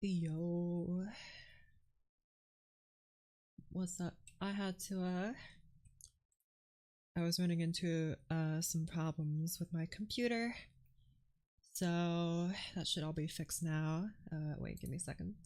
Yo, what's up? I was running into some problems with my computer, so that should all be fixed now. Wait, give me a second.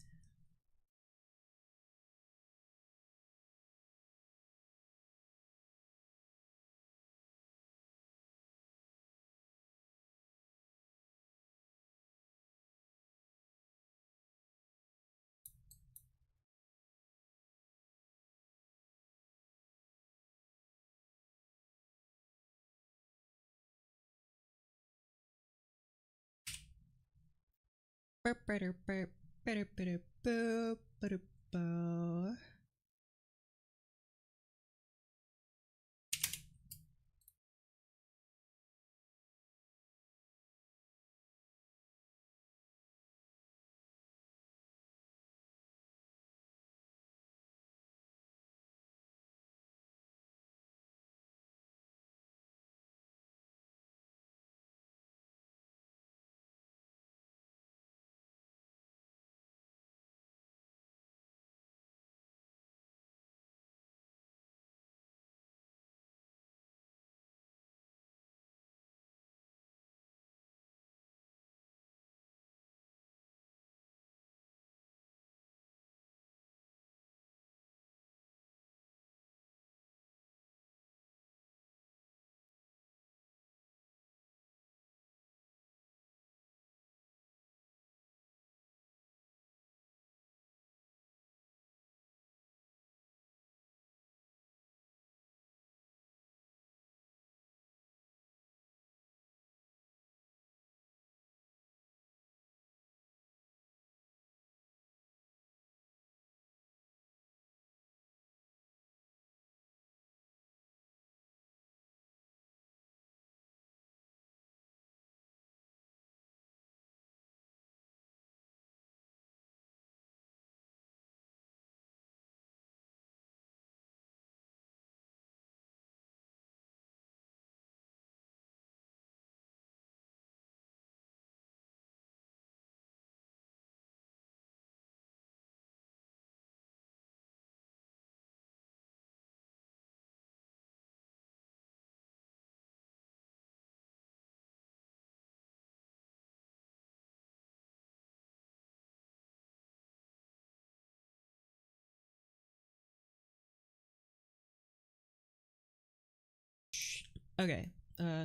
Okay,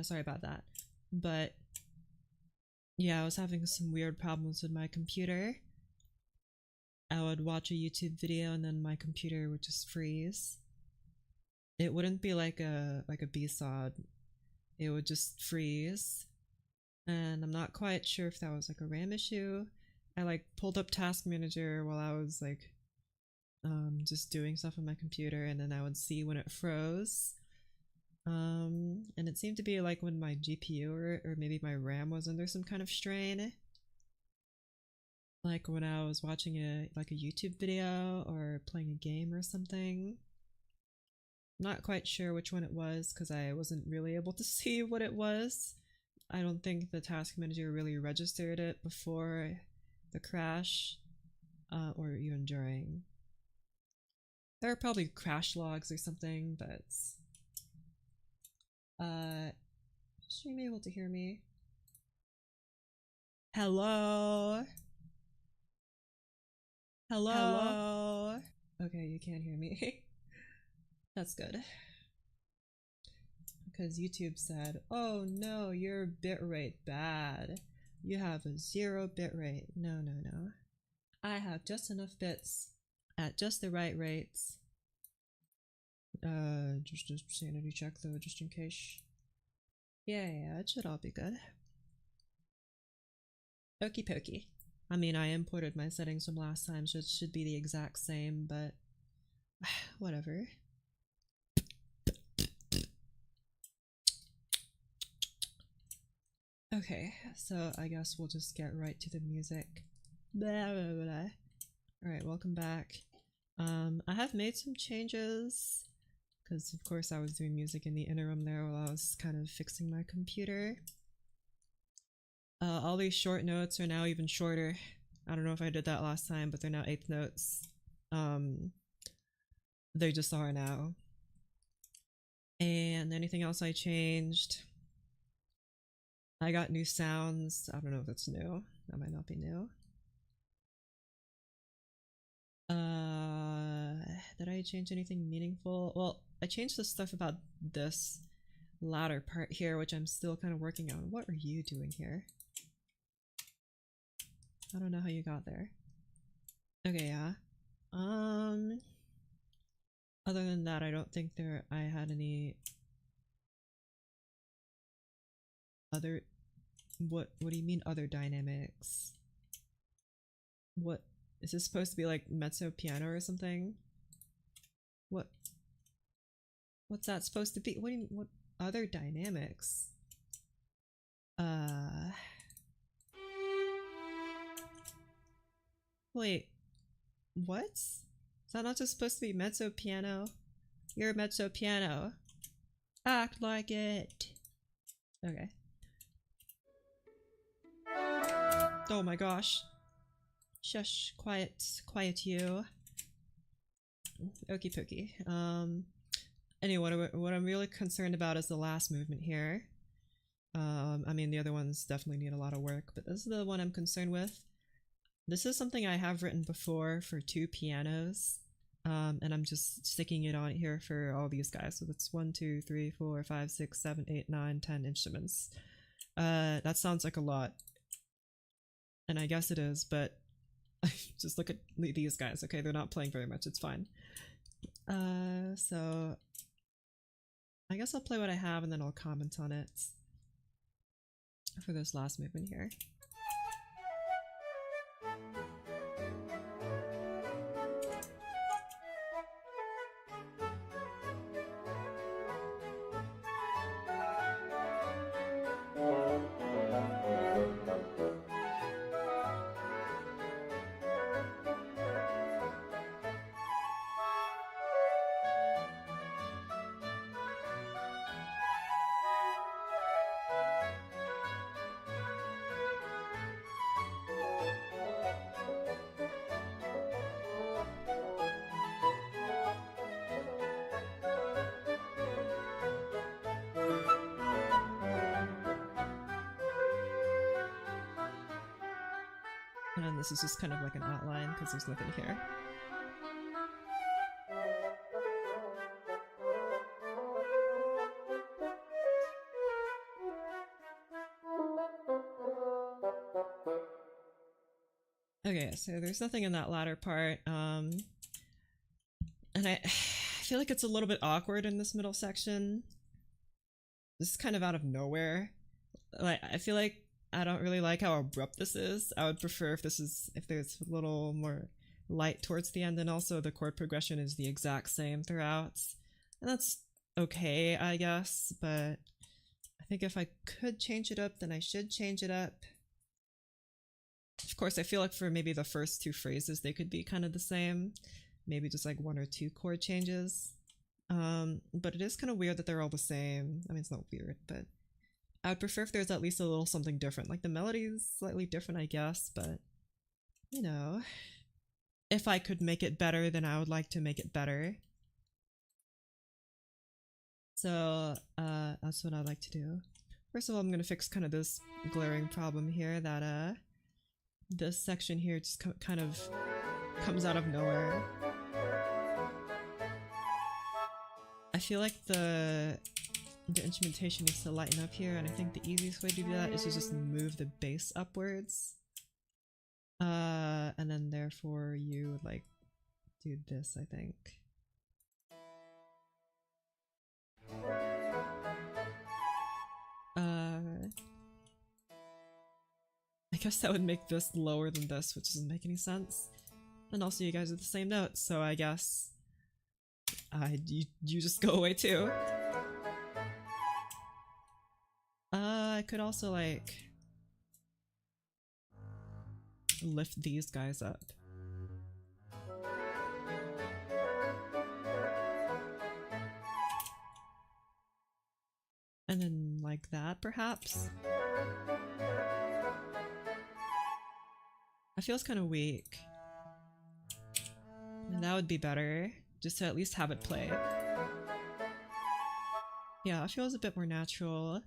sorry about that. But yeah, I was having some weird problems with my computer. I would watch a YouTube video and then my computer would just freeze. It wouldn't be like a B-sod. It would just freeze. And I'm not quite sure if that was like a RAM issue. I like pulled up Task Manager while I was like just doing stuff on my computer, and then I would see when it froze. And it seemed to be like when my GPU or maybe my RAM was under some kind of strain. Like when I was watching a YouTube video or playing a game or something. I'm not quite sure which one it was because I wasn't really able to see what it was. I don't think the task manager really registered it before the crash or even during. There are probably crash logs or something, but should you be able to hear me? Hello? Hello? Okay, you can't hear me. That's good. Because YouTube said, oh no, your bitrate bad. You have a 0 bitrate. No, no, no. I have just enough bits at just the right rates. Just a sanity check though, just in case. Yeah, it should all be good. Okie pokey. I mean, I imported my settings from last time, so it should be the exact same, but whatever. Okay, so I guess we'll just get right to the music. Blah, blah, blah. Alright, welcome back. I have made some changes because of course I was doing music in the interim there while I was kind of fixing my computer. All these short notes are now even shorter. I don't know if I did that last time, but they're now eighth notes. They just are now. And anything else I changed? I got new sounds. I don't know if that's new. That might not be new. Did I change anything meaningful? Well, I changed the stuff about this latter part here, which I'm still kind of working on. What are you doing here? I don't know how you got there. Okay, yeah. Other than that, I don't think I had any other. What do you mean other dynamics? What is this supposed to be, like mezzo piano or something? What's that supposed to be? What do you mean, what other dynamics? Wait, what? Is that not just supposed to be mezzo piano? You're a mezzo piano. Act like it. Okay. Oh my gosh. Shush, quiet you. Okie pokey. Anyway, what I'm really concerned about is the last movement here. I mean, the other ones definitely need a lot of work, but this is the one I'm concerned with. This is something I have written before for 2 pianos, and I'm just sticking it on here for all these guys. So that's 1, 2, 3, 4, 5, 6, 7, 8, 9, 10 instruments. That sounds like a lot, and I guess it is, but just look at these guys. Okay, they're not playing very much. It's fine. So I guess I'll play what I have and then I'll comment on it for this last movement here. And then this is just kind of like an outline because there's nothing here. Okay, so there's nothing in that latter part, and I feel like it's a little bit awkward in this middle section. This is kind of out of nowhere. Like, I feel like I don't really like how abrupt this is. I would prefer if there's a little more light towards the end, and also the chord progression is the exact same throughout. And that's okay, I guess, but I think if I could change it up, then I should change it up. Of course, I feel like for maybe the first 2 phrases, they could be kind of the same. Maybe just like 1 or 2 chord changes. But it is kind of weird that they're all the same. I mean, it's not weird, but I would prefer if there's at least a little something different. Like the melody is slightly different, I guess, but you know, if I could make it better, then I would like to make it better. So that's what I'd like to do. First of all, I'm gonna fix kind of this glaring problem here that this section here just kind of comes out of nowhere. I feel like the instrumentation needs to lighten up here, and I think the easiest way to do that is to just move the bass upwards. And then therefore you would like do this, I think. I guess that would make this lower than this, which doesn't make any sense. And also you guys are the same notes, so I guess you just go away too. I could also like lift these guys up. And then like that, perhaps? That feels kind of weak. And that would be better, just to at least have it play. Yeah, it feels a bit more natural.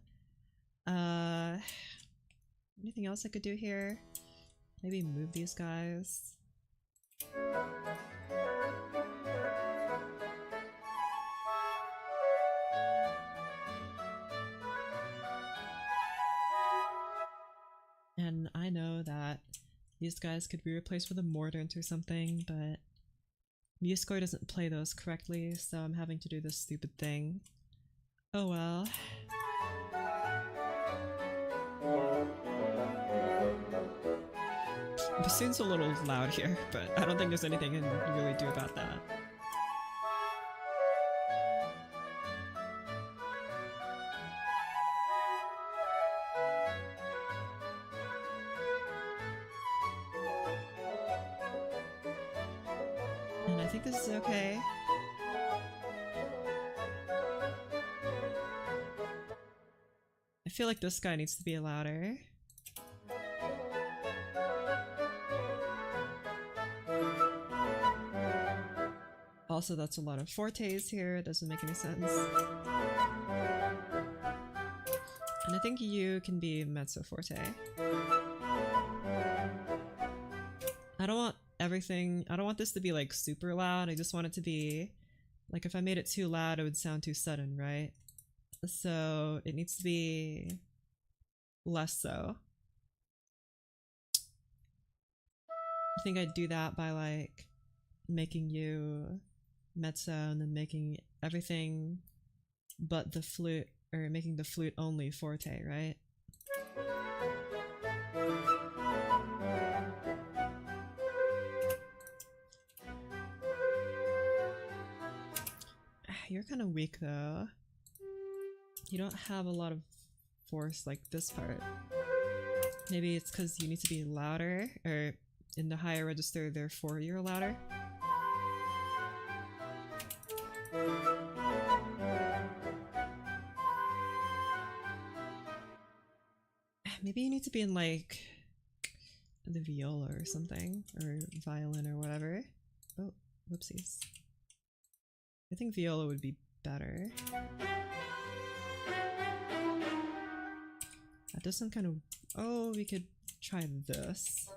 Anything else I could do here? Maybe move these guys. And I know that these guys could be replaced with a mordant or something, but MuseScore doesn't play those correctly, so I'm having to do this stupid thing. Oh well. The bassoon's a little loud here, but I don't think there's anything I can really do about that. And I think this is okay. I feel like this guy needs to be louder. Also, that's a lot of fortes here, it doesn't make any sense. And I think you can be mezzo forte. I don't want everything, I don't want this to be like super loud, I just want it to be, like if I made it too loud it would sound too sudden, right? So it needs to be less so. I think I'd do that by like making you mezzo and then making everything but the flute, or making the flute only forte, right? You're kind of weak though. You don't have a lot of force like this part. Maybe it's because you need to be louder, or in the higher register therefore you're louder. Maybe you need to be in like the viola or something, or violin or whatever. Oh, whoopsies. I think viola would be better. That does some kind of... Oh, we could try this.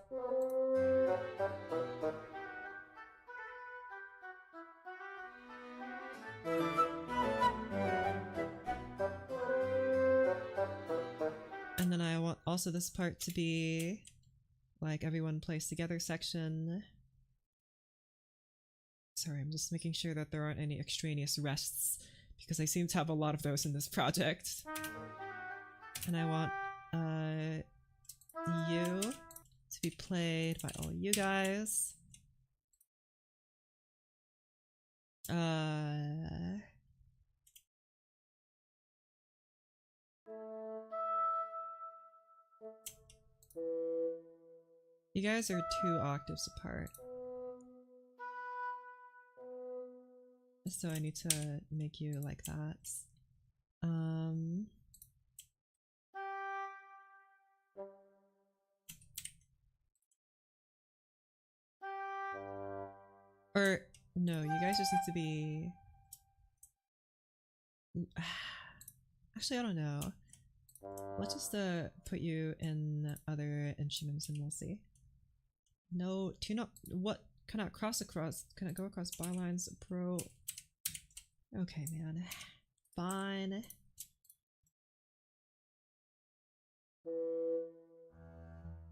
And then I want also this part to be like everyone plays together section. Sorry, I'm just making sure that there aren't any extraneous rests, because I seem to have a lot of those in this project. And I want you to be played by all you guys. You guys are 2 octaves apart. So I need to make you like that. Or, no, you guys just need to be... Actually, I don't know. Let's just put you in other instruments and we'll see. No, what? Cannot cross across, cannot go across bar lines, pro... Okay, man. Fine.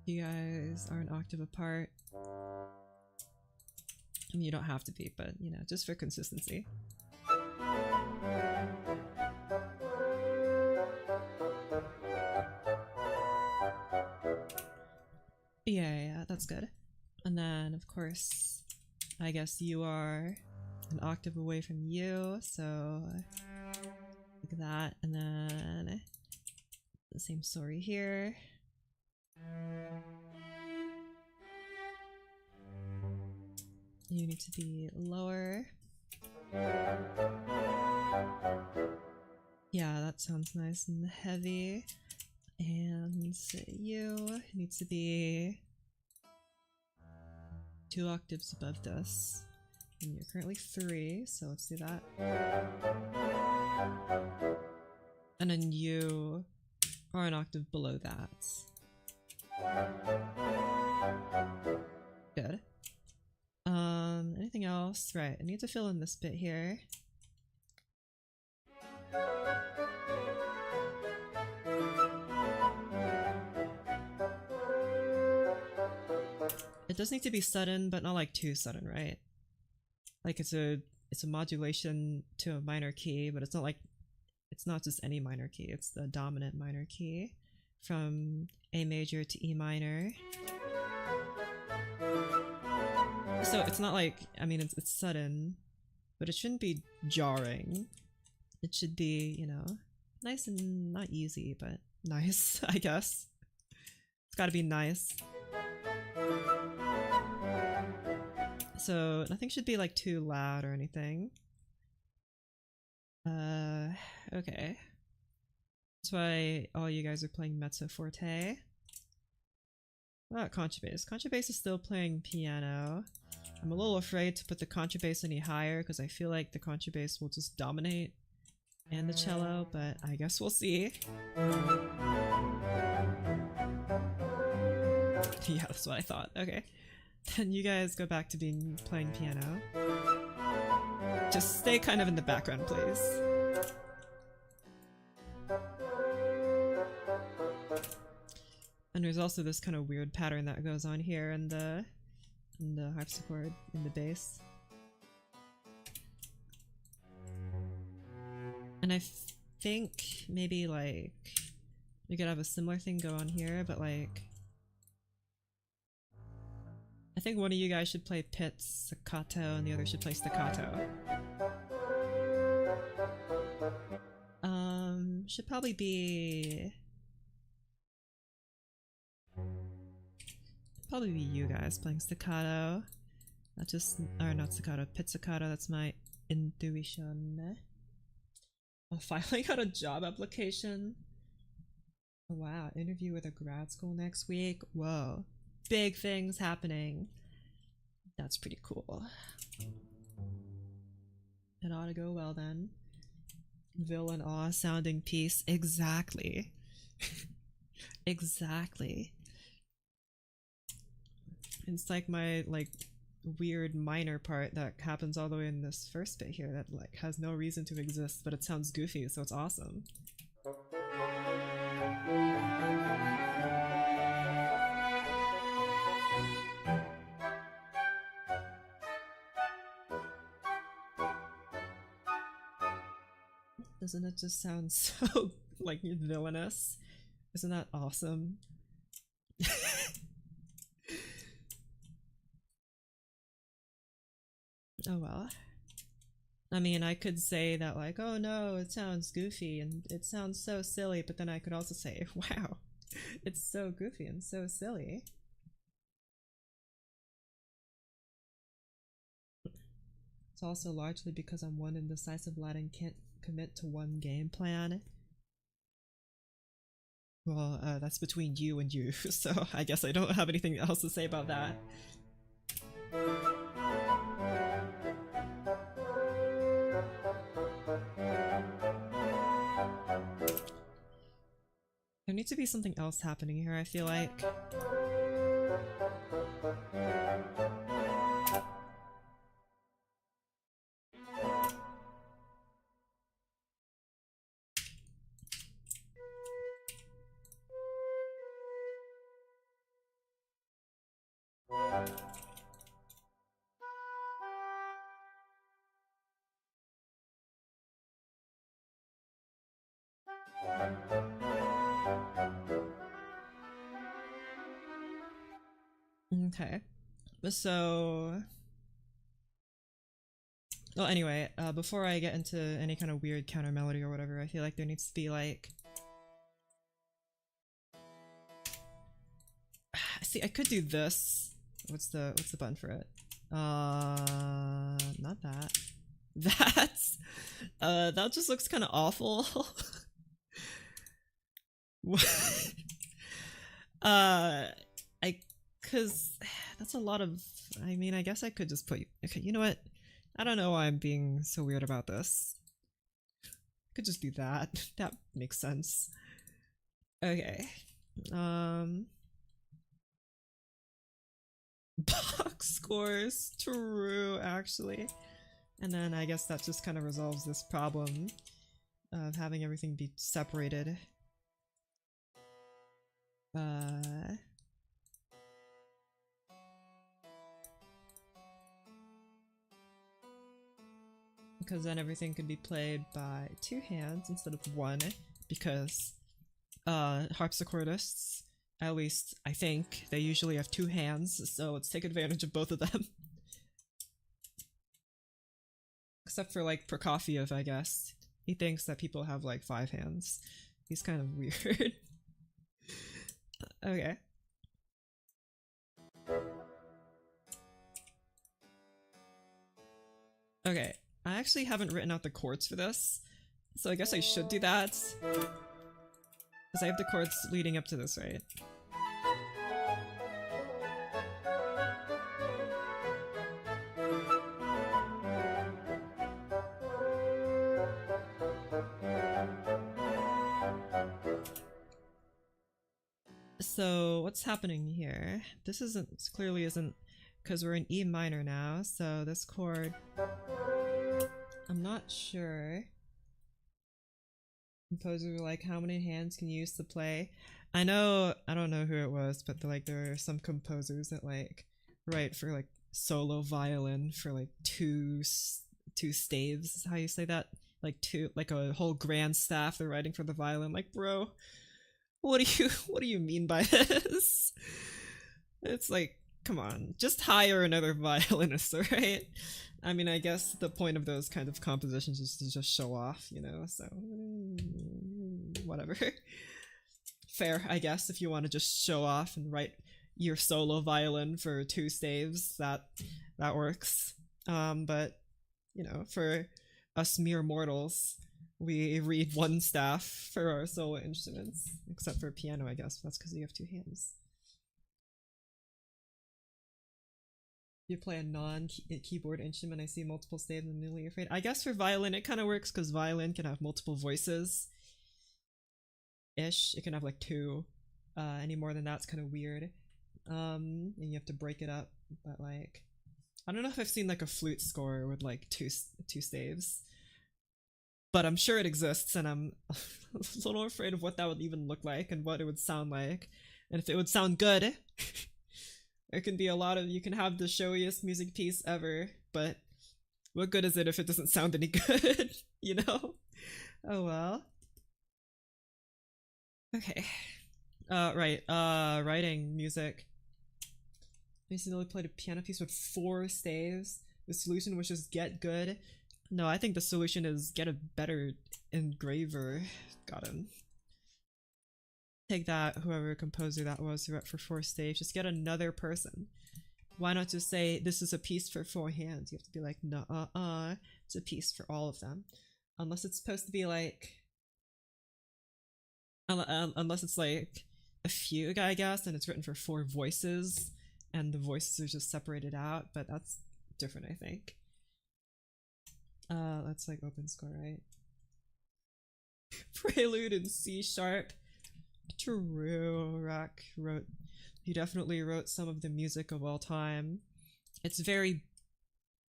You guys are an octave apart. I mean, you don't have to be, but, you know, just for consistency. Yeah, that's good. And then, of course, I guess you are an octave away from you, so like that, and then the same story here. You need to be lower. Yeah, that sounds nice and heavy. And you need to be 2 octaves above this. And you're currently 3, so let's do that. And then you are an octave below that. Good. Anything else? Right, I need to fill in this bit here. It does need to be sudden, but not like too sudden, right? Like it's a modulation to a minor key, but it's not like, it's not just any minor key, it's the dominant minor key from A major to E minor. So it's not like, I mean, it's sudden, but it shouldn't be jarring. It should be, you know, nice and not easy, but nice, I guess. It's gotta be nice. So nothing should be like too loud or anything. Okay. That's why all you guys are playing mezzo forte. What about contrabass? Contrabass is still playing piano. I'm a little afraid to put the contrabass any higher because I feel like the contrabass will just dominate and the cello, but I guess we'll see. Yeah, that's what I thought. Okay. Then you guys go back to playing piano. Just stay kind of in the background, please. And there's also this kind of weird pattern that goes on here in the harpsichord, in the bass. And I think maybe like we could have a similar thing go on here, but like I think one of you guys should play pizzicato and the other should play staccato. Should probably be you guys playing staccato. Not staccato, pizzicato, that's my intuition. I finally got a job application. Oh, wow, interview with a grad school next week. Whoa, big things happening. That's pretty cool. It ought to go well then. Villain awe sounding piece. Exactly. Exactly. It's like my weird minor part that happens all the way in this first bit here that like has no reason to exist, but it sounds goofy, so it's awesome. Doesn't it just sound so like villainous? Isn't that awesome? Oh well. I mean, I could say that like, oh no, it sounds goofy and it sounds so silly, but then I could also say, wow, it's so goofy and so silly. It's also largely because I'm one indecisive lad and can't commit to one game plan. Well, that's between you and you, so I guess I don't have anything else to say about that. There needs to be something else happening here, I feel like. Okay, so well, anyway, before I get into any kind of weird counter melody or whatever, I feel like there needs to be like, see, I could do this. What's the button for it? Not that. That's that just looks kind of awful. I Because that's a lot of. I mean, I guess I could just put. Okay, you know what? I don't know why I'm being so weird about this. Could just do that. That makes sense. Okay. Box scores. True, actually. And then I guess that just kind of resolves this problem of having everything be separated. Because then everything could be played by 2 hands instead of 1, because harpsichordists, at least I think, they usually have 2 hands, so let's take advantage of both of them. Except for like Prokofiev, I guess. He thinks that people have like 5 hands. He's kind of weird. Okay. Okay, I actually haven't written out the chords for this, so I guess I should do that. Because I have the chords leading up to this, right? So what's happening here? This clearly isn't, because we're in E minor now, so this chord, I'm not sure. Composer were like, how many hands can you use to play? I don't know who it was, but there are some composers that like write for like solo violin for like two staves, is how you say that? Like a whole grand staff they're writing for the violin. Like, bro, what do you mean by this? It's like, come on, just hire another violinist, right? I mean, I guess the point of those kind of compositions is to just show off, you know, so whatever. Fair, I guess, if you want to just show off and write your solo violin for 2 staves, that works. But, you know, for us mere mortals, we read 1 staff for our solo instruments, except for piano, I guess. That's because you have 2 hands. You play a non-keyboard instrument, I see multiple staves and newly afraid. I guess for violin it kind of works because violin can have multiple voices. Ish. It can have like 2. Any more than that's kind of weird. And you have to break it up. But like, I don't know if I've seen like a flute score with like two staves. But I'm sure it exists, and I'm a little afraid of what that would even look like and what it would sound like. And if it would sound good. It can be a lot of, you can have the showiest music piece ever, but what good is it if it doesn't sound any good, you know? Oh well. Okay. Right, writing music. I recently played a piano piece with 4 staves. The solution was just get good. No, I think the solution is get a better engraver. Got him. Take that, whoever composer that was who wrote for 4 staves, just get another person. Why not just say, this is a piece for 4 hands? You have to be like, nah, it's a piece for all of them. Unless it's supposed to be like... unless it's like a fugue, I guess, and it's written for 4 voices, and the voices are just separated out, but that's different, I think. That's like open score, right? Prelude in C sharp. True, Rack wrote. He definitely wrote some of the music of all time. It's very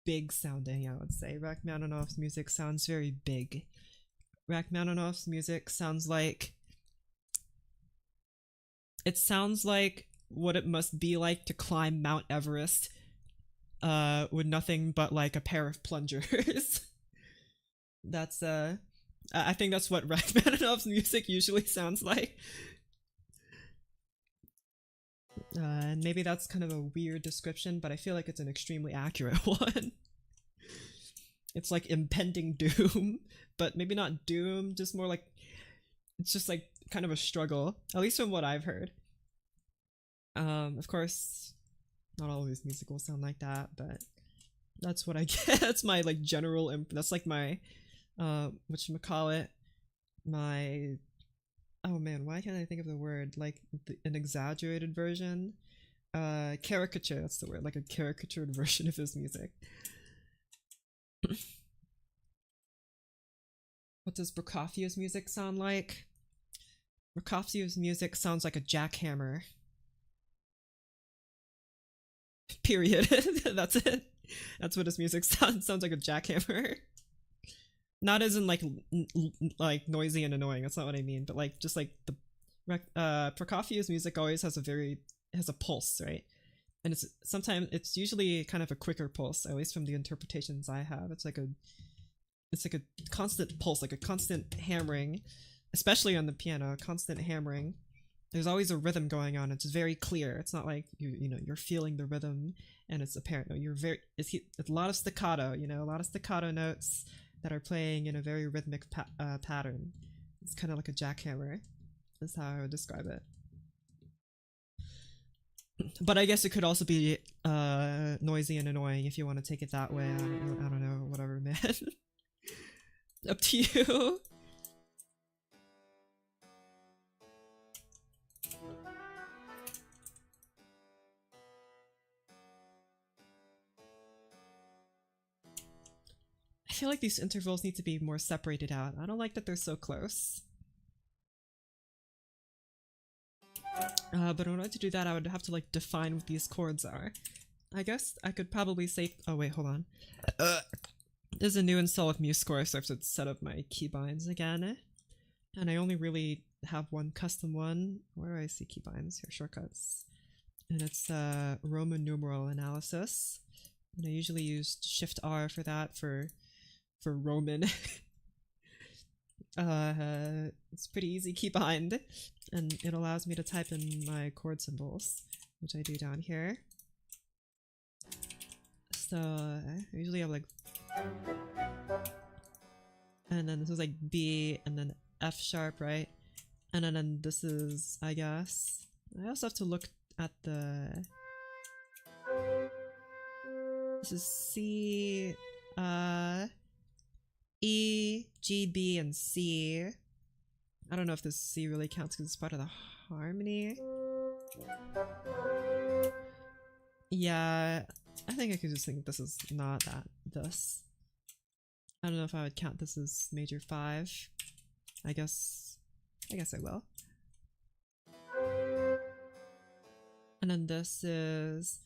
big sounding, I would say. Rachmaninoff's music sounds very big. Rachmaninoff's music sounds like... It sounds like what it must be like to climb Mount Everest with nothing but like a pair of plungers. That's I think that's what Rachmaninoff's music usually sounds like. And maybe that's kind of a weird description, but I feel like it's an extremely accurate one. It's like impending doom, but maybe not doom, just more like, it's just like kind of a struggle, at least from what I've heard. Of course, not all of his music will sound like that, but that's what I get. That's my like general, that's like my, whatchamacallit, my, oh man, why can't I think of the word, like an exaggerated version caricature, that's the word, like a caricatured version of his music. What does Prokofiev's music sound like? Prokofiev's music sounds like a jackhammer. Period. That's it. That's what his music sounds like, a jackhammer. Not as in like noisy and annoying. That's not what I mean. But like just like the Prokofiev's music always has a pulse, right? And it's usually kind of a quicker pulse, at least from the interpretations I have. It's like a constant pulse, like a constant hammering, especially on the piano, constant hammering. There's always a rhythm going on. It's very clear. It's not like you're feeling the rhythm and it's apparent. No, it's a lot of staccato, a lot of staccato notes that are playing in a very rhythmic pattern. It's kind of like a jackhammer. That's how I would describe it. But I guess it could also be noisy and annoying if you want to take it that way. I don't know, whatever, man. Up to you. I feel like these intervals need to be more separated out. I don't like that they're so close. But in order to do that, I would have to like define what these chords are. I guess I could probably say— oh wait, hold on. There's a new install of MuseScore, so I have to set up my keybinds again. And I only really have one custom one. Where do I see keybinds? Here, shortcuts. And it's Roman numeral analysis. And I usually use Shift R for that, for Roman. It's pretty easy keybind, and it allows me to type in my chord symbols, which I do down here. So I usually have like, and then this is like B, and then F sharp, right? And then this is, I guess, I also have to look at this is C, E, G, B, and C. I don't know if this C really counts because it's part of the harmony. Yeah, I think I could just think this is not this. I don't know if I would count this as major 5. I guess I will. And then this is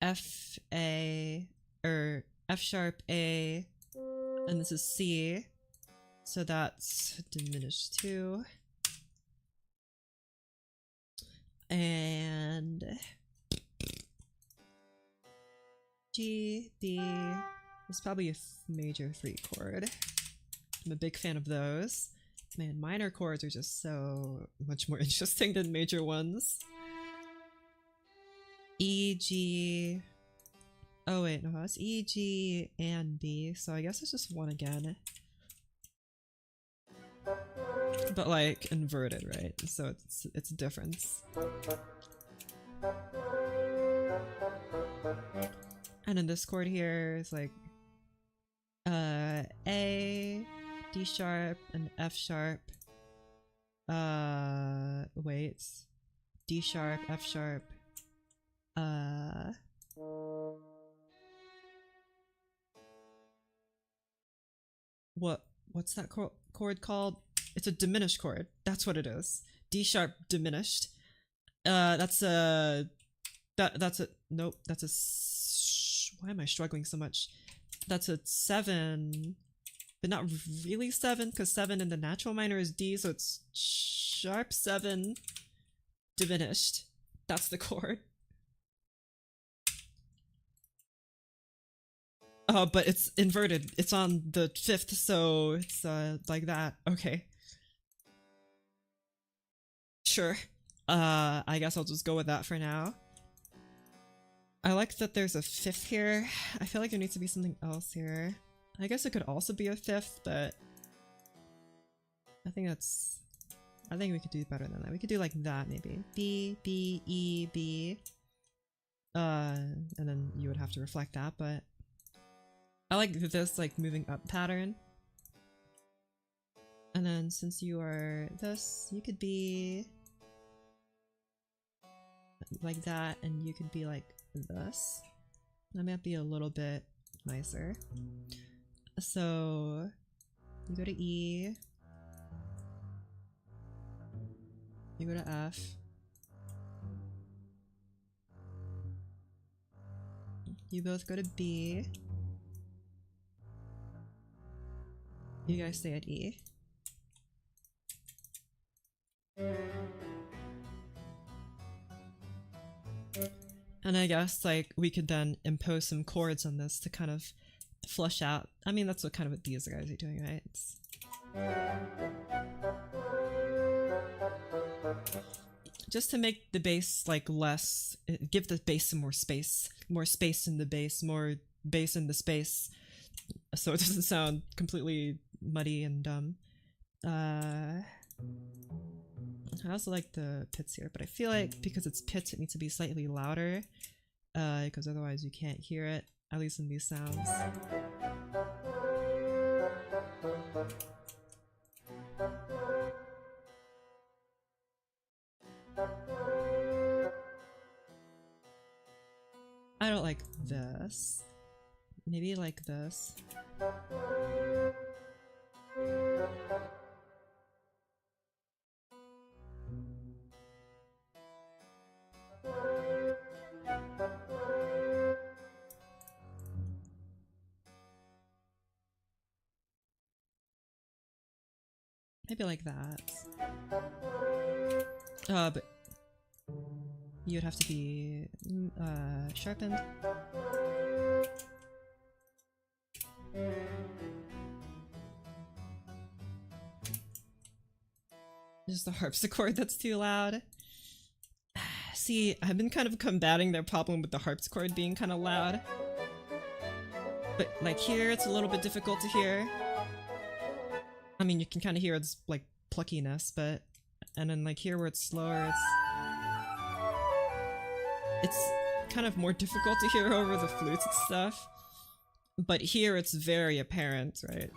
F, A, or F sharp, A, and this is C, so that's diminished 2. And G, B is probably a major 3 chord. I'm a big fan of those. Man, minor chords are just so much more interesting than major ones. E, G. Oh wait, no, it's E, G, and B, so I guess it's just 1 again. But like inverted, right? So it's a difference. And then this chord here is like A, D sharp, and F sharp. Wait, D sharp, F sharp. What's that chord called? It's a diminished chord. That's what it is. D sharp diminished. That's a nope. That's a why am I struggling so much? That's a 7, but not really 7, because 7 in the natural minor is D, so it's sharp 7 diminished. That's the chord. But it's inverted. It's on the 5th, so it's like that. Okay. Sure. I guess I'll just go with that for now. I like that there's a 5th here. I feel like there needs to be something else here. I guess it could also be a 5th, but I think we could do better than that. We could do like that, maybe. B, B, E, B. And then you would have to reflect that, but I like this like moving up pattern. And then since you are this, you could be like that, and you could be like this. That might be a little bit nicer. So you go to E, you go to F, you both go to B, you guys stay at E. And I guess like we could then impose some chords on this to kind of flush out. I mean, that's what kind of what these guys are doing, right? It's... just to make the bass like less, give the bass some more space in the bass, more bass in the space, so it doesn't sound completely muddy and dumb. I also like the pits here, but I feel like because it's pits, it needs to be slightly louder, because otherwise you can't hear it, at least in these sounds. I don't like this. Maybe like this. Maybe like that. But you'd have to be sharpened. Just the harpsichord that's too loud. See, I've been kind of combating their problem with the harpsichord being kind of loud. But like here, it's a little bit difficult to hear. I mean, you can kind of hear its like pluckiness, but... and then like here where it's slower, it's kind of more difficult to hear over the flutes and stuff. But here it's very apparent, right?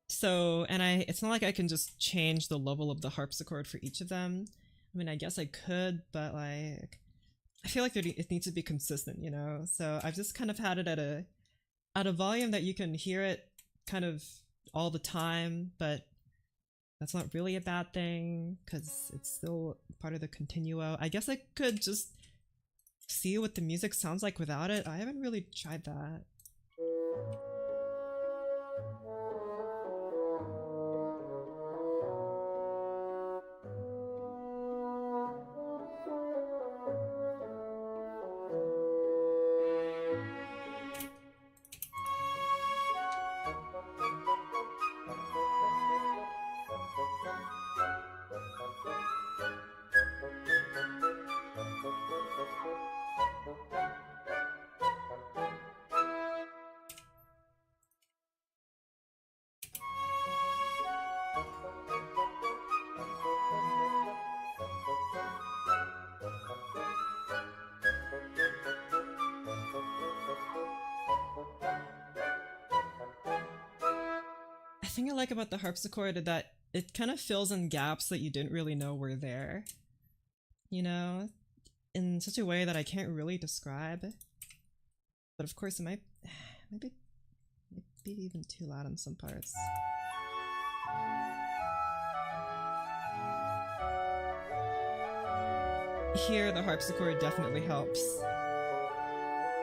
So, and it's not like I can just change the level of the harpsichord for each of them. I mean, I guess I could, but like... I feel like it needs to be consistent, you know? So I've just kind of had it at a volume that you can hear it kind of all the time, but that's not really a bad thing because it's still part of the continuo. I guess I could just see what the music sounds like without it. I haven't really tried that. The thing I like about the harpsichord is that it kind of fills in gaps that you didn't really know were there, you know, in such a way that I can't really describe. But of course it might be even too loud in some parts. Here the harpsichord definitely helps.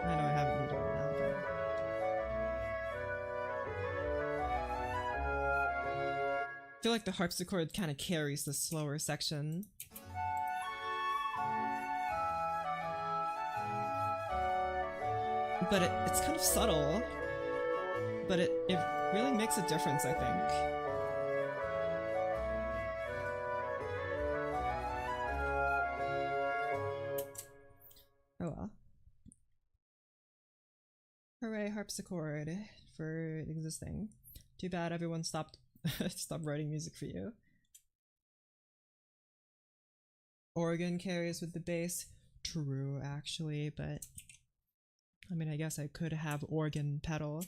I know I haven't been doing it now, but... I feel like the harpsichord kind of carries the slower section. But it's kind of subtle. But it really makes a difference, I think. Oh well. Hooray, harpsichord for existing. Too bad everyone stopped writing music for you. Organ carries with the bass. True, actually, but I mean, I guess I could have organ pedal.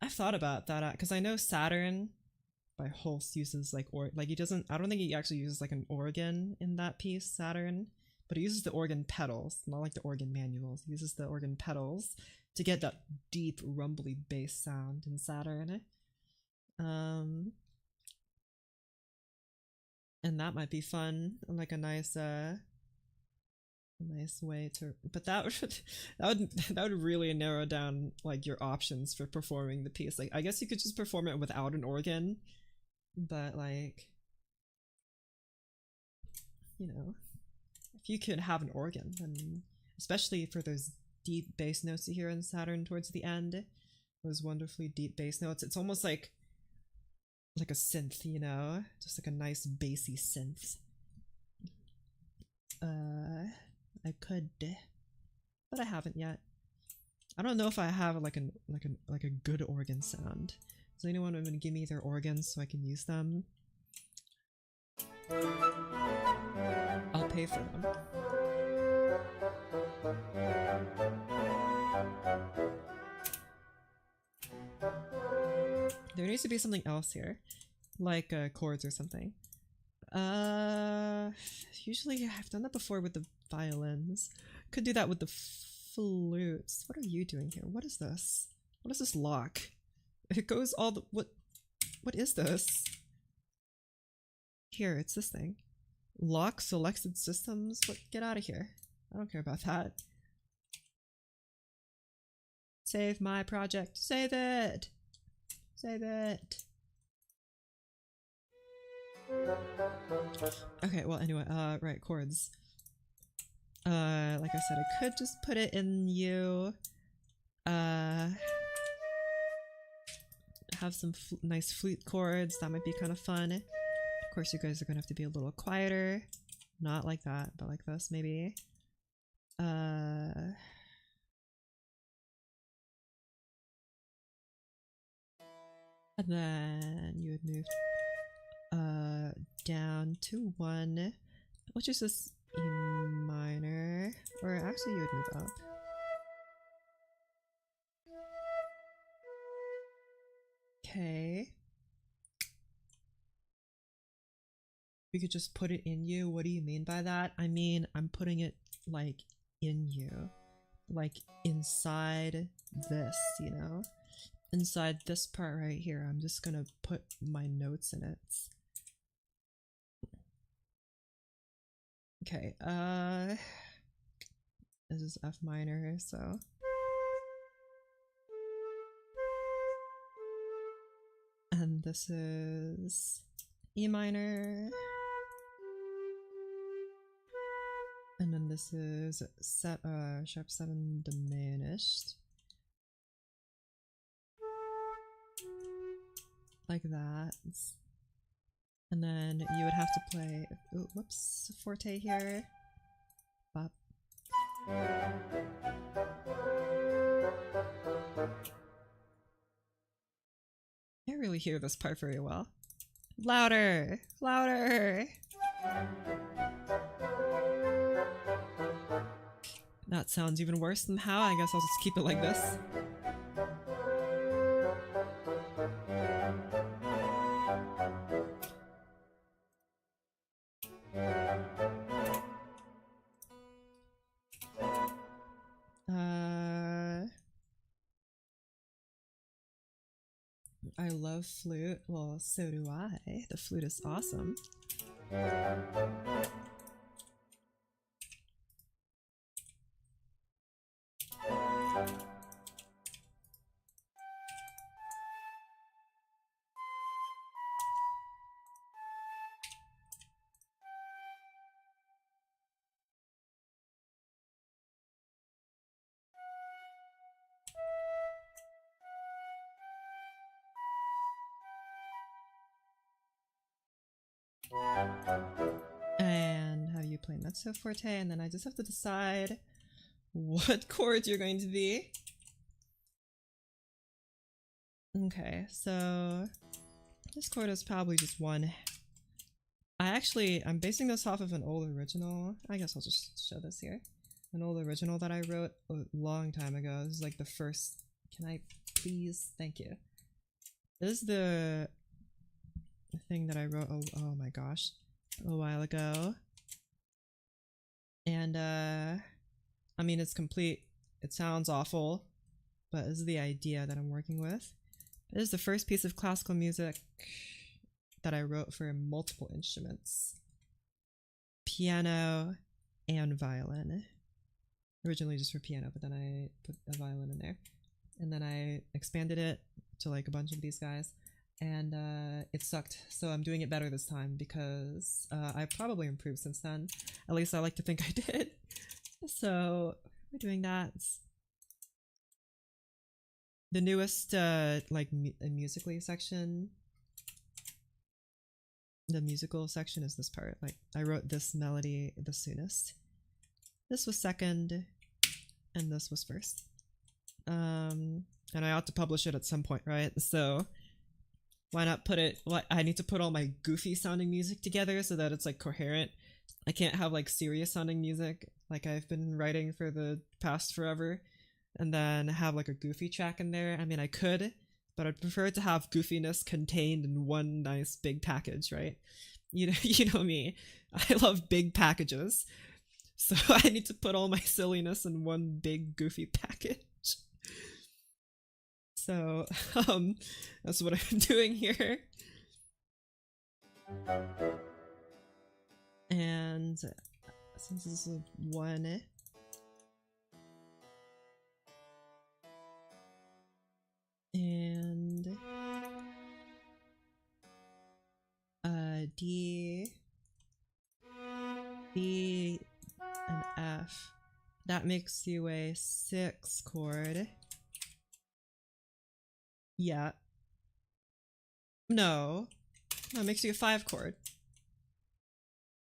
I've thought about that because I know Saturn by Holst uses like he doesn't. I don't think he actually uses like an organ in that piece, Saturn, but he uses the organ pedals, not like the organ manuals. He uses the organ pedals to get that deep rumbly bass sound in Saturn. And that might be fun, like a nice way to, but that would really narrow down like your options for performing the piece. Like I guess you could just perform it without an organ, but like, you know, if you could have an organ, then especially for those deep bass notes you hear in Saturn towards the end, those wonderfully deep bass notes, it's almost like a synth, you know, just like a nice bassy synth. I could, but I haven't yet. I don't know if I have like a good organ sound. Does anyone want to give me their organs so I can use them? I'll pay for them. There needs to be something else here, like chords or something. Usually I've done that before with the violins. Could do that with the flutes. What are you doing here? What is this? What is this lock? It goes all the— what is this? Here, it's this thing. Lock selected systems? What? Get out of here. I don't care about that. Save my project. Save it! Save it! Okay, well anyway, right, chords. Like I said, I could just put it in U. Have some nice flute chords, that might be kind of fun. Of course, you guys are gonna have to be a little quieter. Not like that, but like this, maybe. And then you would move down to 1, which is this E minor, or actually you would move up. Okay. We could just put it in U. What do you mean by that? I mean, I'm putting it like in U, like inside this, you know? Inside this part right here. I'm just gonna put my notes in it. Okay, this is F minor, so and this is E minor, and then this is sharp 7 diminished, like that. And then you would have to play, ooh, whoops, forte here. Bop. I can't really hear this part very well. Louder! Louder! That sounds even worse than how. I guess I'll just keep it like this. I love flute. Well, so do I. The flute is awesome. And how you play mezzo forte, and then I just have to decide what chords you're going to be. Okay, so this chord is probably just 1. I'm basing this off of an old original. I guess I'll just show this here. An old original that I wrote a long time ago. This is like the first— can I please? Thank you. This is the thing that I wrote, oh my gosh, a while ago. And I mean, it's complete. It sounds awful, but this is the idea that I'm working with. This is the first piece of classical music that I wrote for multiple instruments. Piano and violin. Originally just for piano, but then I put a violin in there. And then I expanded it to like a bunch of these guys. And it sucked, so I'm doing it better this time because I probably improved since then. At least I like to think I did. So we're doing that. The newest like musically section, the musical section is this part. Like I wrote this melody the soonest. This was second, and this was first. And I ought to publish it at some point, right? So why not put it, I need to put all my goofy sounding music together so that it's like coherent. I can't have like serious sounding music like I've been writing for the past forever and then have like a goofy track in there. I mean, I could, but I'd prefer to have goofiness contained in one nice big package, right? You know me. I love big packages. So I need to put all my silliness in one big goofy package. So, that's what I'm doing here. And since this is one, and D, B, and F, that makes you a 6 chord. Yeah. No. No, it makes you a 5 chord.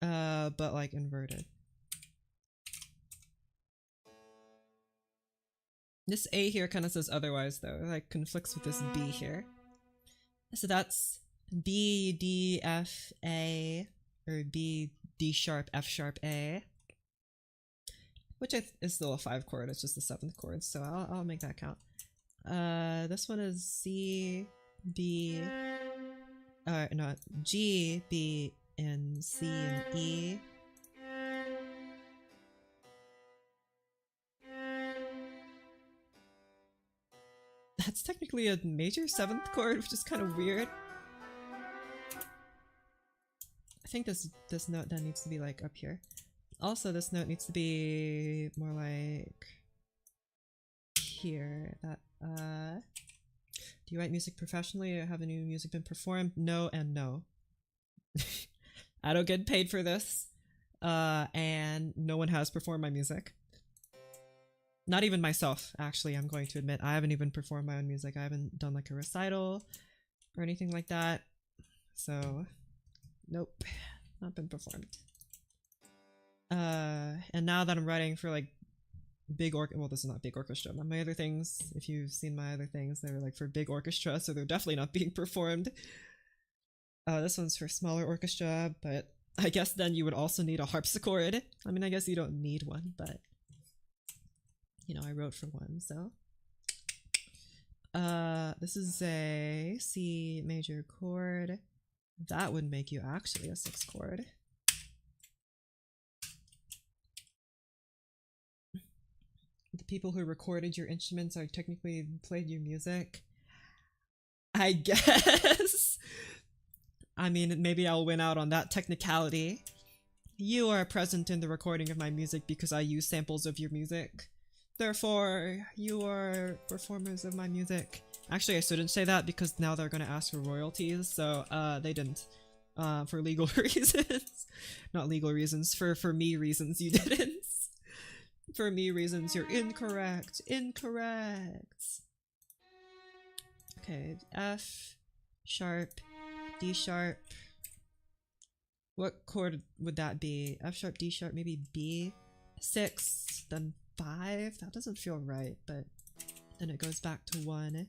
But like inverted. This A here kind of says otherwise though. It like conflicts with this B here. So that's B, D, F, A, or B, D sharp, F sharp, A. Which is still a 5 chord, it's just the 7th chord, so I'll make that count. This one is C, B, no, G, B, and C, and E. That's technically a major 7th chord, which is kind of weird. I think this note then needs to be like up here. Also, this note needs to be more like here. That do you write music professionally or have any music been performed? No and no. I don't get paid for this. And no one has performed my music. Not even myself, actually, I'm going to admit. I haven't even performed my own music. I haven't done like a recital or anything like that. So, nope, not been performed. And now that I'm writing for like big well, this is not big orchestra, but my other things, if you've seen my other things, they're like for big orchestra, so they're definitely not being performed. This one's for smaller orchestra, but I guess then you would also need a harpsichord. I mean, I guess you don't need one, but you know, I wrote for one, so. This is a C major chord. That would make you actually a 6 chord. The people who recorded your instruments are technically played your music. I guess. I mean, maybe I'll win out on that technicality. You are present in the recording of my music because I use samples of your music. Therefore, you are performers of my music. Actually, I shouldn't say that because now they're gonna ask for royalties, so they didn't. For legal reasons. Not legal reasons, for me reasons you didn't. For me reasons, you're incorrect. Incorrect. Okay, F sharp, D sharp. What chord would that be? F sharp, D sharp, maybe B. 6, then 5? That doesn't feel right, but then it goes back to 1.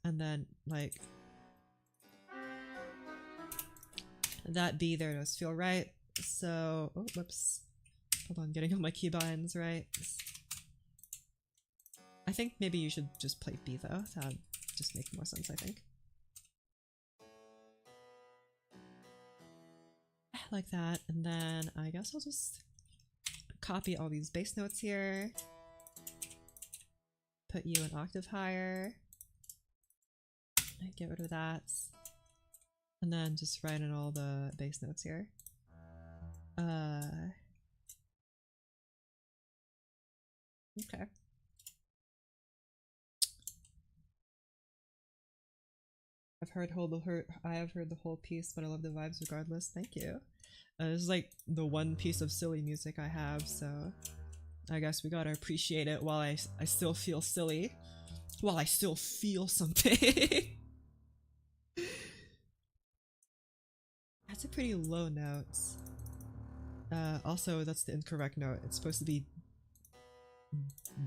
And then, like, that B there does feel right. So, oh, whoops. Hold on, getting all my keybinds right. I think maybe you should just play B though. That would just make more sense, I think. like that, and then I guess I'll just copy all these bass notes here, put you an octave higher, and get rid of that, and then just write in all the bass notes here. Okay. I have heard the whole piece, but I love the vibes regardless. Thank you. This is like the one piece of silly music I have, so I guess we gotta appreciate it while I still feel silly. While I still feel something. That's a pretty low note. Also, that's the incorrect note. It's supposed to be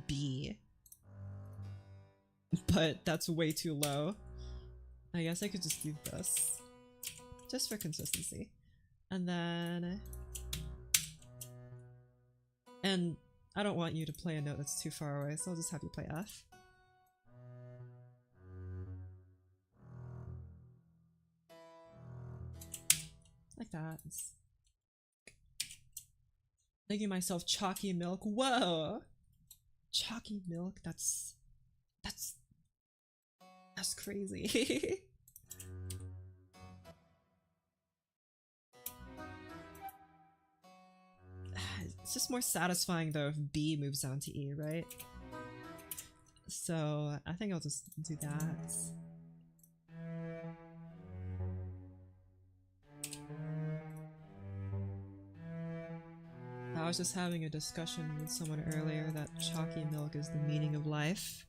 B. But that's way too low. I guess I could just do this. Just for consistency. And then... And I don't want you to play a note that's too far away, so I'll just have you play F. Like that. Making myself chalky milk. Whoa! Chalky milk? That's crazy. It's just more satisfying though if B moves down to E, right? So I think I'll just do that. I was just having a discussion with someone earlier that chalky milk is the meaning of life.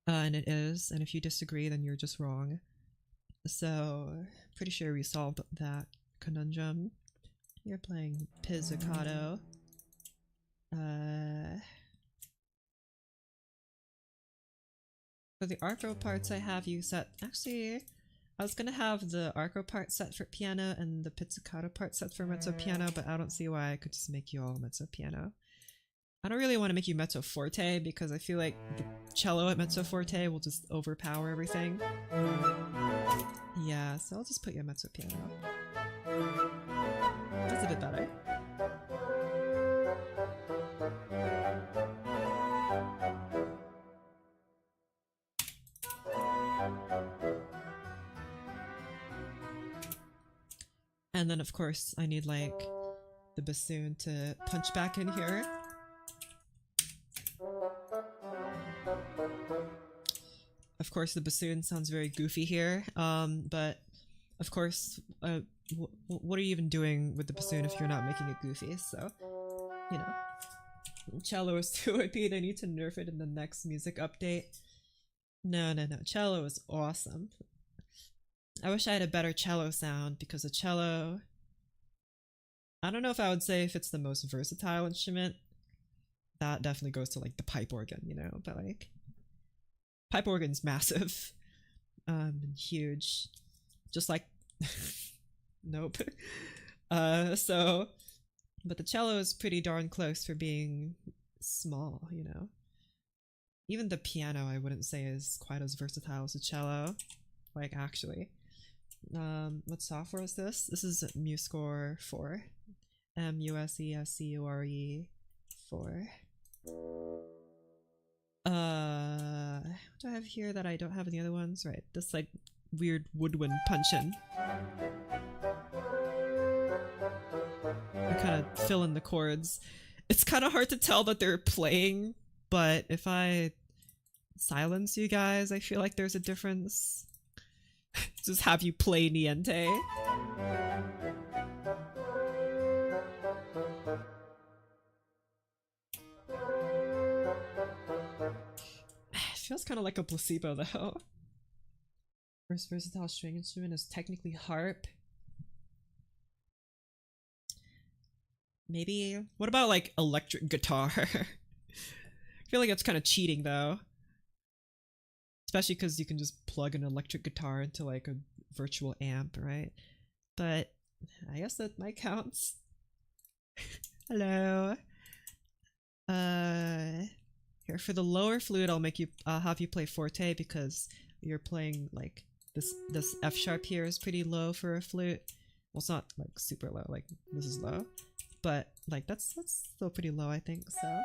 And it is, and if you disagree then you're just wrong. So, pretty sure we solved that conundrum. You're playing pizzicato. For the arco parts I have you set... Actually, I was gonna have the arco part set for piano and the pizzicato part set for mezzo piano, but I don't see why I could just make you all mezzo piano. I don't really want to make you mezzo forte because I feel like the cello at mezzo forte will just overpower everything. Yeah, so I'll just put you at mezzo piano. That's a bit better. And then of course I need like the bassoon to punch back in here. Of course the bassoon sounds very goofy here, but of course, what are you even doing with the bassoon if you're not making it goofy? So, you know. Cello is too OP, they need to nerf it in the next music update. No, cello is awesome. I wish I had a better cello sound, because the cello... I don't know if I would say if it's the most versatile instrument. That definitely goes to like the pipe organ, you know, but like... Pipe organ's massive. And huge. Just like... Nope. So... But the cello is pretty darn close for being small, you know. Even the piano I wouldn't say is quite as versatile as the cello. Like, actually. What software is this? This is MuseScore 4. MUSESCORE 4. What do I have here that I don't have in the other ones? Right, this like weird woodwind punch-in. I kind of fill in the chords. It's kind of hard to tell that they're playing, but if I silence you guys, I feel like there's a difference. Just have you play Niente. It feels kind of like a placebo though. First versatile string instrument is technically harp. Maybe. What about like electric guitar? I feel like that's kind of cheating though. Especially because you can just plug an electric guitar into like a virtual amp, right? But I guess that might count. Hello. Here for the lower flute, I'll have you play forte because you're playing like this F sharp here is pretty low for a flute. Well, it's not like super low, like this is low, but like that's still pretty low, I think. So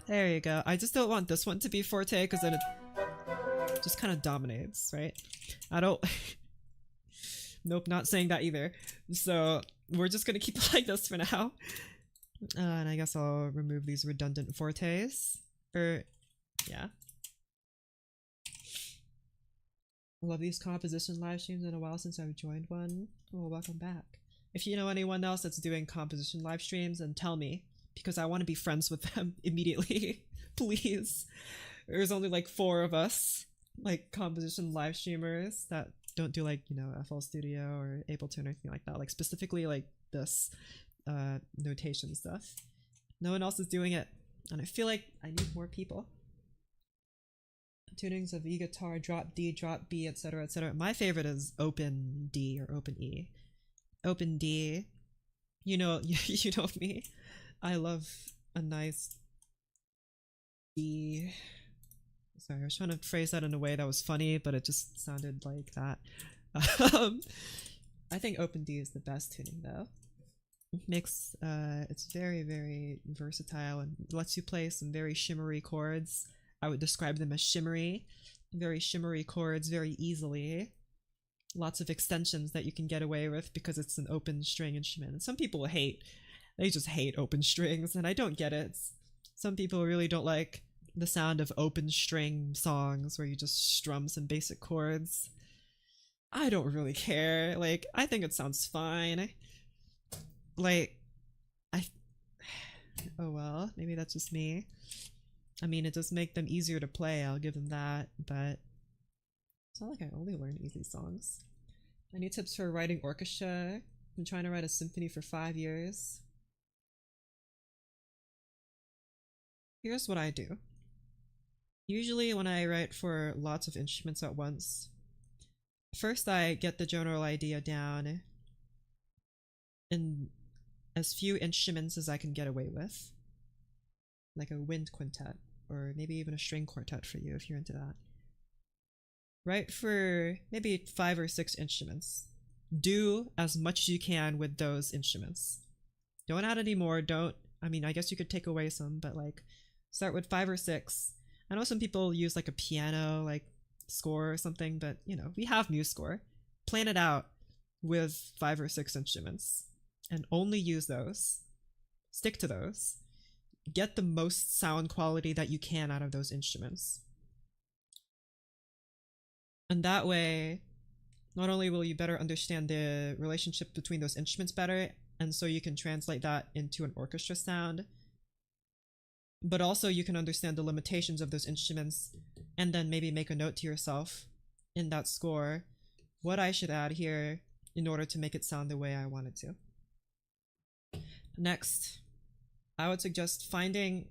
there you go. I just don't want this one to be forte because then it just kind of dominates, right? I don't. Nope, not saying that either. So we're just gonna keep it like this for now. And I guess I'll remove these redundant fortes. Yeah. Love these composition live streams. In a while since I've joined one. Well, welcome back. If you know anyone else that's doing composition live streams, then tell me, because I want to be friends with them immediately. Please. There's only like 4 of us, like composition live streamers that don't do like, you know, FL Studio or Ableton or anything like that. Like specifically like this notation stuff. No one else is doing it, and I feel like I need more people. Tunings of E guitar, drop D, drop B, etc., etc. My favorite is open D or open E. Open D, you know, you know me. I love a nice D. Sorry, I was trying to phrase that in a way that was funny, but it just sounded like that. I think open D is the best tuning though. Makes it's very, very versatile and lets you play some very shimmery chords. I would describe them as shimmery, very shimmery chords very easily. Lots of extensions that you can get away with because it's an open string instrument. And some people they just hate open strings, and I don't get it. Some people really don't like the sound of open string songs where you just strum some basic chords. I don't really care. Like, I think it sounds fine. Like, oh well, maybe that's just me. I mean, it does make them easier to play, I'll give them that, but it's not like I only learn easy songs. Any tips for writing orchestra? I've been trying to write a symphony for 5 years. Here's what I do. Usually when I write for lots of instruments at once, first I get the general idea down in as few instruments as I can get away with. Like a wind quintet, or maybe even a string quartet for you if you're into that. Write for maybe 5 or 6 instruments. Do as much as you can with those instruments. Don't add any more, I mean, I guess you could take away some, but like, start with 5 or 6. I know some people use like a piano, like score or something, but you know, we have MuseScore. Plan it out with 5 or 6 instruments, and only use those. Stick to those. Get the most sound quality that you can out of those instruments. And that way, not only will you better understand the relationship between those instruments better, and so you can translate that into an orchestra sound, but also you can understand the limitations of those instruments, and then maybe make a note to yourself in that score what I should add here in order to make it sound the way I want it to. Next, I would suggest finding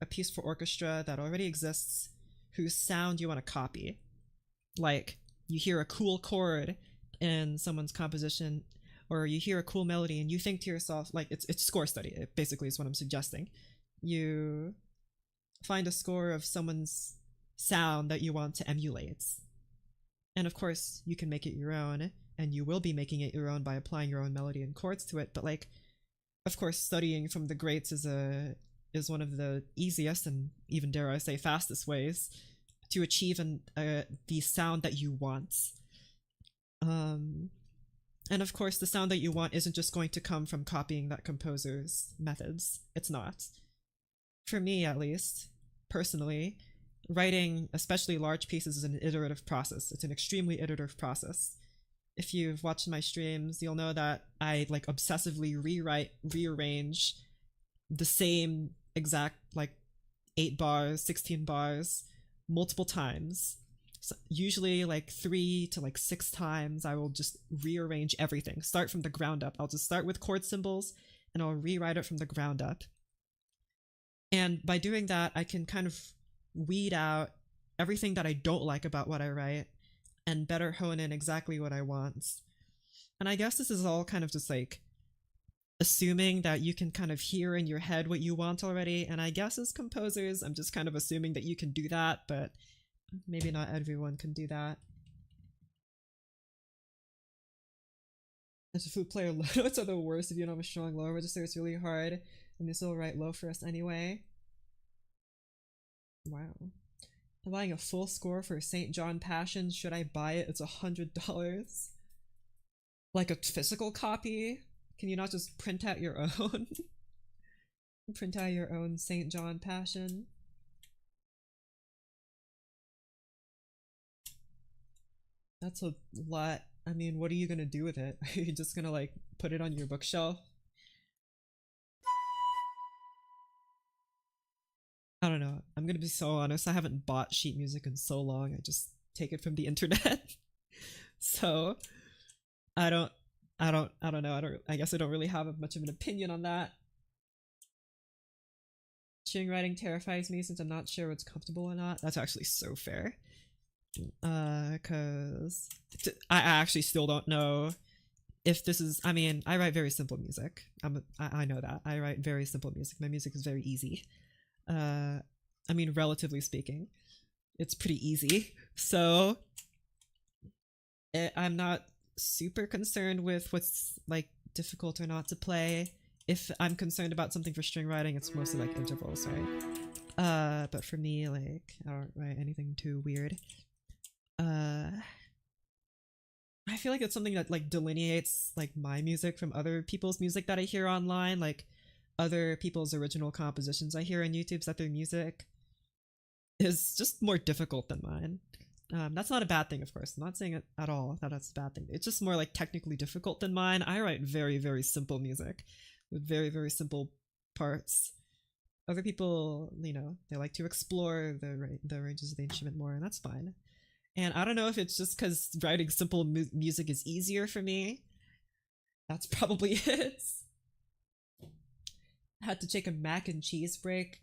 a piece for orchestra that already exists whose sound you want to copy. Like, you hear a cool chord in someone's composition, or you hear a cool melody and you think to yourself, like, it's score study, it basically is what I'm suggesting. You find a score of someone's sound that you want to emulate. And of course, you can make it your own, and you will be making it your own by applying your own melody and chords to it, but like, of course, studying from the greats is one of the easiest and even, dare I say, fastest ways to achieve the sound that you want. And of course, the sound that you want isn't just going to come from copying that composer's methods. It's not. For me, at least, personally, writing especially large pieces is an iterative process. It's an extremely iterative process. If you've watched my streams, you'll know that I like obsessively rearrange the same exact like 8 bars, 16 bars multiple times. So usually like 3 to like 6 times I will just rearrange everything. Start from the ground up. I'll just start with chord symbols and I'll rewrite it from the ground up. And by doing that, I can kind of weed out everything that I don't like about what I write and better hone in exactly what I want. And I guess this is all kind of just like assuming that you can kind of hear in your head what you want already, and I guess as composers, I'm just kind of assuming that you can do that, but maybe not everyone can do that. As a flute player, low notes are the worst if you don't have a strong low register. It's really hard, and this will write low for us anyway. Wow. I'm buying a full score for St. John Passion. Should I buy it? It's $100. Like a physical copy? Can you not just print out your own? Print out your own St. John Passion? That's a lot. I mean, what are you gonna do with it? Are you just gonna like put it on your bookshelf? I don't know. I'm gonna be so honest. I haven't bought sheet music in so long. I just take it from the internet. So I don't I don't know. I guess I don't really have much of an opinion on that. String writing terrifies me since I'm not sure what's comfortable or not. That's actually so fair. Cause I actually still don't know if this is. I mean, I write very simple music. I know that. I write very simple music. My music is very easy. I mean, relatively speaking, it's pretty easy. So I'm not super concerned with what's like difficult or not to play. If I'm concerned about something for string writing, it's mostly like intervals, right? But for me, like, I don't write anything too weird. I feel like it's something that like delineates like my music from other people's music that I hear online, like other people's original compositions I hear on YouTube, that their music is just more difficult than mine. That's not a bad thing, of course. I'm not saying it at all that that's a bad thing. It's just more like technically difficult than mine. I write very, very simple music with very, very simple parts. Other people, you know, they like to explore the ranges of the instrument more, and that's fine. And I don't know if it's just because writing simple music is easier for me. That's probably it. I had to take a mac and cheese break.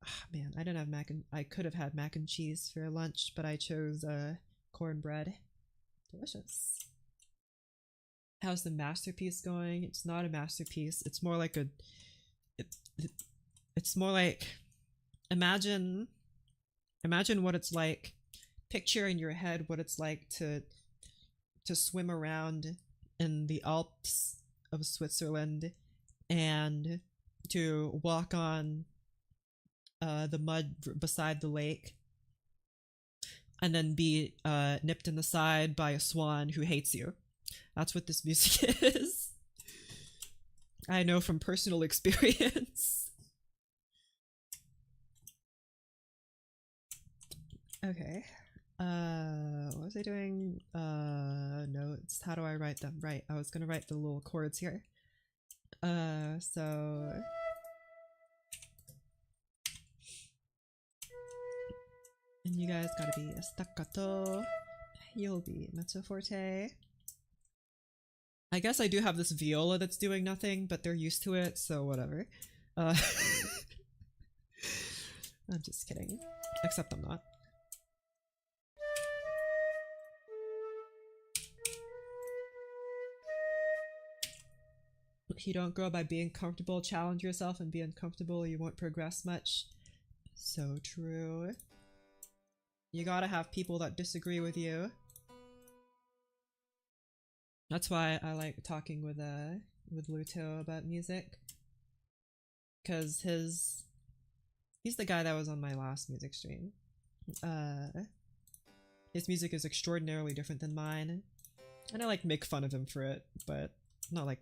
Oh, man, I didn't have I could have had mac and cheese for lunch, but I chose cornbread. Delicious. How's the masterpiece going? It's not a masterpiece. It's more like it's more like imagine what it's like. Picture in your head what it's like to swim around in the Alps of Switzerland and to walk on the mud beside the lake and then be nipped in the side by a swan who hates you. That's what this music is. I know from personal experience. Okay. What was I doing? Notes. How do I write them? Right, I was gonna write the little chords here. So... And you guys gotta be a staccato. You'll be mezzo forte. I guess I do have this viola that's doing nothing, but they're used to it, so whatever. I'm just kidding. Except I'm not. You don't grow by being comfortable. Challenge yourself and be uncomfortable. You won't progress much. So true. You gotta have people that disagree with you. That's why I like talking with Luto about music. Cause he's the guy that was on my last music stream. His music is extraordinarily different than mine. And I like make fun of him for it, but I'm not like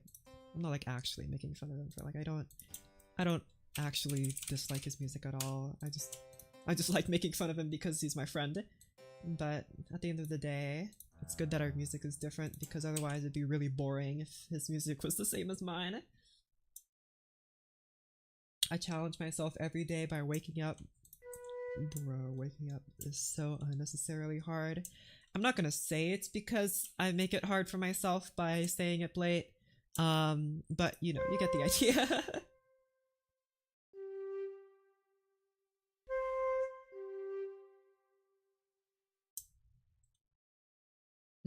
actually making fun of him for like I don't actually dislike his music at all. I just like making fun of him because he's my friend. But at the end of the day, it's good that our music is different because otherwise it'd be really boring if his music was the same as mine. I challenge myself every day by waking up. Bro, waking up is so unnecessarily hard. I'm not gonna say it's because I make it hard for myself by staying up late. But you know, you get the idea.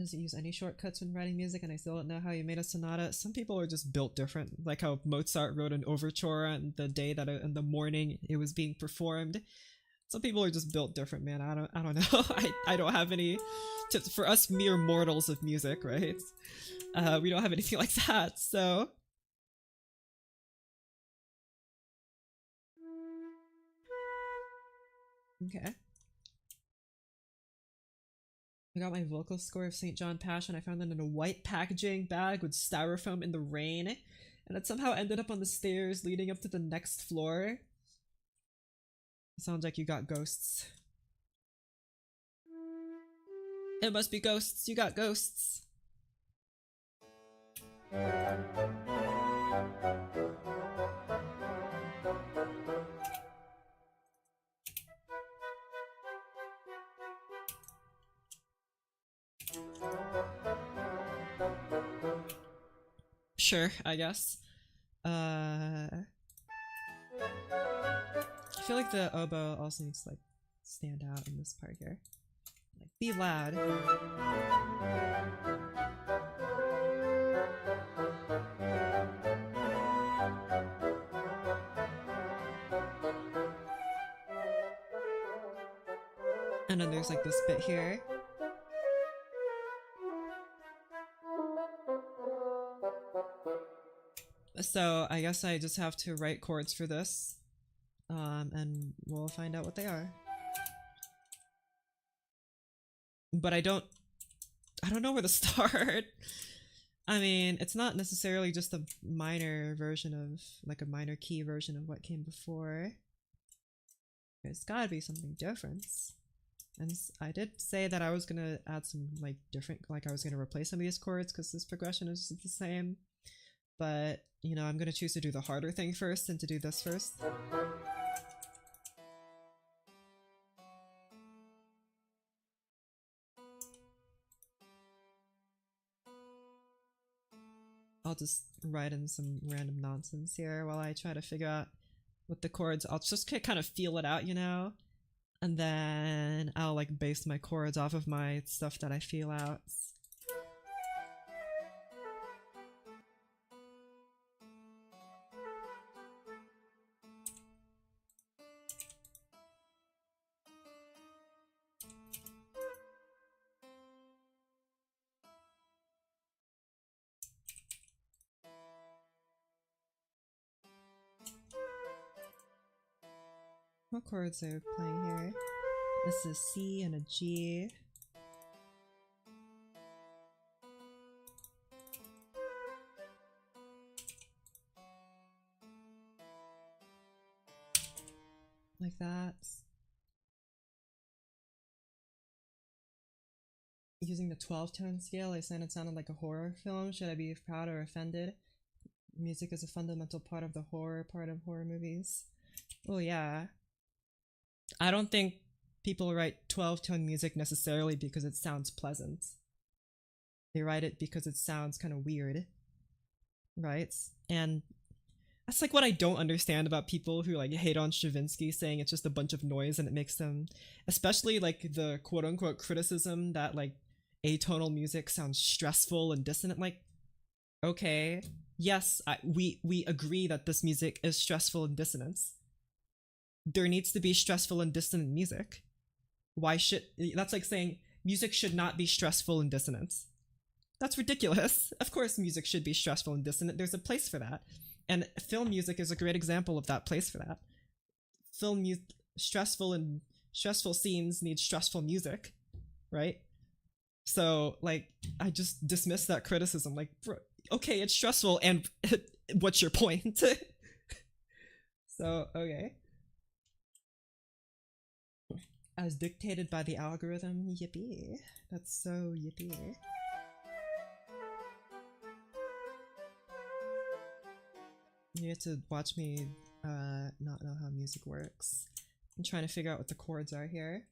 Doesn't use any shortcuts when writing music, and I still don't know how you made a sonata. Some people are just built different, like how Mozart wrote an overture on the day that in the morning it was being performed. Some people are just built different, man. I don't know. I don't have any tips for us mere mortals of music, right? We don't have anything like that, so okay. I got my vocal score of St. John Passion. I found it in a white packaging bag with styrofoam in the rain, and it somehow ended up on the stairs leading up to the next floor. It sounds like you got ghosts. It must be ghosts. You got ghosts. Sure, I guess. I feel like the oboe also needs to like stand out in this part here. Like, be loud. And then there's like this bit here. So I guess I just have to write chords for this, and we'll find out what they are. But I don't know where to start. I mean, it's not necessarily just a minor version of, like a minor key version of what came before. There's gotta be something different. And I did say that I was gonna add some like different, like I was gonna replace some of these chords because this progression is the same. But, you know, I'm gonna choose to do the harder thing first and to do this first. I'll just write in some random nonsense here while I try to figure out what the chords. I'll just kind of feel it out, you know? And then I'll like base my chords off of my stuff that I feel out. What chords are we playing here? This is C and a G. Like that. Using the 12-tone scale, I said it sounded like a horror film. Should I be proud or offended? Music is a fundamental part of the horror part of horror movies. Well, yeah. I don't think people write 12-tone music necessarily because it sounds pleasant. They write it because it sounds kind of weird, right? And that's like what I don't understand about people who like hate on Stravinsky, saying it's just a bunch of noise and it makes them, especially like the quote-unquote criticism that like atonal music sounds stressful and dissonant. Like, okay, yes, we agree that this music is stressful and dissonant. There needs to be stressful and dissonant music. Why should, that's like saying music should not be stressful and dissonant. That's ridiculous. Of course music should be stressful and dissonant. There's a place for that. And film music is a great example of that place for that. Stressful scenes need stressful music, right? So like I just dismiss that criticism. Like, bro, okay, it's stressful, and what's your point? So okay. As dictated by the algorithm, yippee. That's so yippee. You have to watch me not know how music works. I'm trying to figure out what the chords are here.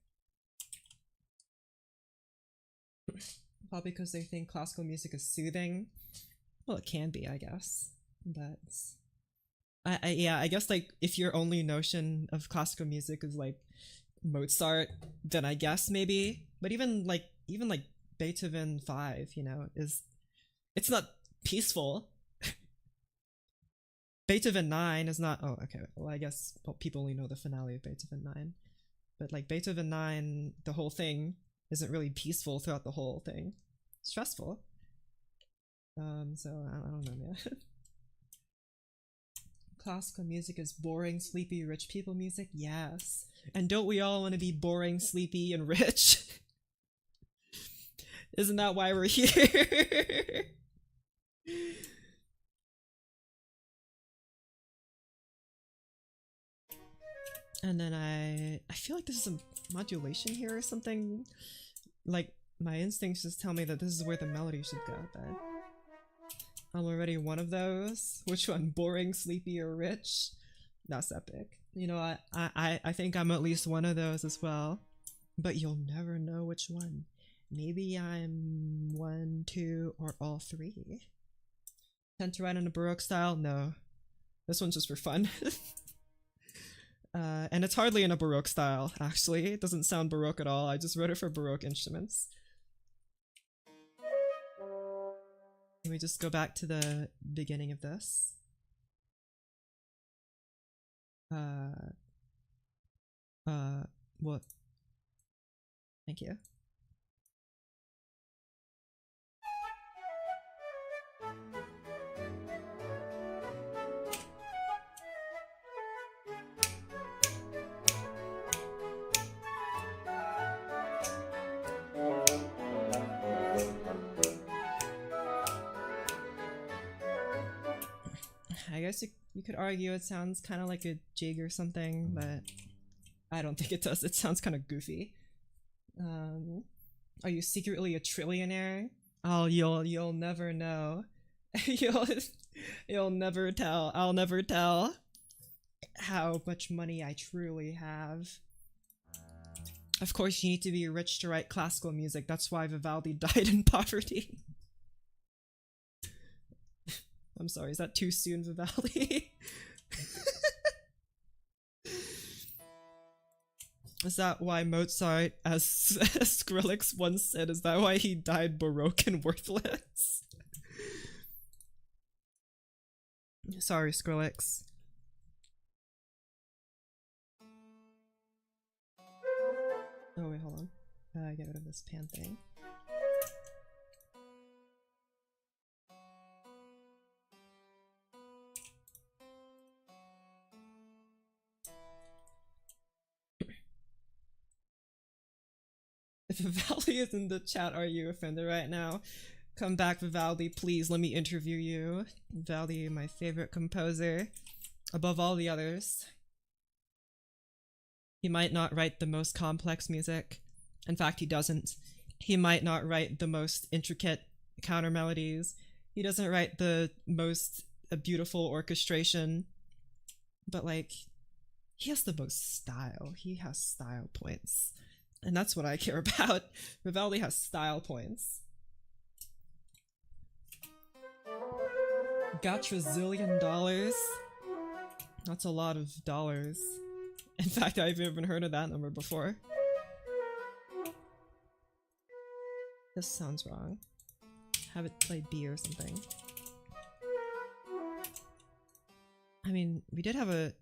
Probably because they think classical music is soothing. Well, it can be, I guess. But yeah, I guess like if your only notion of classical music is like Mozart, then I guess maybe. But even like Beethoven 5, you know, it's not peaceful. Beethoven 9 is not. Oh, okay. Well, I guess people only know the finale of Beethoven 9. But like Beethoven 9, the whole thing isn't really peaceful throughout the whole thing. Stressful. So I don't know, man. Classical music is boring, sleepy, rich people music? Yes. And don't we all want to be boring, sleepy, and rich? Isn't that why we're here? And then I feel like there's some modulation here or something. Like, my instincts just tell me that this is where the melody should go, but I'm already one of those. Which one? Boring, sleepy, or rich? That's epic. You know, I think I'm at least one of those as well. But you'll never know which one. Maybe I'm 1, 2, or all 3. Tend to write in a Baroque style? No. This one's just for fun. And it's hardly in a Baroque style, actually. It doesn't sound Baroque at all. I just wrote it for Baroque instruments. Can we just go back to the beginning of this? What? Thank you. I guess you could argue it sounds kind of like a jig or something, but I don't think it does. It sounds kind of goofy. Are you secretly a trillionaire? Oh, you'll never know. you'll never tell. I'll never tell how much money I truly have. Of course, you need to be rich to write classical music. That's why Vivaldi died in poverty. I'm sorry, is that too soon, Vivaldi? Is that why Mozart, as Skrillex once said, is that why he died Baroque and worthless? Sorry, Skrillex. Oh wait, hold on. Get rid of this pan thing. If Vivaldi is in the chat, are you offended right now? Come back, Vivaldi, please, let me interview you. Vivaldi, my favorite composer, above all the others. He might not write the most complex music. In fact, he doesn't. He might not write the most intricate counter melodies. He doesn't write the most beautiful orchestration. But like, he has the most style. He has style points. And that's what I care about. Vivaldi has style points. Gotrazillion dollars? That's a lot of dollars. In fact, I've even heard of that number before. This sounds wrong. Have it play B or something. I mean, we did have a...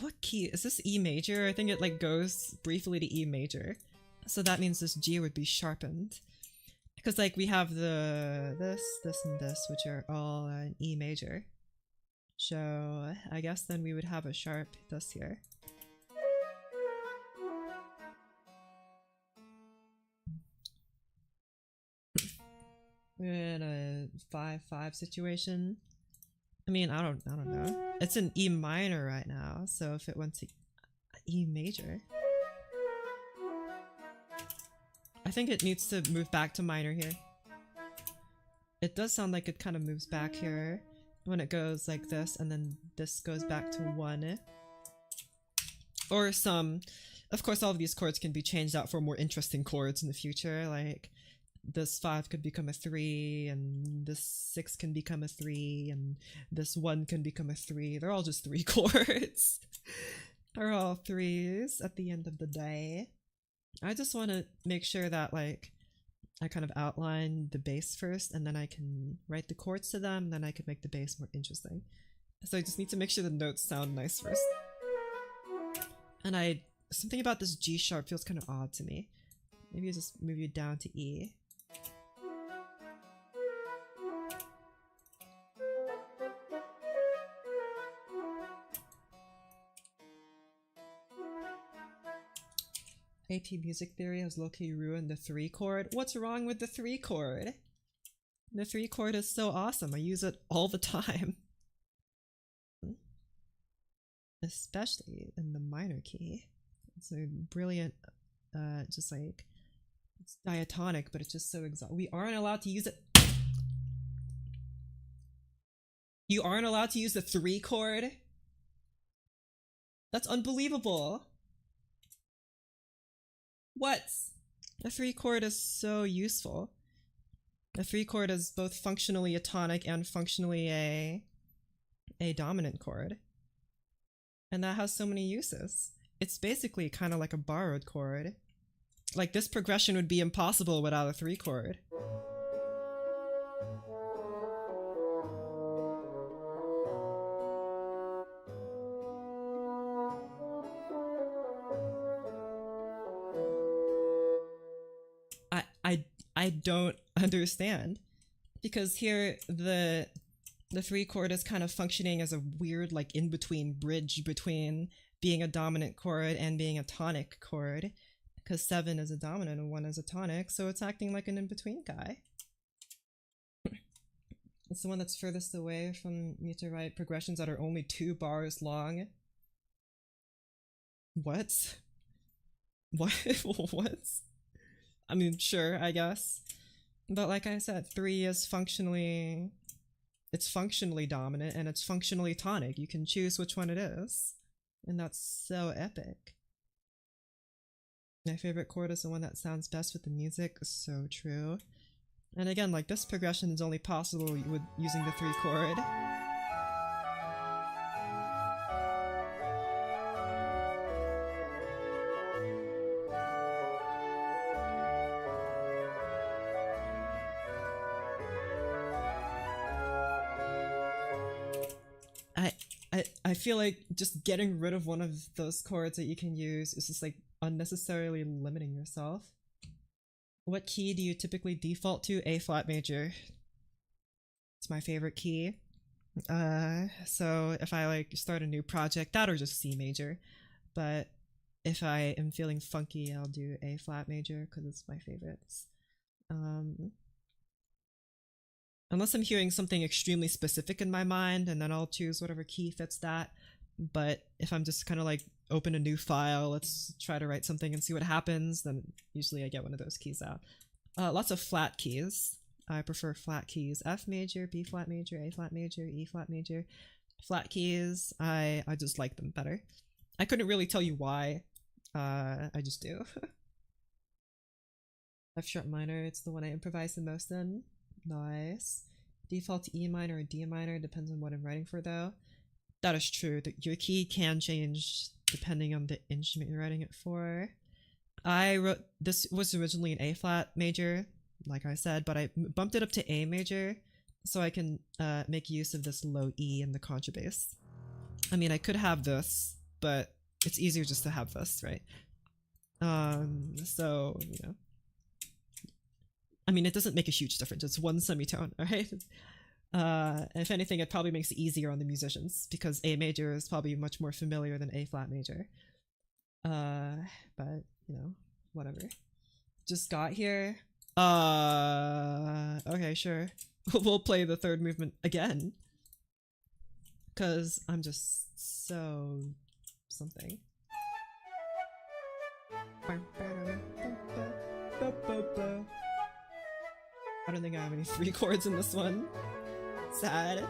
What key? Is this E major? I think it like goes briefly to E major. So that means this G would be sharpened. Because like we have this, and this, which are all in E major. So I guess then we would have a sharp this here. We're in a 5-5 situation. I mean, I don't know. It's an E minor right now, so if it went to E major, I think it needs to move back to minor here. It does sound like it kind of moves back here when it goes like this, and then this goes back to 1. Or some... Of course, all of these chords can be changed out for more interesting chords in the future, like this 5 could become a 3, and this 6 can become a 3, and this 1 can become a 3. They're all just 3 chords. They're all 3s at the end of the day. I just want to make sure that like I kind of outline the bass first, and then I can write the chords to them, and then I can make the bass more interesting. So I just need to make sure the notes sound nice first. And something about this G sharp feels kind of odd to me. Maybe I just move you down to E. AP Music Theory has low-key ruined the 3 chord. What's wrong with the 3 chord? The 3 chord is so awesome. I use it all the time. Especially in the minor key. It's a brilliant, just like, it's diatonic, but it's just so exotic. We aren't allowed to use it. You aren't allowed to use the 3 chord? That's unbelievable. What? The 3 chord is so useful. The 3 chord is both functionally a tonic and functionally a dominant chord. And that has so many uses. It's basically kind of like a borrowed chord. Like, this progression would be impossible without a 3 chord. I don't understand. Because here, the 3 chord is kind of functioning as a weird, like, in-between bridge between being a dominant chord and being a tonic chord. Because 7 is a dominant and 1 is a tonic, so it's acting like an in-between guy. It's the one that's furthest away from me to write progressions that are only 2 bars long. What? What? What? I mean, sure, I guess. But like I said, 3 is functionally... It's functionally dominant and it's functionally tonic. You can choose which one it is. And that's so epic. My favorite chord is the one that sounds best with the music. So true. And again, like, this progression is only possible with using the 3 chord. I feel like just getting rid of one of those chords that you can use is just like unnecessarily limiting yourself. What key do you typically default to? A flat major. It's my favorite key. So if I like start a new project, that or just C major. But if I am feeling funky, I'll do A flat major because it's my favorites. Unless I'm hearing something extremely specific in my mind, and then I'll choose whatever key fits that. But if I'm just kind of like, open a new file, let's try to write something and see what happens, then usually I get one of those keys out. Lots of flat keys. I prefer flat keys. F major, B flat major, A flat major, E flat major. Flat keys, I just like them better. I couldn't really tell you why. I just do. F sharp minor, it's the one I improvise the most in. Nice. Default to E minor or D minor, depends on what I'm writing for though. That is true. Your key can change depending on the instrument you're writing it for. This was originally an A flat major, like I said, but I bumped it up to A major so I can make use of this low E in the contrabass. I mean, I could have this, but it's easier just to have this, right? So, you know. I mean, it doesn't make a huge difference. It's one semitone, alright? If anything, it probably makes it easier on the musicians because A major is probably much more familiar than A flat major. But, you know, whatever. Just got here. Okay, sure. We'll play the third movement again. Because I'm just so something. I don't think I have any 3 chords in this one. Sad.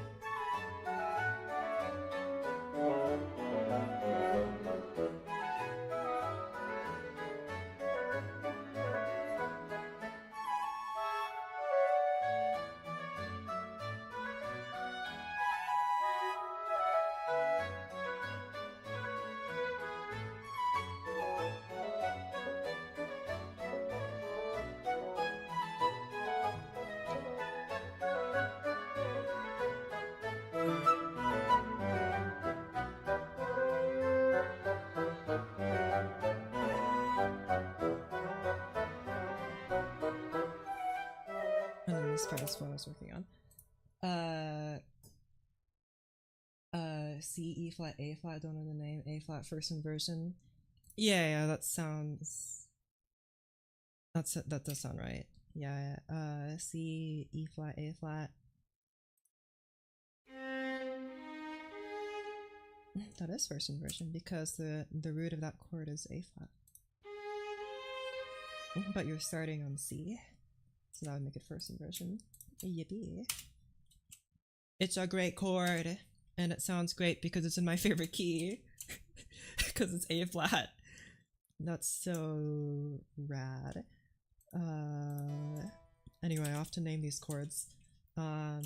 part is what I was working on. C, E flat, A flat, don't know the name. A flat first inversion. Yeah, that sounds. That does sound right. Yeah, C, E flat, A flat. That is first inversion because the root of that chord is A flat. But you're starting on C, so that would make it first inversion. Yippee. It's a great chord, and it sounds great because it's in my favorite key. Because it's A flat. That's so rad. Anyway, I often name these chords. I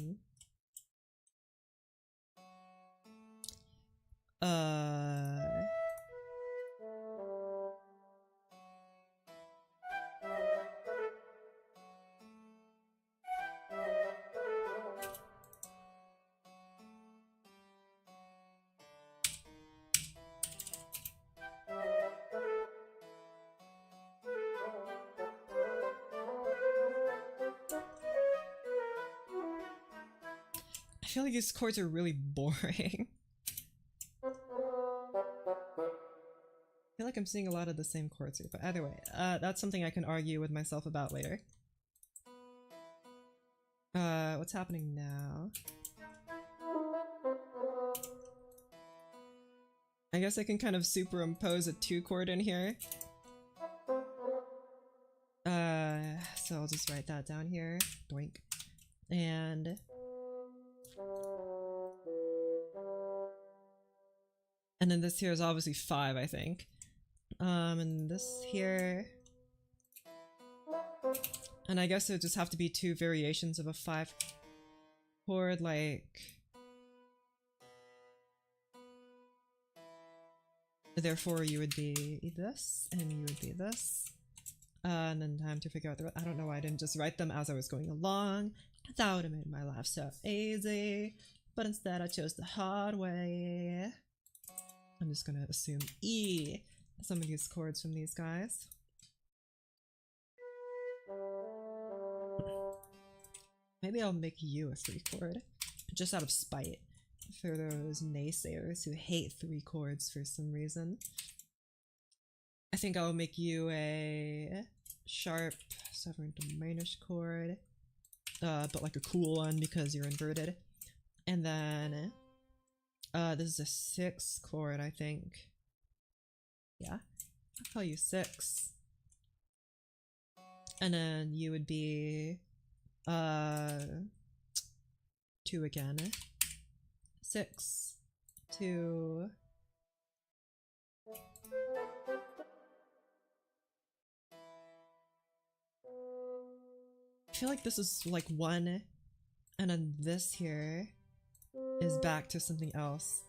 feel like these chords are really boring. I feel like I'm seeing a lot of the same chords here, but either way, that's something I can argue with myself about later. What's happening now? I guess I can kind of superimpose a 2 chord in here. So I'll just write that down here. Doink. And then this here is obviously 5, I think. And this here. And I guess it would just have to be 2 variations of a 5 chord, like. Therefore, you would be this, and you would be this. And then time to figure out the. I don't know why I didn't just write them as I was going along. That would have made my life so easy. But instead, I chose the hard way. I'm just gonna assume E. Some of these chords from these guys. Maybe I'll make you a 3 chord, just out of spite for those naysayers who hate 3 chords for some reason. I think I'll make you a sharp 7 diminished chord, but like a cool one because you're inverted. And then this is a 6 chord, I think. Yeah, I'll call you 6. And then you would be 2 again. 6, 2. I feel like this is like 1, and then this here is back to something else.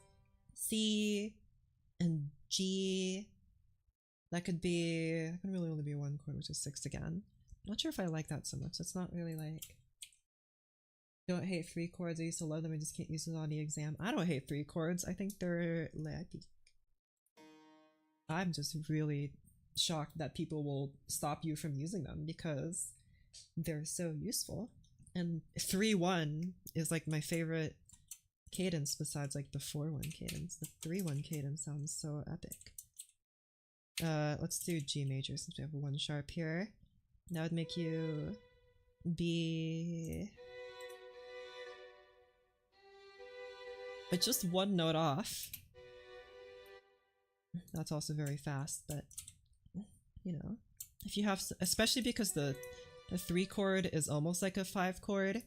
C and G. That could really only be 1 chord, which is 6 again. I'm not sure if I like that so much. It's not really like. Don't hate 3 chords. I used to love them. I just can't use it on the exam. I don't hate 3 chords. I think they're like. I'm just really shocked that people will stop you from using them because they're so useful. And 3-1 is like my favorite cadence besides like the 4-1 cadence. The 3-1 cadence sounds so epic. Let's do G major since we have 1 sharp here. That would make you be. But just 1 note off. That's also very fast, but you know, if you have, especially because the 3 chord is almost like a 5 chord.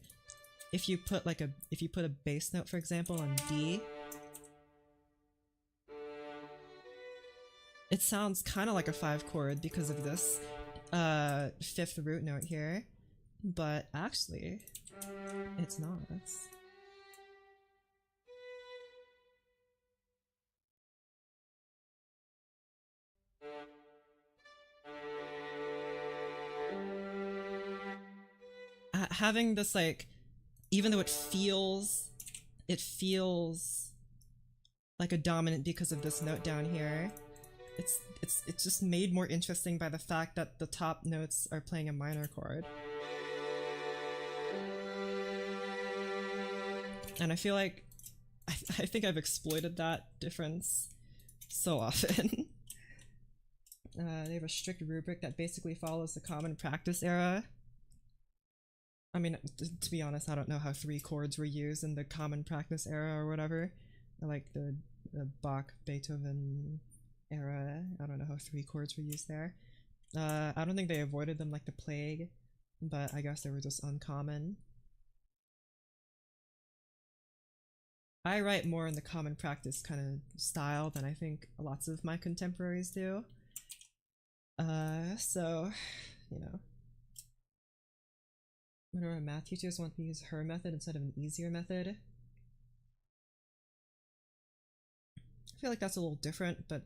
If you put like if you put a bass note, for example, on D, it sounds kind of like a 5 chord because of this 5th root note here, but actually, it's not. Having this like, even though it feels like a dominant because of this note down here, it's just made more interesting by the fact that the top notes are playing a minor chord. And I feel like I think I've exploited that difference so often. They have a strict rubric that basically follows the common practice era. I mean, to be honest, I don't know how 3 chords were used in the common practice era or whatever. Like the Bach, Beethoven era. I don't know how 3 chords were used there. I don't think they avoided them like the plague, but I guess they were just uncommon. I write more in the common practice kind of style than I think lots of my contemporaries do. So, you know. Whenever our math teachers want to use her method instead of an easier method. I feel like that's a little different, but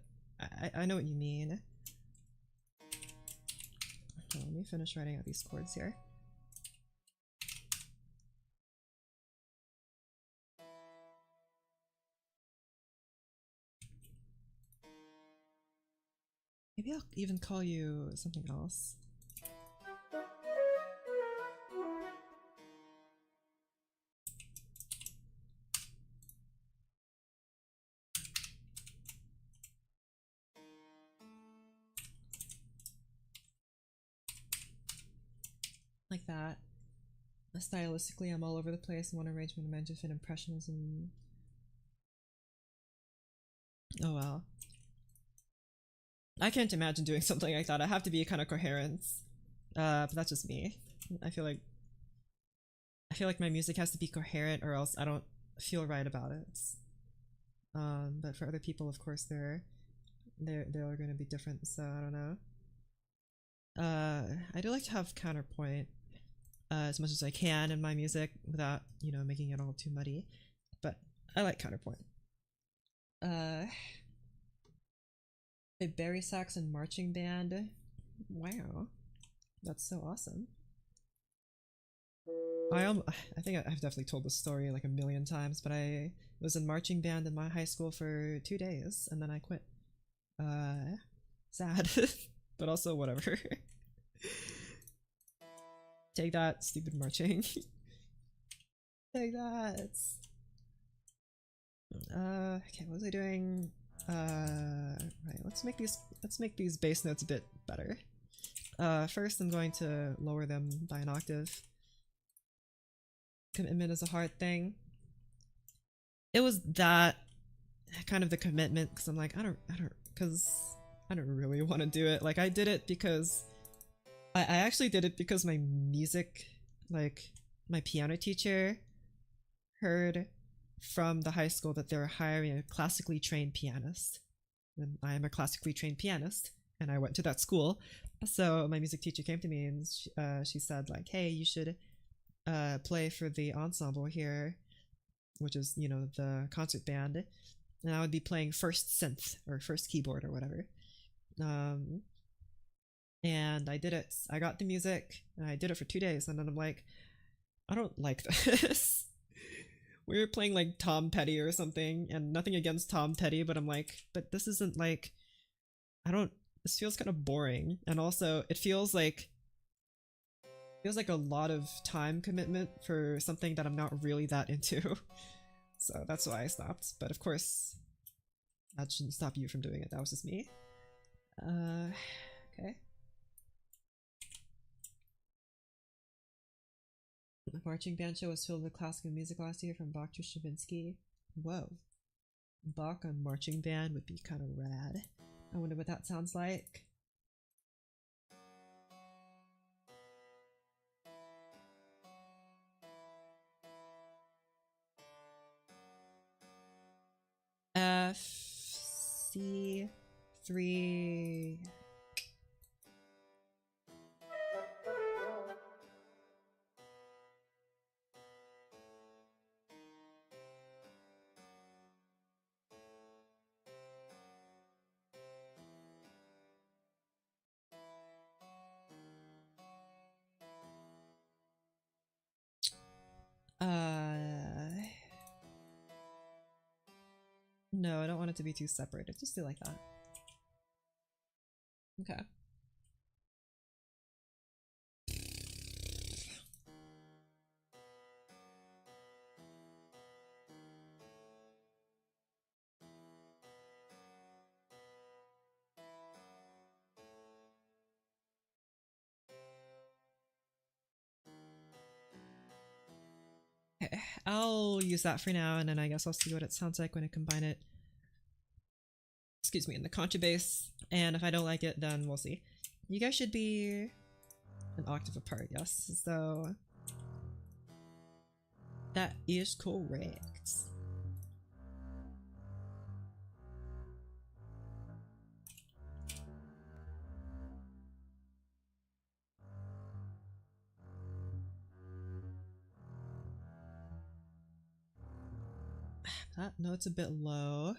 I know what you mean. Okay, let me finish writing out these chords here. Maybe I'll even call you something else. Like that. Stylistically, I'm all over the place. One arrangement meant to fit impressionism. Oh well. I can't imagine doing something like that. I have to be kind of coherent. But that's just me. I feel like my music has to be coherent or else I don't feel right about it. But for other people, of course, they're going to be different. So I don't know. I do like to have counterpoint as much as I can in my music without, making it all too muddy. But I like counterpoint. A Barry Saxon marching band. Wow, that's so awesome. I think I've definitely told this story like a million times, but I was in marching band in my high school for 2 days and then I quit. Sad, but also whatever. Take that, stupid marching. Take that. Okay, what was I doing? Right, let's make these bass notes a bit better. First I'm going to lower them by an octave. Commitment is a hard thing. It was that kind of the commitment because I'm like, I don't really want to do it. Like I did it because I actually did it because my music, like my piano teacher heard from the high school that they were hiring a classically trained pianist. And I am a classically trained pianist and I went to that school. So my music teacher came to me and she said like, hey, you should play for the ensemble here, which is, the concert band. And I would be playing first synth or first keyboard or whatever. And I did it. I got the music and I did it for 2 days. And then I'm like, I don't like this. We were playing like Tom Petty or something, and nothing against Tom Petty, but I'm like, but this isn't like, this feels kind of boring. And also it feels like a lot of time commitment for something that I'm not really that into. So that's why I stopped. But of course, that shouldn't stop you from doing it. That was just me. Okay. The marching band show was filled with classical music last year from Bach to Stravinsky. Whoa. Bach on marching band would be kind of rad. I wonder what that sounds like. F, C, 3. No, I don't want it to be too separated. Just do like that. Okay. I'll use that for now, and then I guess I'll see what it sounds like when I combine it, excuse me, in the contrabass. And if I don't like it, then we'll see. You guys should be an octave apart, yes? So that is correct. That note's a bit low.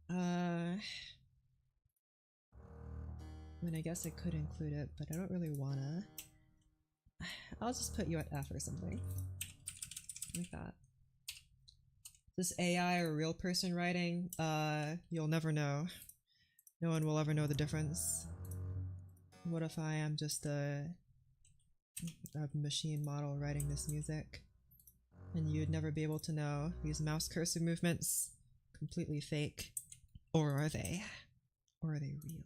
I mean, I guess I could include it, but I don't really wanna. I'll just put you at F or something. Like that. This AI or real person writing? You'll never know. No one will ever know the difference. What if I am just a machine model writing this music? And you'd never be able to know. These mouse cursor movements, completely fake. Or are they? Or are they real?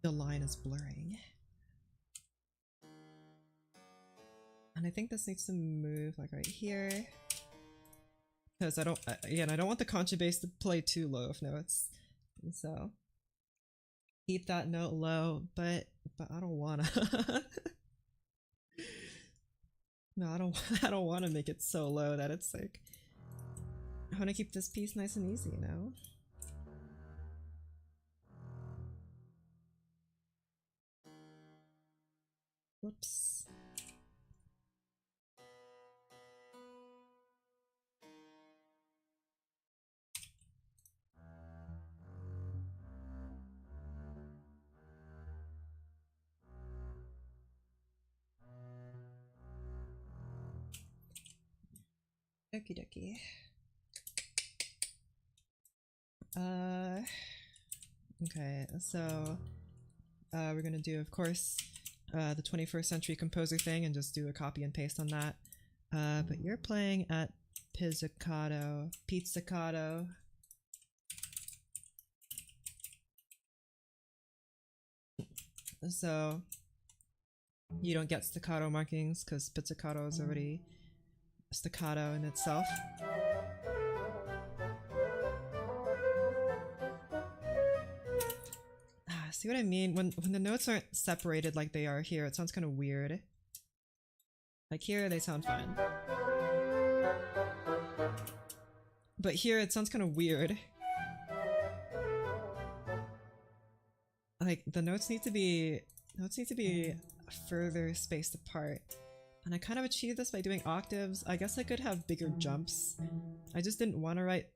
The line is blurring. And I think this needs to move like right here. Because I don't, again, I don't want the contrabass to play too low of notes. And so keep that note low, but I don't wanna. No, I don't wanna make it so low that it's like, I wanna keep this piece nice and easy, you know? Whoops. Okie dokie. Okay, so we're gonna do, of course, the 21st century composer thing and just do a copy and paste on that. But you're playing at pizzicato. So you don't get staccato markings because pizzicato is already staccato in itself. See what I mean? When the notes aren't separated like they are here, it sounds kind of weird. Like here, they sound fine. But here, it sounds kind of weird. Like, the notes need to be further spaced apart. And I kind of achieved this by doing octaves. I guess I could have bigger jumps. I just didn't want to write...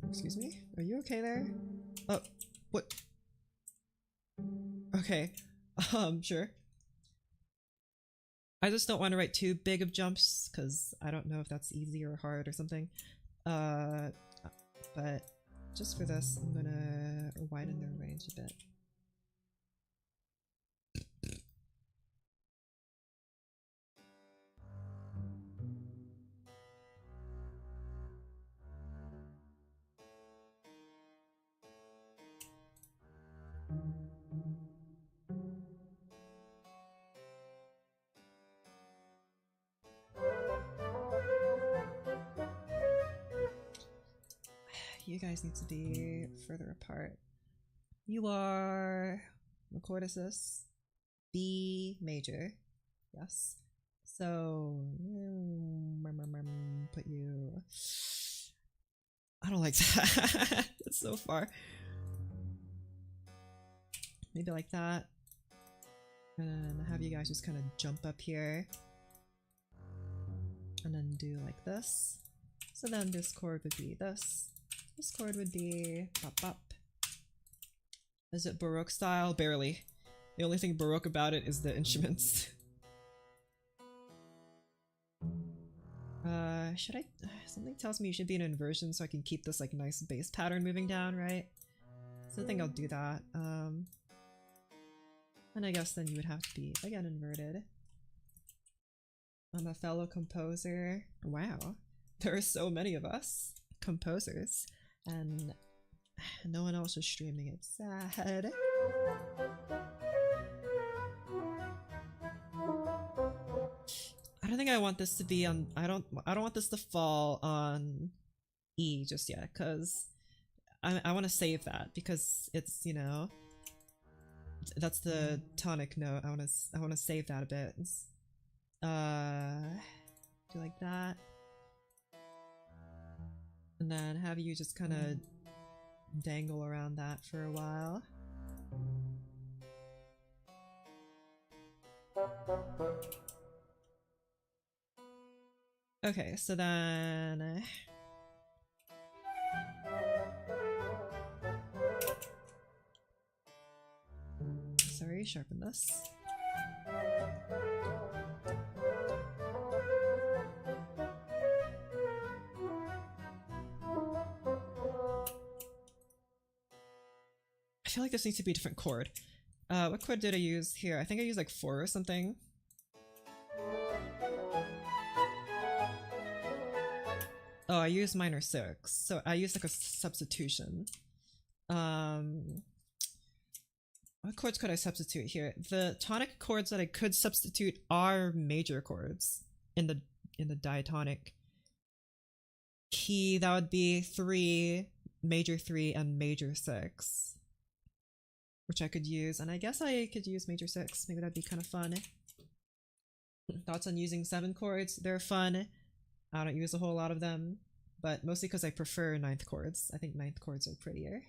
excuse me? Are you okay there? Oh, what? Okay. Sure. I just don't want to write too big of jumps, because I don't know if that's easy or hard or something. But just for this, I'm gonna widen their range a bit. You guys need to be further apart. You are... What chord is this? B major. Yes. So... Put you... I don't like that. It's so far. Maybe like that. And have you guys just kind of jump up here. And then do like this. So then this chord would be this. This chord would be pop up. Is it Baroque style? Barely. The only thing Baroque about it is the instruments. Should I? Something tells me you should be in inversion so I can keep this like nice bass pattern moving down, right? So I think I'll do that. And I guess then you would have to be, again, inverted. I'm a fellow composer. Wow. There are so many of us composers. And no one else is streaming. It's sad. I don't think I want this to be on. I don't want this to fall on E just yet, because I want to save that, because it's, you know, that's the tonic note. I want to save that a bit. Do like that, and then have you just kind of dangle around that for a while. Okay, so then sorry, sharpen this. I feel like this needs to be a different chord. What chord did I use here? I think I used like 4 or something. Oh, I used minor 6, so I used like a substitution. What chords could I substitute here? The tonic chords that I could substitute are major chords in the diatonic key. That would be 3, major 3, and major 6, which I could use. And I guess I could use major 6. Maybe that'd be kind of fun. Thoughts on using 7 chords? They're fun. I don't use a whole lot of them, but mostly because I prefer 9th chords. I think 9th chords are prettier.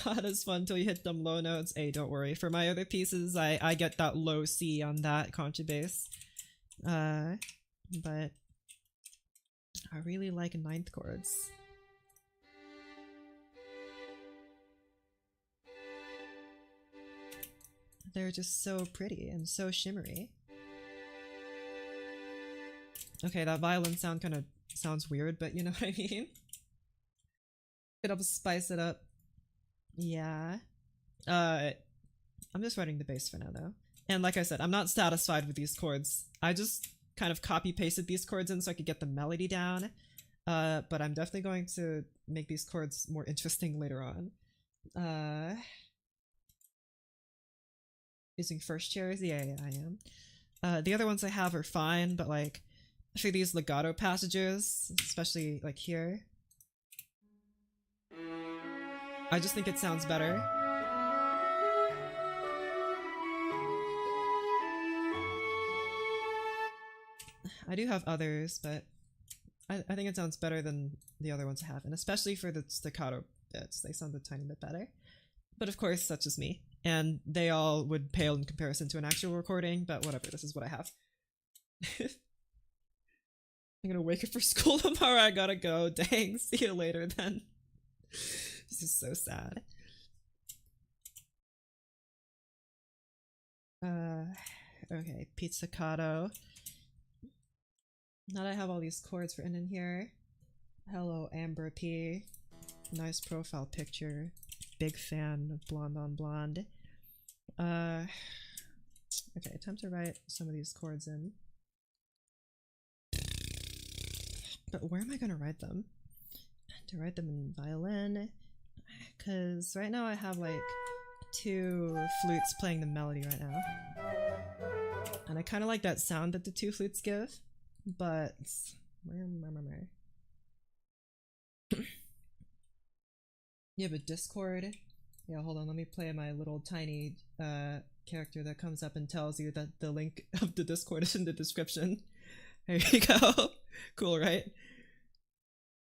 Not as fun till you hit them low notes. Hey, don't worry. For my other pieces, I get that low C on that contrabass. But I really like 9th chords. They're just so pretty and so shimmery. Okay, that violin sound kind of sounds weird, but you know what I mean? Could help spice it up. Yeah. I'm just writing the bass for now, though. And like I said, I'm not satisfied with these chords. I just kind of copy-pasted these chords in so I could get the melody down. But I'm definitely going to make these chords more interesting later on. Using first chairs? Yeah, I am. The other ones I have are fine, but like, for these legato passages, especially like here, I just think it sounds better. I do have others, but I think it sounds better than the other ones I have, and especially for the staccato bits, they sound a tiny bit better. But of course, that's just me, and they all would pale in comparison to an actual recording, but whatever, this is what I have. I'm gonna wake up for school tomorrow, I gotta go. Dang, see you later then. This is so sad. Okay, pizzicato. Now that I have all these chords written in here. Hello, Amber P. Nice profile picture. Big fan of Blonde on Blonde. Okay, time to write some of these chords in. But where am I gonna write them? To write them in violin? Because right now I have like 2 flutes playing the melody right now. And I kind of like that sound that the 2 flutes give, but you have a Discord? Yeah, hold on, let me play my little tiny character that comes up and tells you that the link of the Discord is in the description. There you go. Cool, right?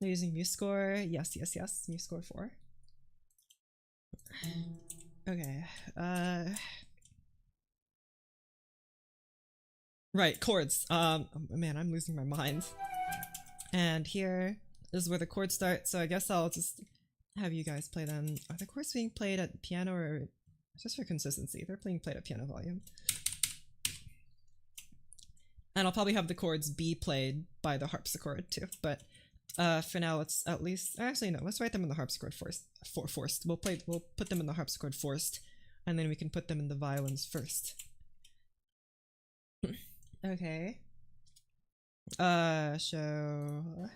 They're using MuseScore. Yes, MuseScore 4. Okay. Right, chords. Man, I'm losing my mind. And here is where the chords start, so I guess I'll just have you guys play them. Are the chords being played at piano, or just for consistency? They're being played at piano volume. And I'll probably have the chords be played by the harpsichord too, but for now let's at least, actually no, let's write them in the harpsichord forced. We'll put them in the harpsichord forced, and then we can put them in the violins first. Okay. So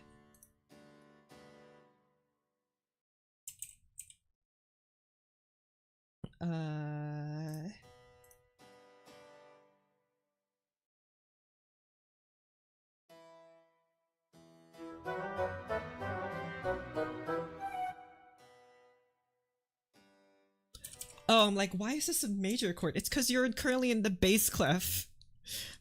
Oh, I'm like, why is this a major chord? It's because you're currently in the bass clef.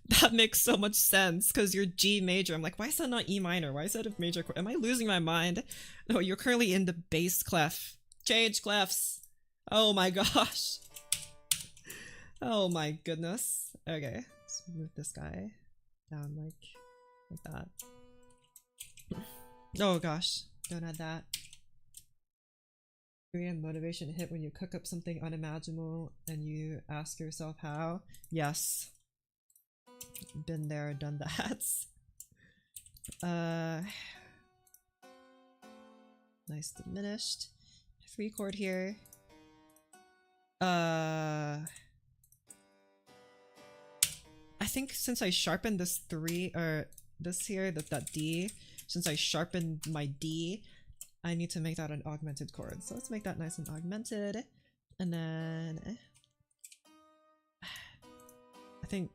That makes so much sense because you're G major. I'm like, why is that not E minor? Why is that a major chord? Am I losing my mind? No, you're currently in the bass clef. Change clefs. Oh my gosh. Oh my goodness. Okay, let's move this guy down like that. Oh gosh, don't add that. And motivation hit when you cook up something unimaginable and you ask yourself how. Yes, been there, done that. Nice diminished 3 chord here. I think since I sharpened this 3 or this here, that D, since I sharpened my D, I need to make that an augmented chord. So let's make that nice and augmented. And then I think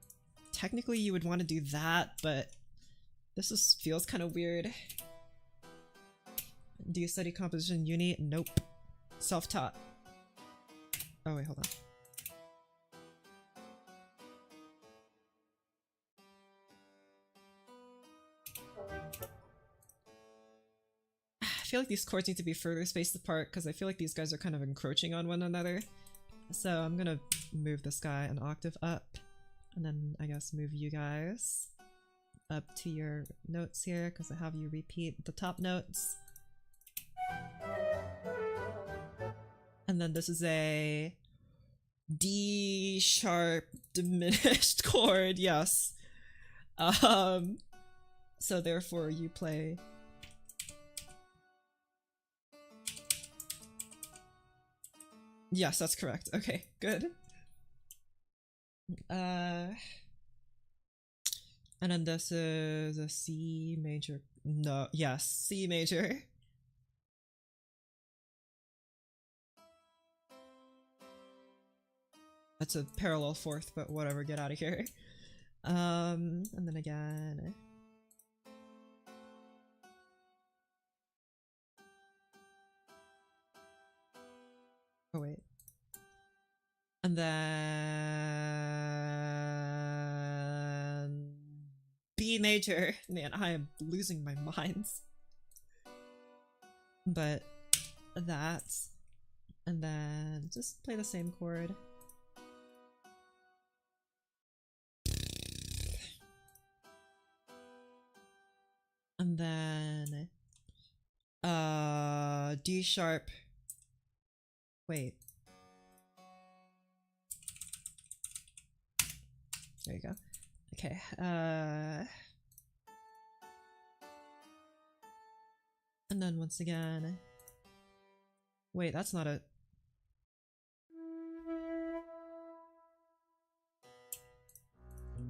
technically you would want to do that, but this feels kind of weird. Do you study composition uni? Nope. Self-taught. Oh wait, hold on. I feel like these chords need to be further spaced apart because I feel like these guys are kind of encroaching on one another. So I'm gonna move this guy an octave up, and then I guess move you guys up to your notes here because I have you repeat the top notes. And then this is a D sharp diminished chord, yes. So therefore you play yes, that's correct. Okay, good. And then this is a C major. No, yes, C major. That's a parallel fourth, but whatever, get out of here. And then again. Oh wait. And then B major. Man, I am losing my mind. But that. And then just play the same chord. And then D sharp. Wait. There you go. Okay. And then once again. Wait, that's not a.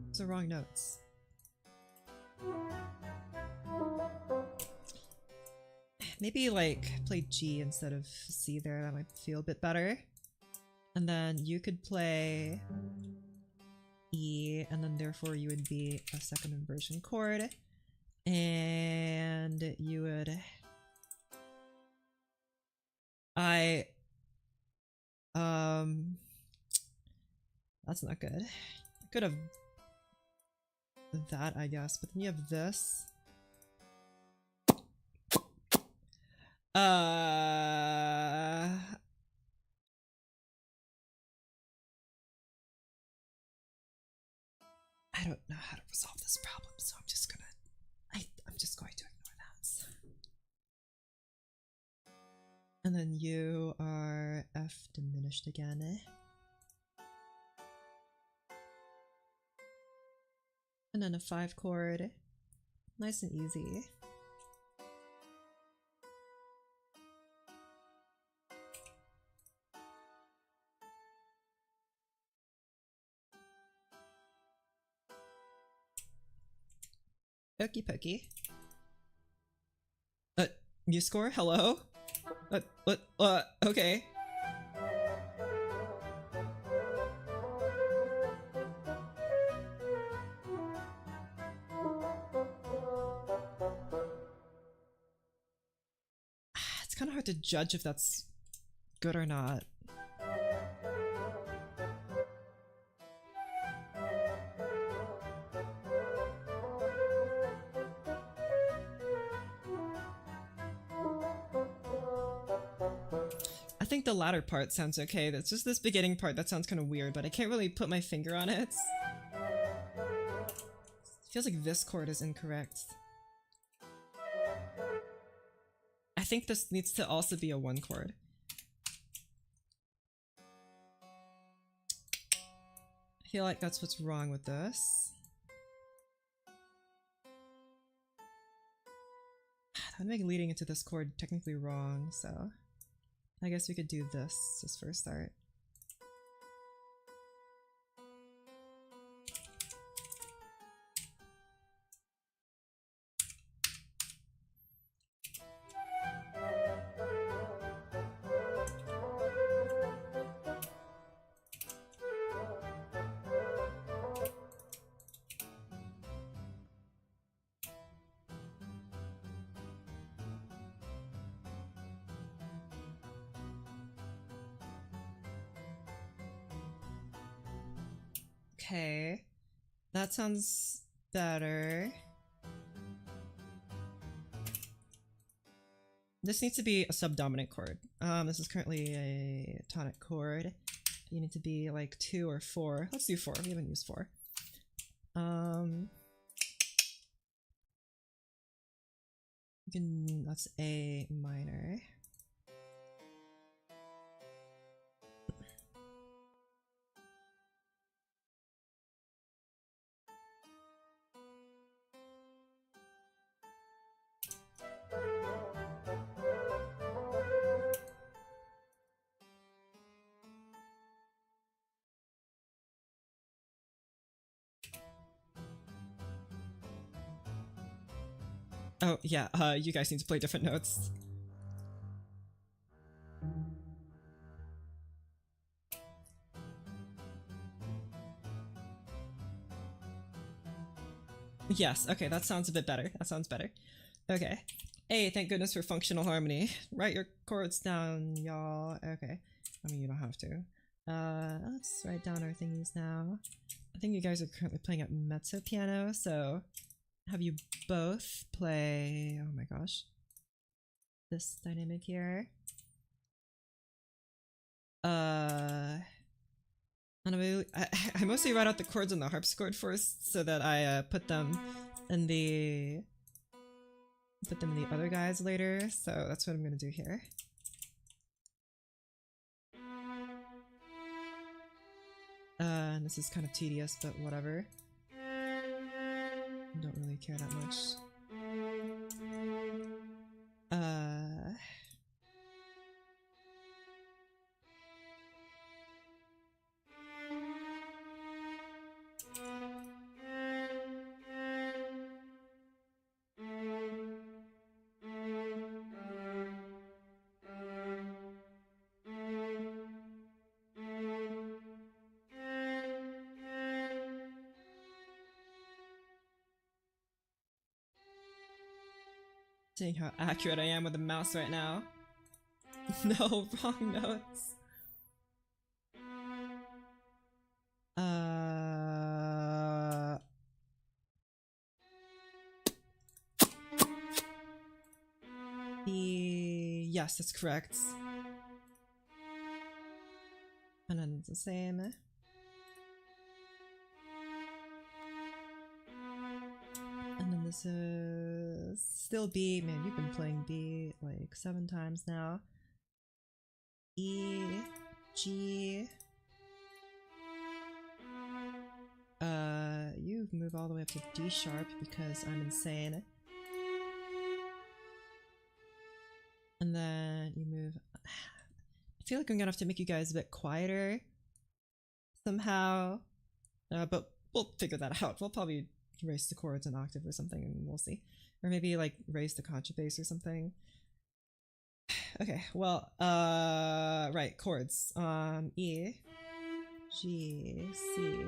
It's the wrong notes. Maybe like play G instead of C there, that might feel a bit better. And then you could play E, and then therefore you would be a second inversion chord. And you would... That's not good. I could have that, I guess, but then you have this. I don't know how to resolve this problem, so I'm just gonna I'm just going to ignore that. And then you are F diminished again, eh? And then a 5 chord. Nice and easy. Okie pokey. You score? Hello? Okay. It's kind of hard to judge if that's good or not. I think the latter part sounds okay. That's just this beginning part that sounds kind of weird, but I can't really put my finger on it. It feels like this chord is incorrect. I think this needs to also be a 1 chord. I feel like that's what's wrong with this. That would make leading into this chord technically wrong, so I guess we could do this just for a start. Okay, that sounds better. This needs to be a subdominant chord. This is currently a tonic chord. You need to be like 2 or 4. Let's do 4. We haven't used 4. That's A minor. Oh, yeah, you guys need to play different notes. Yes, okay, that sounds a bit better. That sounds better. Okay. Hey, thank goodness for functional harmony. Write your chords down, y'all. Okay. I mean, you don't have to. Let's write down our thingies now. I think you guys are currently playing at mezzo piano, so have you both play, oh my gosh, this dynamic here. And I mostly write out the chords on the harpsichord first, so that I put them in the other guys later. So that's what I'm gonna do here. And this is kind of tedious, but whatever. I don't really care that much. Seeing how accurate I am with the mouse right now. No, wrong notes. Yes, that's correct. And then it's the same. And then this is still B. Man, you've been playing B like 7 times now. E, G. You move all the way up to D sharp because I'm insane. And then you move. I feel like I'm gonna have to make you guys a bit quieter somehow, but we'll figure that out. We'll probably raise the chords an octave or something, and we'll see. Or maybe like raise the contrabass or something. Okay, well, right, chords. E, G, C,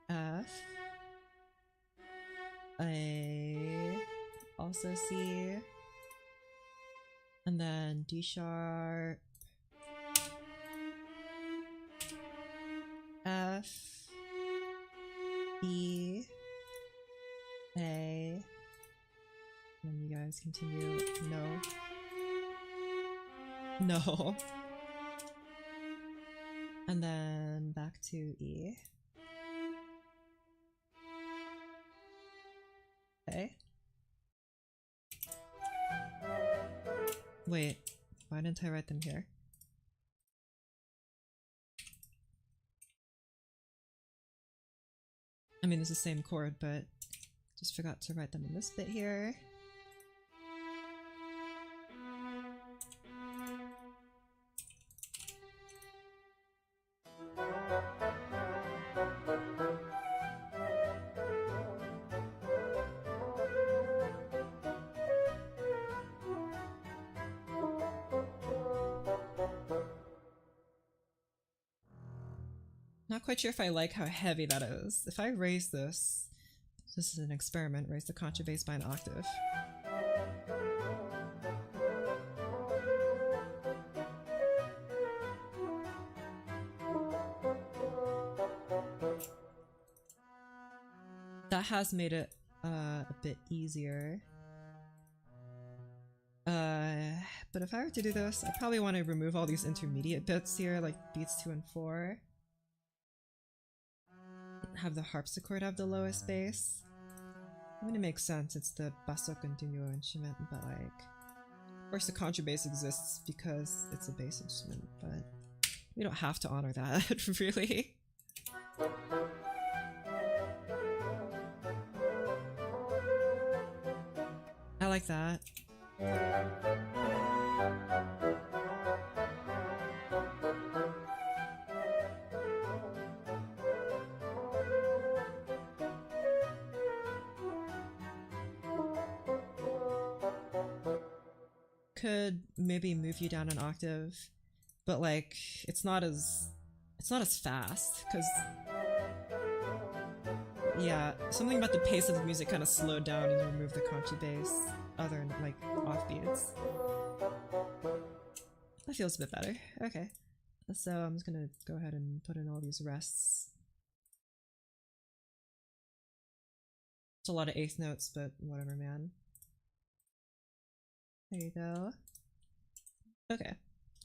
F, A, also C. And then D sharp, F, E, A, and you guys continue. No. And then back to E. Okay. Wait, why didn't I write them here? I mean, it's the same chord, but just forgot to write them in this bit here. Not quite sure if I like how heavy that is. If I raise this is an experiment, raise the contrabass by an octave. That has made it a bit easier. But if I were to do this, I probably want to remove all these intermediate bits here, like beats 2 and 4. Have the harpsichord have the lowest bass. I mean, it makes sense, it's the basso continuo instrument, but like, of course the contrabass exists because it's a bass instrument, but we don't have to honor that, really. I like that. Could maybe move you down an octave, but like it's not as fast, because yeah, something about the pace of the music kind of slowed down and you remove the contrabass other like offbeats. That feels a bit better. Okay, so I'm just gonna go ahead and put in all these rests. It's a lot of eighth notes, but whatever, man. There you go. Okay.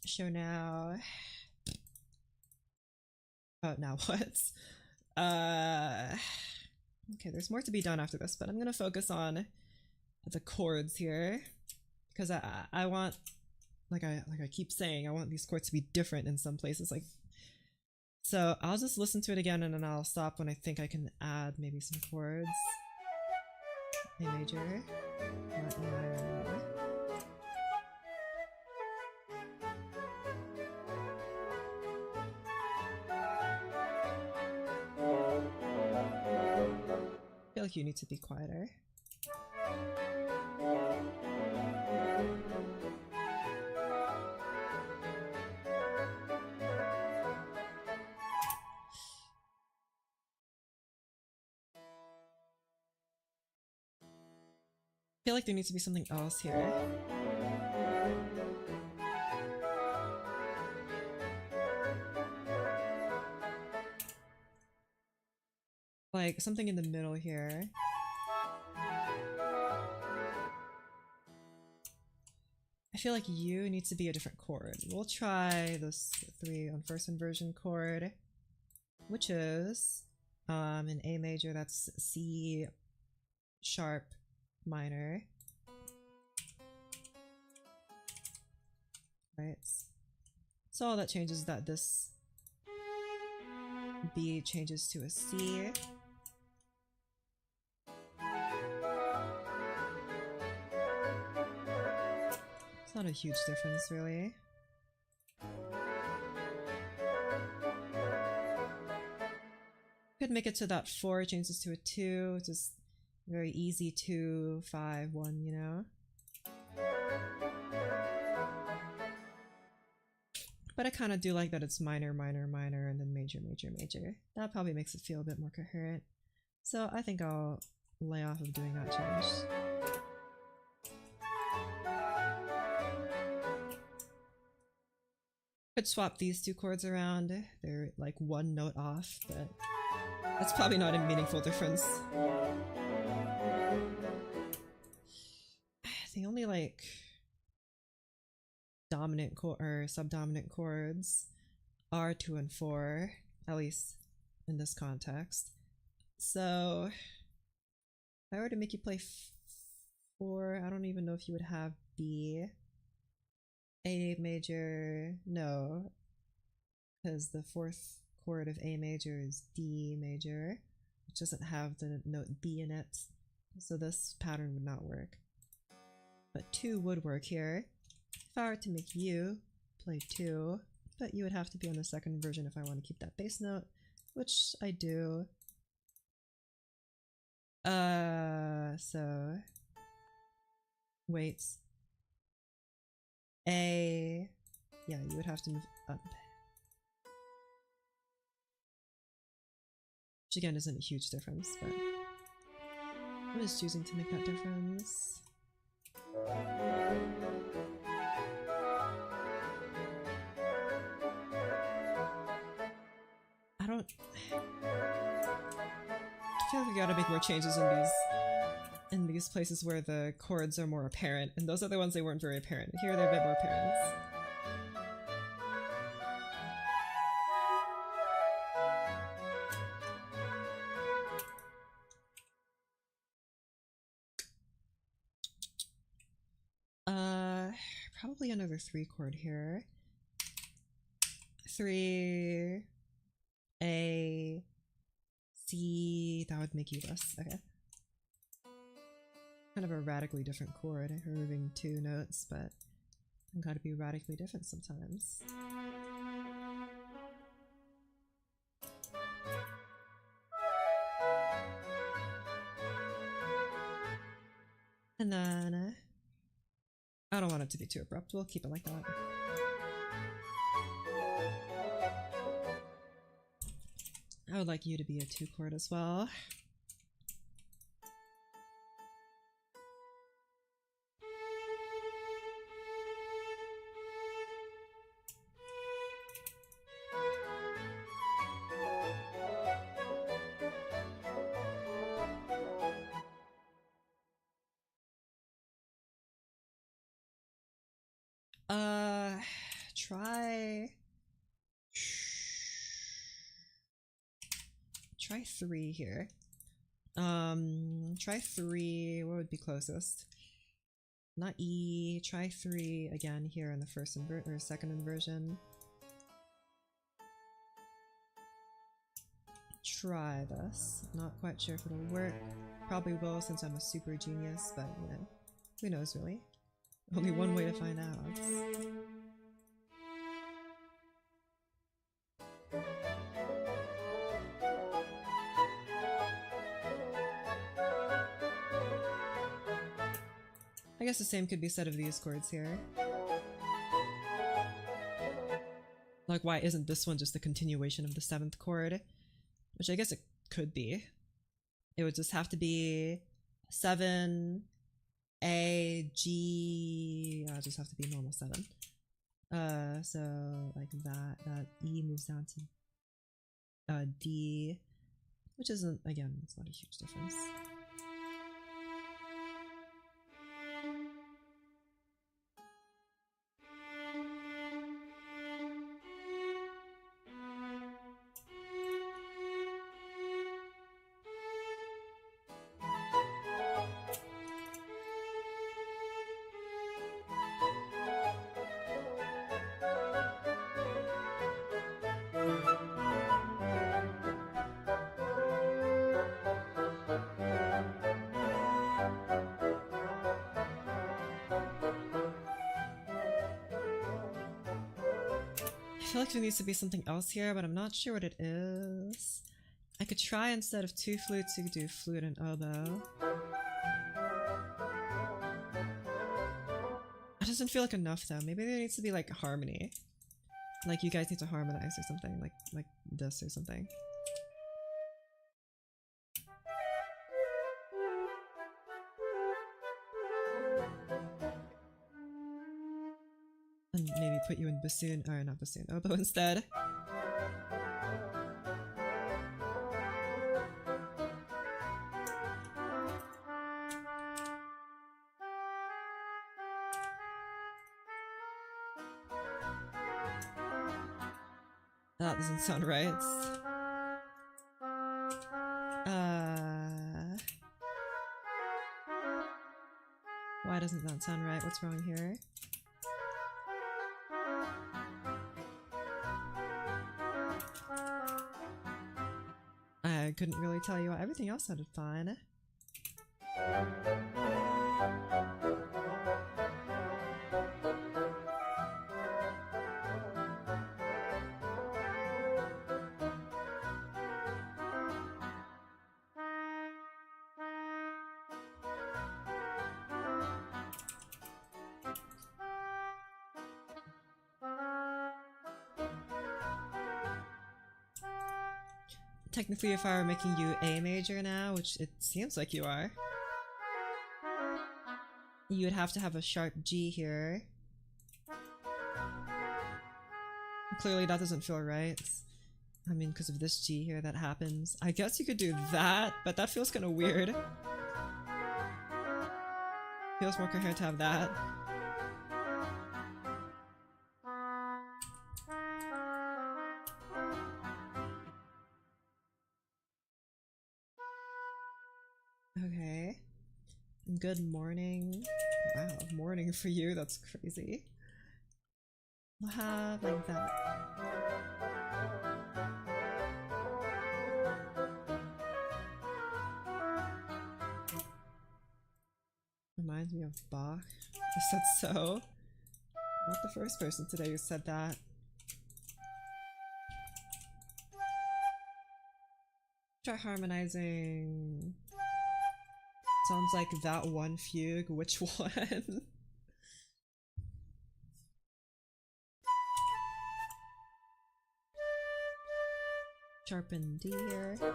So now... Oh, now what? Okay, there's more to be done after this, but I'm gonna focus on the chords here. Because I want... Like I keep saying, I want these chords to be different in some places. Like, so I'll just listen to it again and then I'll stop when I think I can add maybe some chords. A major. A minor. I feel like you need to be quieter. I feel like there needs to be something else here. Like something in the middle here. I feel like U needs to be a different chord. We'll try this 3 on first inversion chord, which is in A major, that's C sharp minor. Right. So all that changes is that this B changes to a C. It's not a huge difference, really. Could make it to that 4 changes to a 2, just very easy 2, 5, 1, you know? But I kind of do like that it's minor, minor, minor, and then major, major, major. That probably makes it feel a bit more coherent. So I think I'll lay off of doing that change. Could swap these two chords around. They're like one note off, but that's probably not a meaningful difference. The only like dominant chord or subdominant chords are 2 and 4, at least in this context. So if I were to make you play 4, I don't even know if you would have B. A major, no, because the 4th chord of A major is D major, which doesn't have the note B in it, so this pattern would not work. But 2 would work here. If I were to make you play 2, but you would have to be on the 2nd version if I want to keep that bass note, which I do. So wait. A, yeah, you would have to move up. Which again isn't a huge difference, but I'm just choosing to make that difference. I feel like we gotta make more changes in these places where the chords are more apparent, and those other ones they weren't very apparent. Here they're a bit more apparent. Probably another 3 chord here. 3, A, C, that would make you this, okay. Kind of a radically different chord, removing 2 notes, but I've gotta be radically different sometimes. And then I don't want it to be too abrupt, we'll keep it like that. I would like you to be a 2 chord as well. Try 3 here. Try 3, what would be closest? Not E, try 3 again here in the first or second inversion. Try this. Not quite sure if it'll work. Probably will since I'm a super genius, but you know, who knows really? Only one way to find out. I guess the same could be said of these chords here. Like, why isn't this one just a continuation of the 7th chord? Which I guess it could be. It would just have to be 7, A, G, I'll just have to be normal 7. So like that E moves down to D, which isn't, again, it's not a huge difference. I feel like there needs to be something else here, but I'm not sure what it is. I could try instead of 2 flutes, you could do flute and oboe. It doesn't feel like enough though. Maybe there needs to be like harmony. Like you guys need to harmonize or something, like this or something. And maybe put you in bassoon, or not bassoon, oboe instead. That doesn't sound right. Why doesn't that sound right? What's wrong here? I couldn't really tell you. Everything else sounded fine. Technically, if I were making you A major now, which it seems like you are, you would have to have a sharp G here. Clearly that doesn't feel right. I mean, because of this G here that happens. I guess you could do that, but that feels kind of weird. Feels more coherent to have that. Okay. Good morning. Wow, morning for you, that's crazy. We'll have like that. Reminds me of Bach. I said so. Not the first person today who said that. Try harmonizing. Sounds like that one fugue. Which one? Sharpen D here. Okay,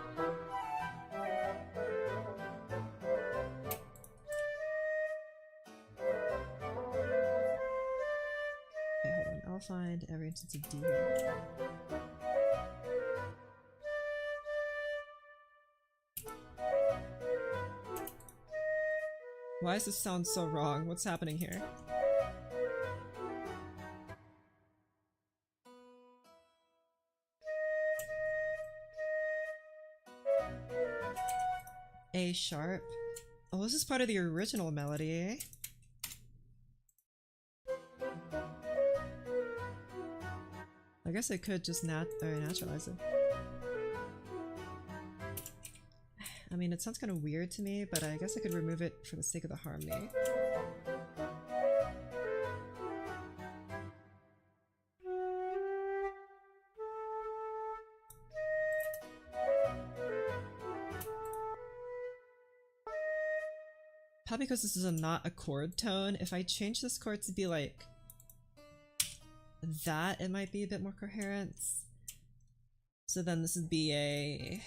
hold on. I'll find every instance of D here. Why does this sound so wrong? What's happening here? A sharp. Oh, this is part of the original melody, eh? I guess I could just naturalize it. I mean, it sounds kind of weird to me, but I guess I could remove it for the sake of the harmony. Probably because this is not a chord tone. If I change this chord to be like that, it might be a bit more coherent. So then this would be a...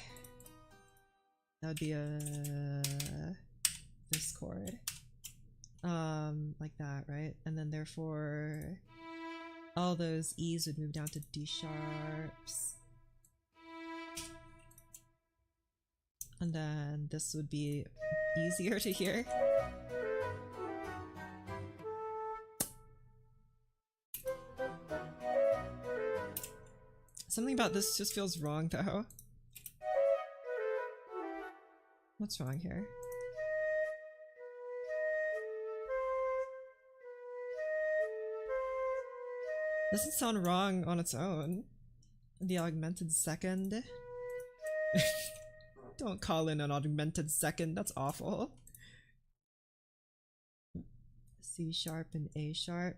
that would be a... this chord. Like that, right? And then therefore all those E's would move down to D sharps. And then this would be easier to hear. Something about this just feels wrong though. What's wrong here? Doesn't sound wrong on its own. The augmented second. Don't call in an augmented second, that's awful. C sharp and A sharp.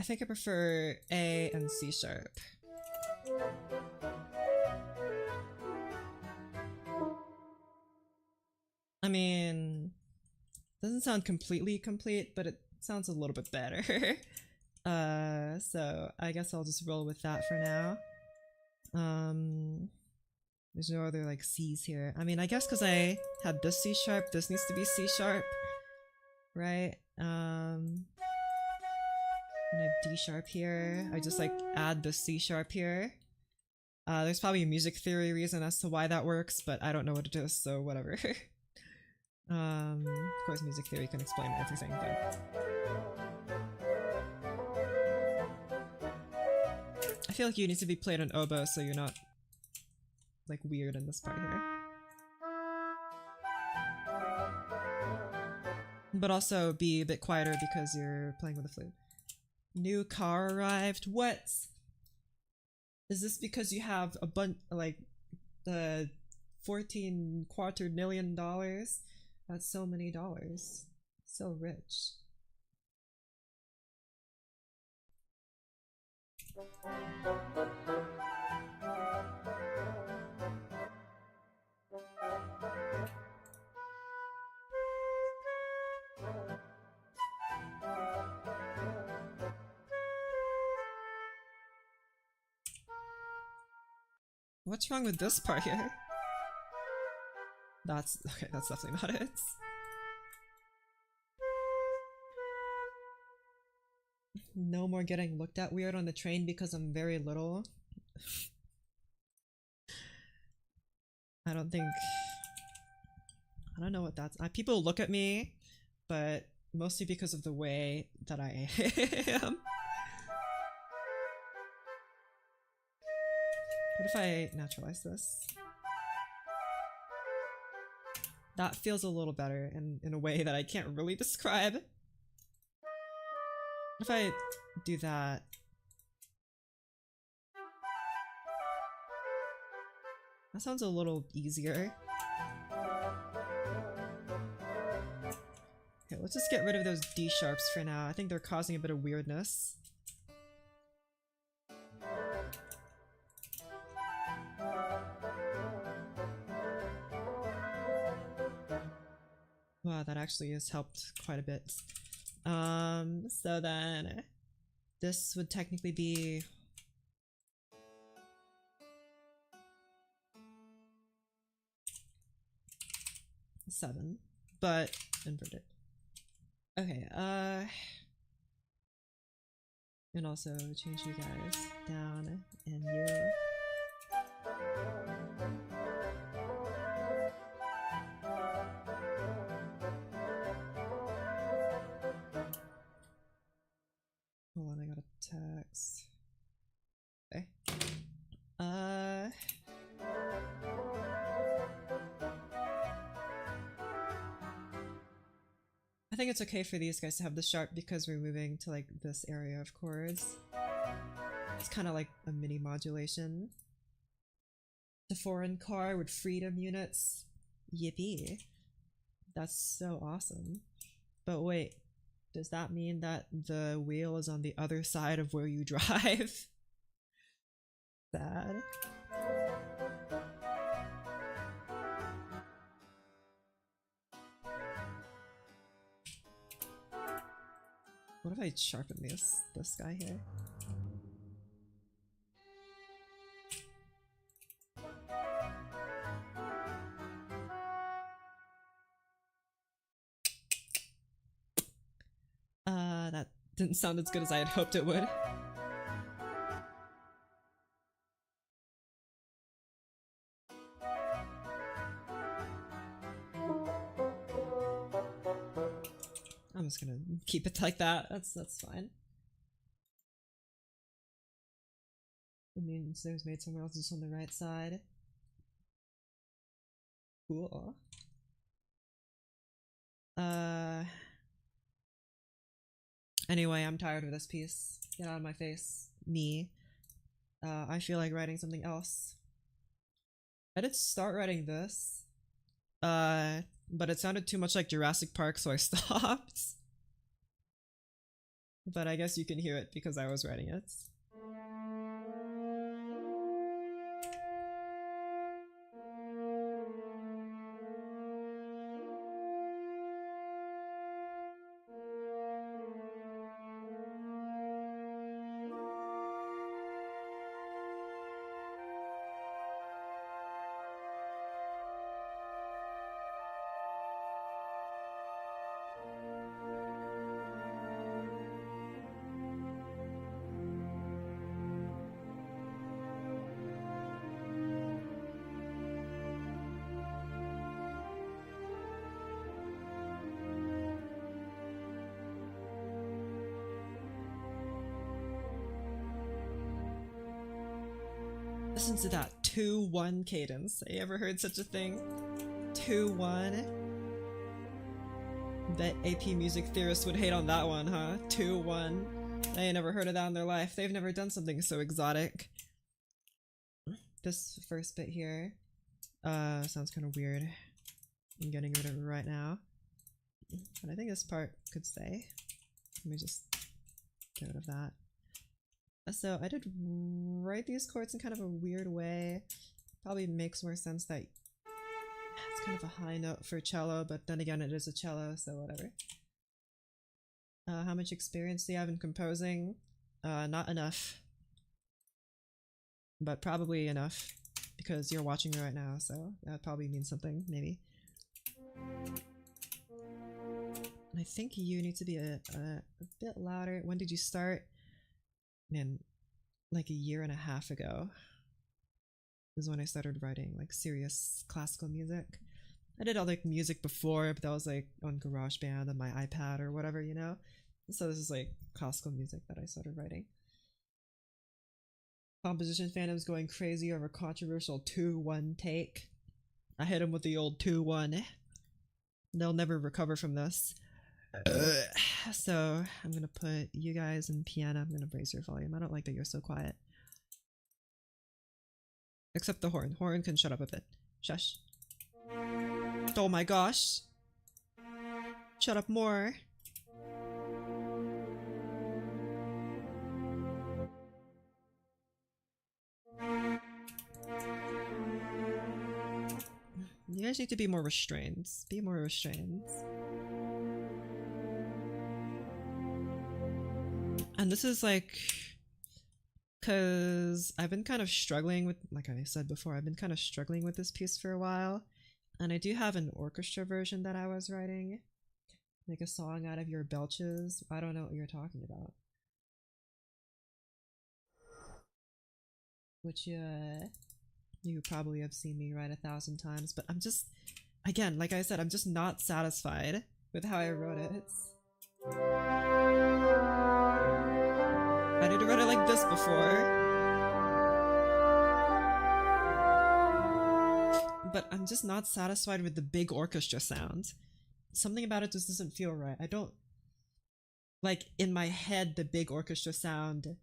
think I prefer A and C sharp. I mean, doesn't sound completely complete, but it sounds a little bit better. So I guess I'll just roll with that for now. There's no other like C's here. I mean, I guess because I had this C sharp, this needs to be C sharp, right? And I have D sharp here. I just like add the C sharp here. There's probably a music theory reason as to why that works, but I don't know what it is, so whatever. Of course music theory can explain everything, but I feel like you need to be played on oboe so you're not like weird in this part here. But also be a bit quieter because you're playing with a flute. New car arrived. What? Is this because you have a bunch like the 14 quadrillion dollars? That's so many dollars. So rich. What's wrong with this part here? That's okay, that's definitely not it. No more getting looked at weird on the train because I'm very little. I don't know what that's. People look at me, but mostly because of the way that I am. What if I naturalize this? That feels a little better in a way that I can't really describe. What if I do that? That sounds a little easier. Okay, let's just get rid of those D sharps for now. I think they're causing a bit of weirdness. Wow, that actually has helped quite a bit. So then this would technically be a 7, but inverted. Okay, and also change you guys down and you. Hold on, I got a text. Okay. I think it's okay for these guys to have the sharp because we're moving to like this area of chords. It's kind of like a mini modulation. The foreign car with freedom units. Yippee. That's so awesome. But wait, does that mean that the wheel is on the other side of where you drive? Sad. What if I sharpen this guy here? That didn't sound as good as I had hoped it would. I'm just gonna keep it like that. That's fine. It means there's made somewhere else just on the right side. Cool. Anyway, I'm tired of this piece. Get out of my face. Me. I feel like writing something else. I did start writing this. But it sounded too much like Jurassic Park, so I stopped. but I guess you can hear it because I was writing it. Listen to that 2-1 cadence. Have you ever heard such a thing? 2-1. Bet AP music theorists would hate on that one, huh? 2-1. They ain't never heard of that in their life. They've never done something so exotic. This first bit here sounds kind of weird. I'm getting rid of it right now. But I think this part could stay. Let me just get rid of that. So I did write these chords in kind of a weird way. Probably makes more sense that it's kind of a high note for cello, but then again it is a cello, so whatever. How much experience do you have in composing? Not enough. But probably enough, because you're watching me right now, so that probably means something, maybe. And I think you need to be a bit louder. When did you start? Man, like a year and a half ago is when I started writing like serious classical music. I did all like music before, but that was like on GarageBand on my iPad or whatever, you know? So this is like classical music that I started writing. Composition fandom's going crazy over controversial 2-1 take. I hit him with the old 2-1. They'll never recover from this. So I'm gonna put you guys in piano. I'm gonna raise your volume. I don't like that you're so quiet. Except the horn. Horn can shut up a bit. Shush. Oh my gosh. Shut up more. You guys need to be more restrained. Be more restrained. And this is like, because I've been kind of struggling with, like I said before, I've been kind of struggling with this piece for a while. And I do have an orchestra version that I was writing. Make a song out of your belches. I don't know what you're talking about. Which you probably have seen me write 1,000 times. But I'm just, again, like I said, I'm just not satisfied with how I wrote it. I did write it like this before. But I'm just not satisfied with the big orchestra sound. Something about it just doesn't feel right. I don't... Like, in my head, the big orchestra sounded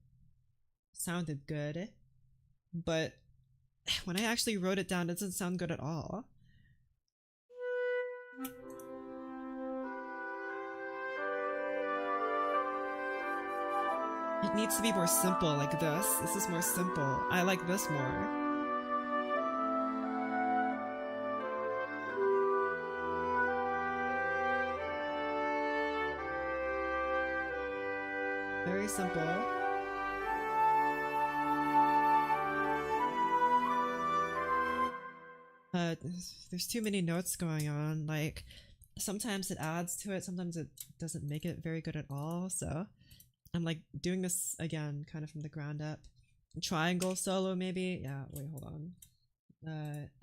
good. But when I actually wrote it down, it doesn't sound good at all. It needs to be more simple, like this. This is more simple. I like this more. Very simple. There's too many notes going on. Like, sometimes it adds to it, sometimes it doesn't make it very good at all, so I'm like doing this again kind of from the ground up. Triangle solo maybe? Yeah, wait, hold on.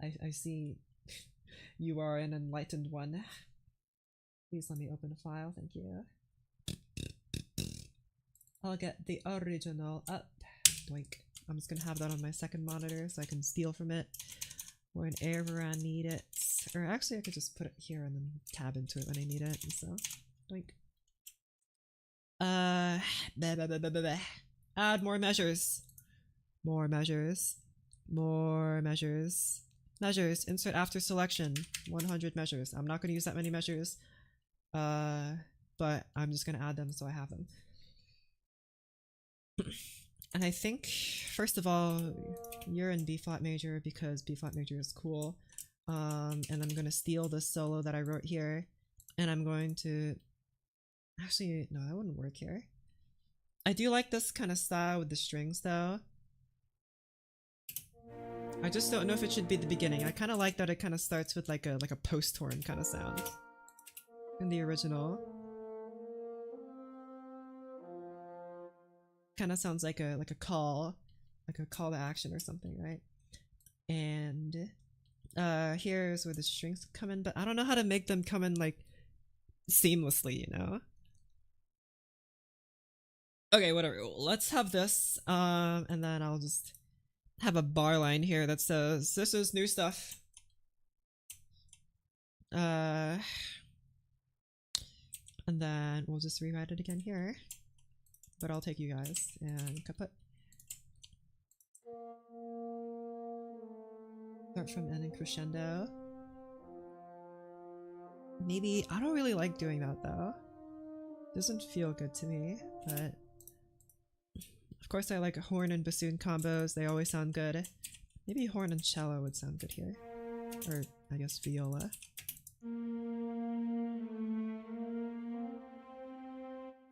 I see you are an enlightened one. Please let me open a file, thank you. I'll get the original up. Doink. I'm just gonna have that on my second monitor so I can steal from it whenever I need it. Or actually I could just put it here and then tab into it when I need it, so doink. Add more measures. More measures. More measures. Measures. Insert after selection. 100 measures. I'm not going to use that many measures. But I'm just going to add them so I have them. And I think, first of all, you're in B flat major because B flat major is cool. And I'm gonna steal this solo that I wrote here, and I'm going to. Actually, no, that wouldn't work here. I do like this kind of style with the strings, though. I just don't know if it should be the beginning. I kind of like that it kind of starts with like a post horn kind of sound in the original. Kind of sounds like a call to action or something, right? And here's where the strings come in, but I don't know how to make them come in like seamlessly, you know? Okay, whatever. Let's have this, and then I'll just have a bar line here that says this is new stuff. And then we'll just rewrite it again here. But I'll take you guys and kaput. Start from end and crescendo. Maybe, I don't really like doing that though. Doesn't feel good to me, but of course I like horn and bassoon combos, they always sound good. Maybe horn and cello would sound good here. Or, I guess viola.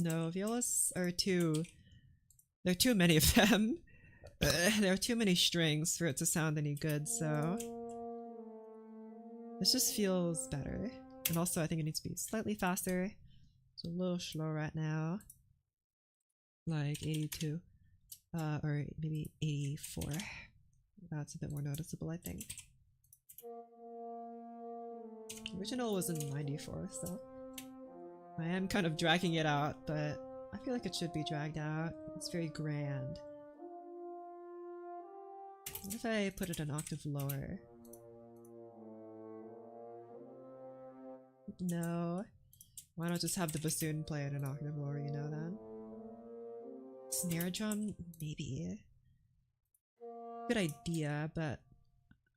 No, violas are there are too many of them. There are too many strings for it to sound any good, so this just feels better. And also I think it needs to be slightly faster. It's a little slow right now. Like 82. Or maybe 84. That's a bit more noticeable, I think. Original was in 94, so I am kind of dragging it out, but I feel like it should be dragged out. It's very grand. What if I put it an octave lower? No. Why not just have the bassoon play at an octave lower, you know, then? Snare drum? Maybe. Good idea, but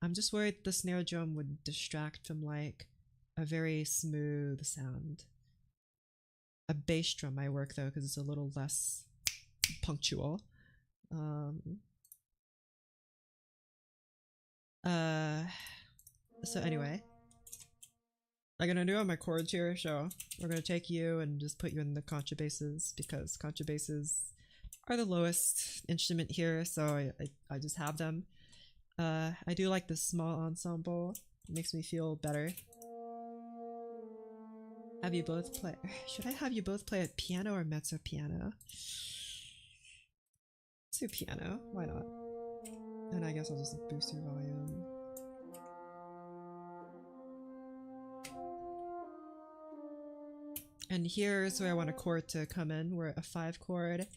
I'm just worried the snare drum would distract from, like, a very smooth sound. A bass drum might work, though, because it's a little less punctual. So anyway, I'm gonna do all my chords here, so we're gonna take you and just put you in the contrabasses, because contrabasses are the lowest instrument here, so I just have them. I do like the small ensemble, it makes me feel better. Have you both play? Should I have you both play at piano or mezzo piano? Let's do piano, why not? And I guess I'll just boost your volume. And here's where I want a chord to come in. We're at a 5 chord.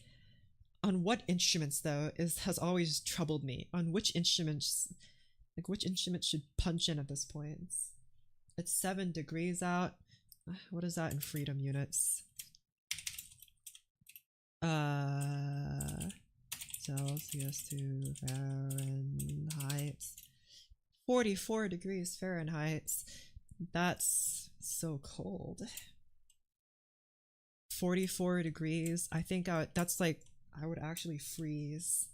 On what instruments, though, has always troubled me. On which instruments, like which instrument should punch in at this point? It's 7 degrees out. What is that in freedom units? Celsius to Fahrenheit. 44 degrees Fahrenheit. That's so cold. 44 degrees. I think that's like, I would actually freeze.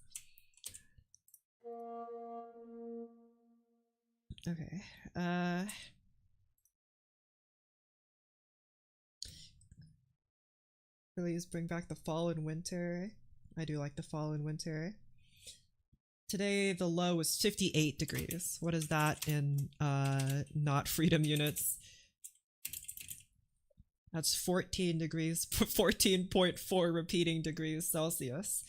Okay. Please bring back the fall and winter. I do like the fall and winter. Today the low was 58 degrees. What is that in not freedom units? That's 14 degrees, 14.4 repeating degrees Celsius.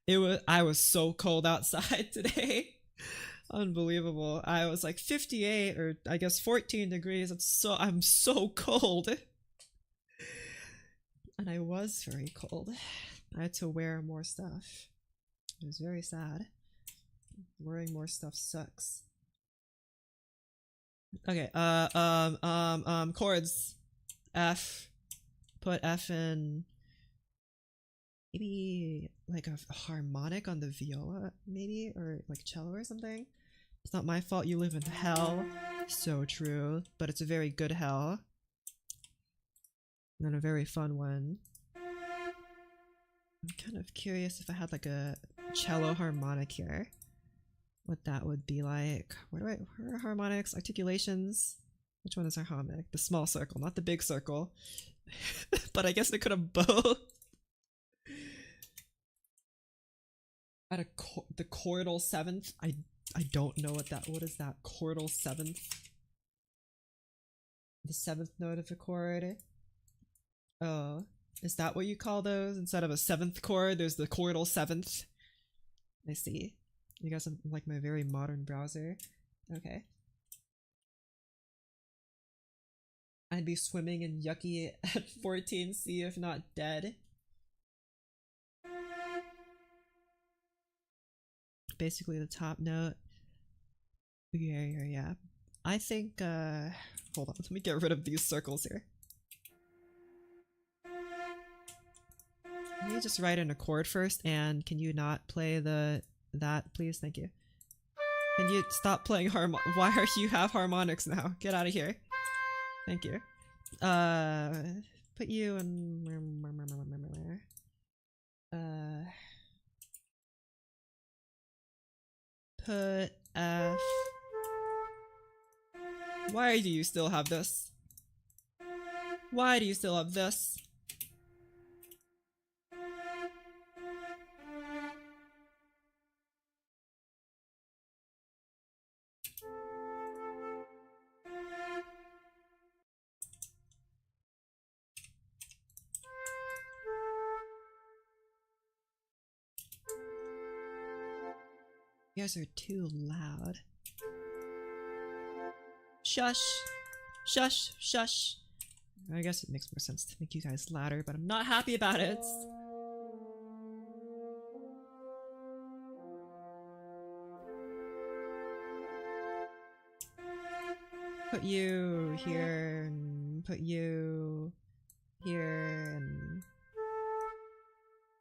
I was so cold outside today. Unbelievable. I was like 58 or I guess 14 degrees. I'm so cold. And I was very cold. I had to wear more stuff. It was very sad. Wearing more stuff sucks. Okay, chords. F. Put F in maybe like a harmonic on the viola, maybe, or like cello or something. It's not my fault you live in hell. So true, but it's a very good hell. And then a very fun one. I'm kind of curious if I had like a cello harmonic here, what that would be like. Where are harmonics? Articulations? Which one is harmonic? The small circle, not the big circle. But I guess they could have both. At the chordal seventh? I don't know what is that? Chordal seventh? The seventh note of a chord? Oh, is that what you call those? Instead of a seventh chord, there's the chordal seventh. I see. You guys have like my very modern browser. Okay. I'd be swimming in yucky at 14C if not dead. Basically the top note. Yeah. I think, hold on, let me get rid of these circles here. Can you just write in a chord first, and can you not play that, please? Thank you. Can you stop playing why are you have harmonics now? Get out of here. Thank you. Put you in... Put F... Why do you still have this? Why do you still have this? You guys are too loud. Shush! Shush! Shush! I guess it makes more sense to make you guys louder, but I'm not happy about it. Put you here, and put you here, and...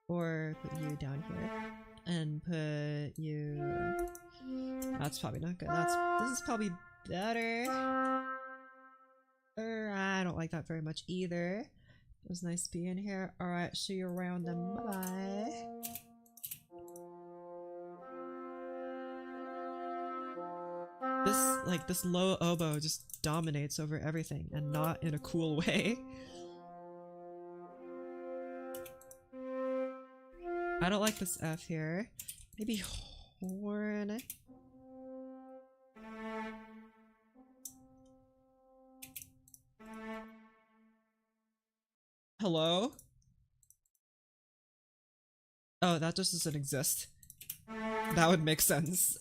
Or put you down here. And put you... That's probably not good. This is probably better. I don't like that very much either. It was nice being here. Alright, see you around then. Bye-bye. This low oboe just dominates over everything, and not in a cool way. I don't like this F here. Maybe horn. Hello? Oh, that just doesn't exist. That would make sense.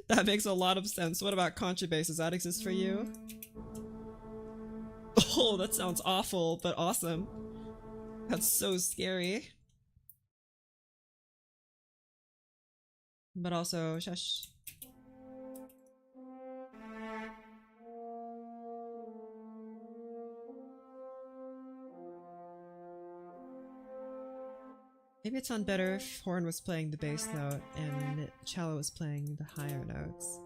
That makes a lot of sense. What about contrabass? Does that exist for you? Oh, that sounds awful, but awesome. That's so scary. But also, shush. Maybe it'd sound better if horn was playing the bass note and cello was playing the higher notes.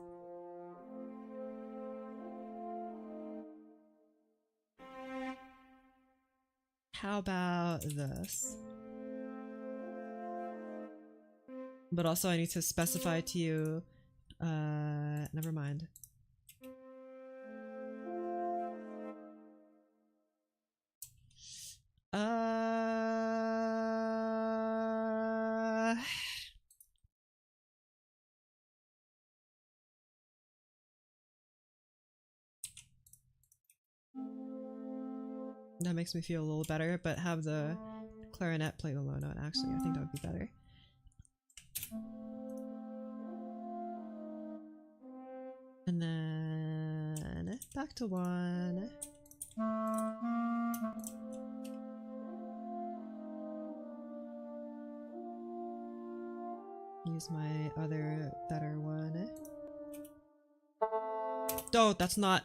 How about this? But also I need to specify to you, never mind. That makes me feel a little better, but have the clarinet play the low note. Actually, I think that would be better. And then back to 1. Use my other better one. Oh, that's not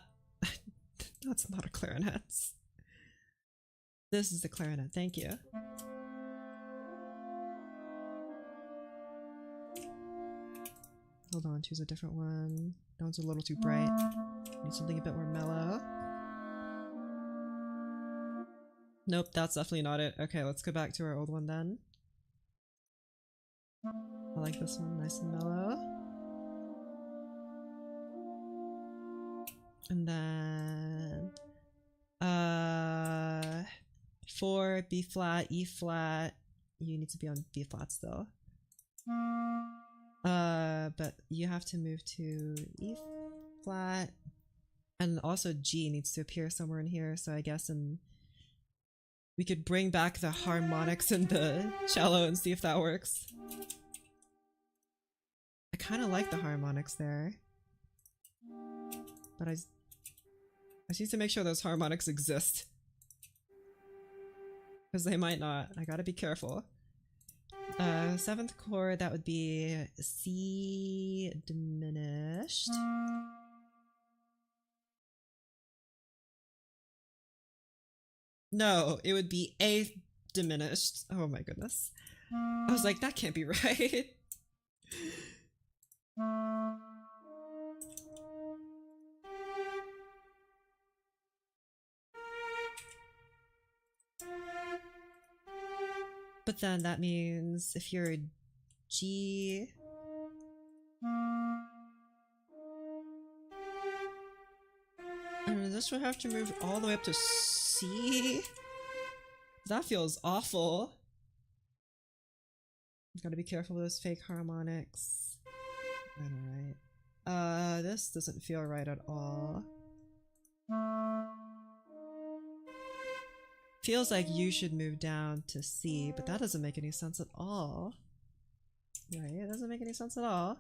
that's not a clarinet. This is the clarinet, thank you. Hold on, choose a different one. That one's a little too bright. Need something a bit more mellow. Nope, that's definitely not it. Okay, let's go back to our old one then. I like this one, nice and mellow. And then 4 B flat, E flat. You need to be on B flat still. But you have to move to E flat. And also G needs to appear somewhere in here, so I guess we could bring back the harmonics in the cello and see if that works. I kind of like the harmonics there. But I just need to make sure those harmonics exist. Because they might not. I gotta be careful. 7th chord, that would be C diminished. No, it would be A diminished. Oh my goodness. I was like, that can't be right. But then that means if you're a G... this would have to move all the way up to C? That feels awful. Gotta be careful with those fake harmonics. Alright. This doesn't feel right at all. Feels like you should move down to C, but that doesn't make any sense at all. Right, it doesn't make any sense at all.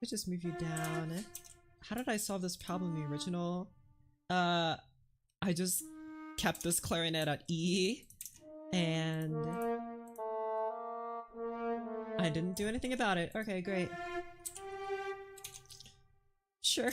Let's just move you down. How did I solve this problem in the original? I just kept this clarinet at E, and I didn't do anything about it. Okay, great. Sure.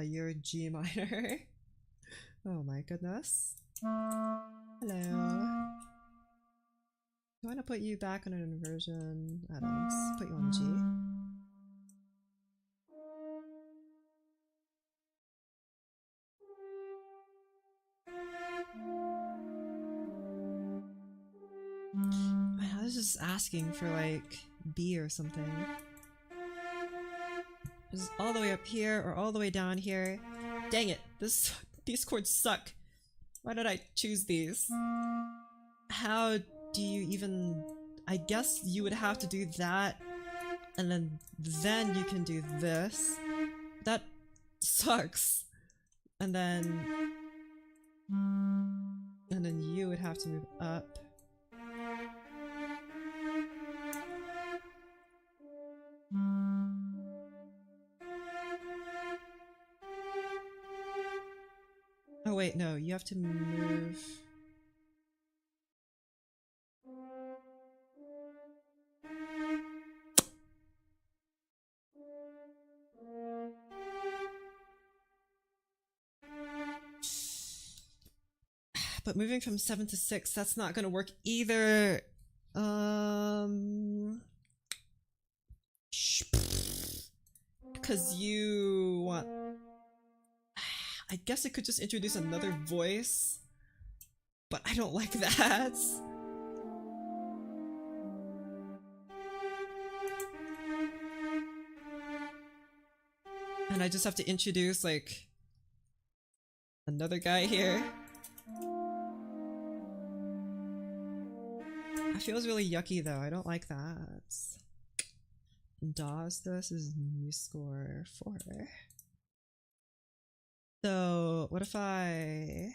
You're G minor. Oh my goodness. Hello. Do I want to put you back on an inversion? I don't know, let's put you on G. Man, I was just asking for like B or something. Is this all the way up here or all the way down here? Dang it, these chords suck. Why did I choose these? How do you even... I guess you would have to do that, and then you can do this. That sucks. And then you would have to move up. Oh wait, no, you have to move... But moving from 7 to 6, that's not gonna work either. Because you want... I guess it could just introduce another voice, but I don't like that. And I just have to introduce, like, another guy here. It feels really yucky though, I don't like that. DAWs, this is new score 4. So what if I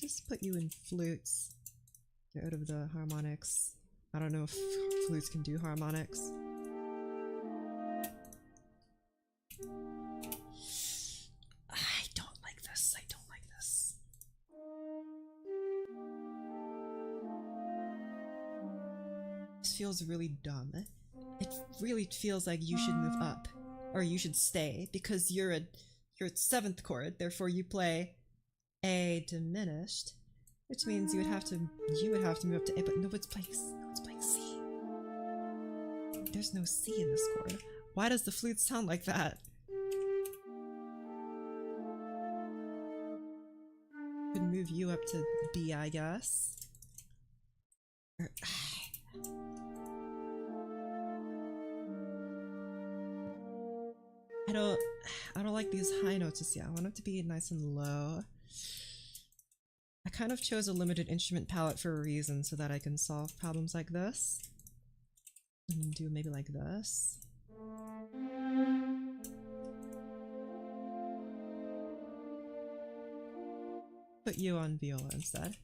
just put you in flutes? Get rid of the harmonics. I don't know if flutes can do harmonics. This feels really dumb. It really feels like you should move up. Or you should stay, because you're at 7th chord, therefore you play A diminished, which means you would have to move up to A, but no one's playing C. There's no C in this chord. Why does the flute sound like that? Could move you up to B, I guess. Or, I don't like these high notes just yet. I want them to be nice and low. I kind of chose a limited instrument palette for a reason, so that I can solve problems like this. And do maybe like this. Put you on viola instead.